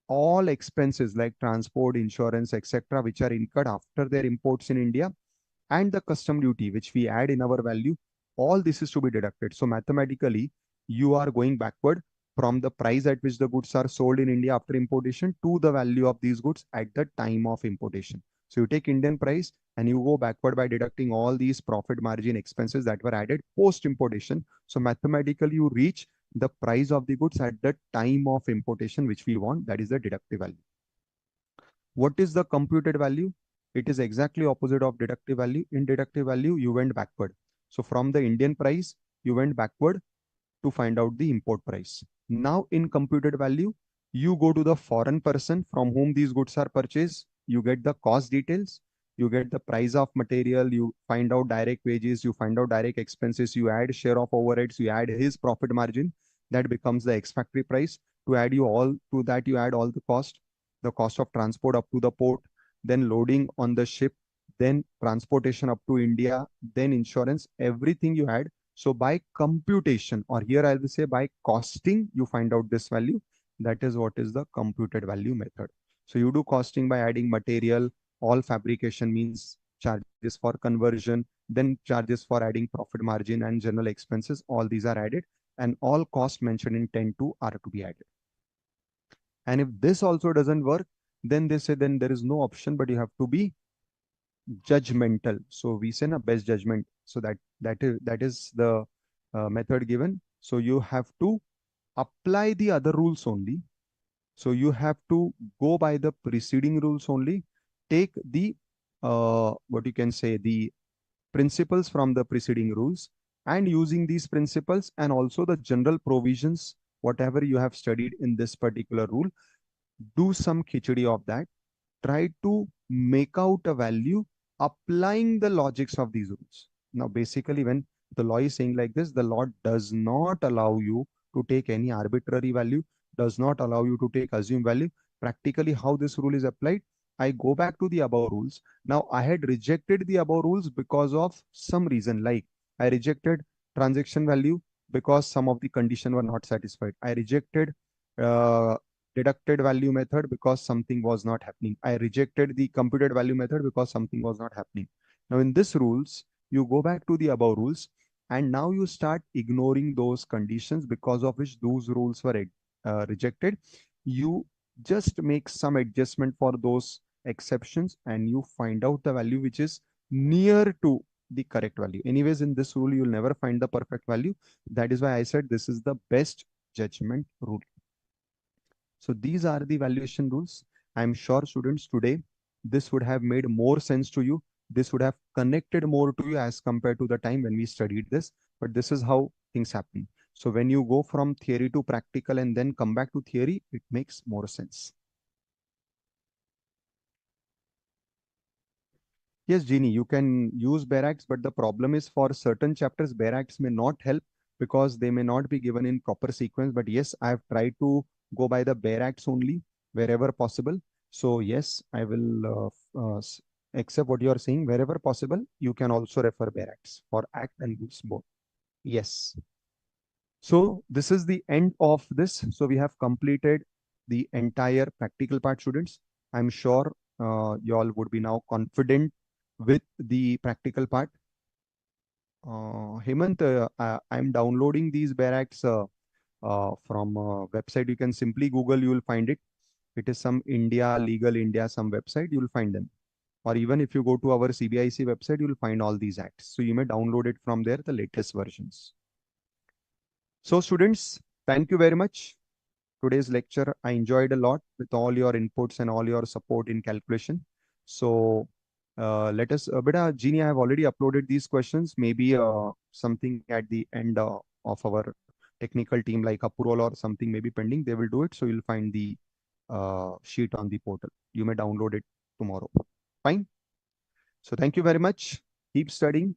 All expenses like transport, insurance, etc., which are incurred after their imports in India, and the custom duty which we add in our value, all this is to be deducted. So mathematically, you are going backward from the price at which the goods are sold in India after importation to the value of these goods at the time of importation. So you take Indian price and you go backward by deducting all these profit margin expenses that were added post importation. So mathematically, you reach the price of the goods at the time of importation, which we want, that is the deductive value. What is the computed value? It is exactly opposite of deductive value. In deductive value, you went backward. So from the Indian price, you went backward to find out the import price. Now in computed value, you go to the foreign person from whom these goods are purchased. You get the cost details. You get the price of material. You find out direct wages. You find out direct expenses. You add share of overheads. You add his profit margin. That becomes the ex factory price. To add you all to that, you add all the cost of transport up to the port, then loading on the ship, then transportation up to India, then insurance, everything you add. So by computation, or here I will say by costing, you find out this value. That is what is the computed value method. So you do costing by adding material, all fabrication means charges for conversion, then charges for adding profit margin and general expenses. All these are added and all costs mentioned in 10.2 are to be added. And if this also doesn't work, then they say then there is no option, but you have to be judgmental. So we say a best judgment. So that is the method given. So you have to apply the other rules only. So you have to go by the preceding rules only. Take the what you can say, the principles from the preceding rules, and using these principles and also the general provisions, whatever you have studied in this particular rule, do some khichdi of that. Try to make out a value applying the logics of these rules. Now, basically, when The law is saying like this, the law does not allow you to take any arbitrary value, does not allow you to take assumed value. Practically, how this rule is applied, I go back to the above rules. Now, I had rejected the above rules because of some reason, like I rejected transaction value because some of the condition were not satisfied. I rejected uh, deducted value method because something was not happening. I rejected the computed value method because something was not happening. Now, in this rules, you go back to the above rules and now you start ignoring those conditions because of which those rules were rejected. You just make some adjustment for those exceptions and you find out the value which is near to the correct value. Anyways, in this rule, you'll never find the perfect value. That is why I said this is the best judgment rule. So these are the valuation rules. I'm sure students today, this would have made more sense to you. This would have connected more to you as compared to the time when we studied this. But this is how things happen. So when you go from theory to practical and then come back to theory, it makes more sense. Yes, Jeannie, you can use barracks, but the problem is for certain chapters, barracks may not help because they may not be given in proper sequence. But yes, I have tried to go by the barracks only wherever possible. So yes, I will accept what you are saying. Wherever possible, you can also refer barracks for act and rules both. Yes. So this is the end of this. So we have completed the entire practical part, students. I'm sure you all would be now confident with the practical part. Hemant, I'm downloading these barracks from a website. You can simply Google, you will find it. It is some India, Legal India, some website, you will find them. Or even if you go to our CBIC website, you will find all these acts. So you may download it from there, the latest versions. So students, thank you very much. Today's lecture, I enjoyed a lot with all your inputs and all your support in calculation. So let us, beta, Jeannie, I have already uploaded these questions. Maybe something at the end of our technical team like approval or something may be pending. They will do it. So you'll find the sheet on the portal. You may download it tomorrow. Fine. So thank you very much. Keep studying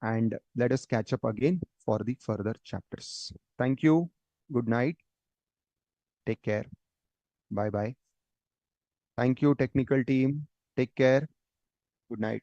and let us catch up again for the further chapters. Thank you. Good night. Take care. Bye bye. Thank you, technical team. Take care. Good night.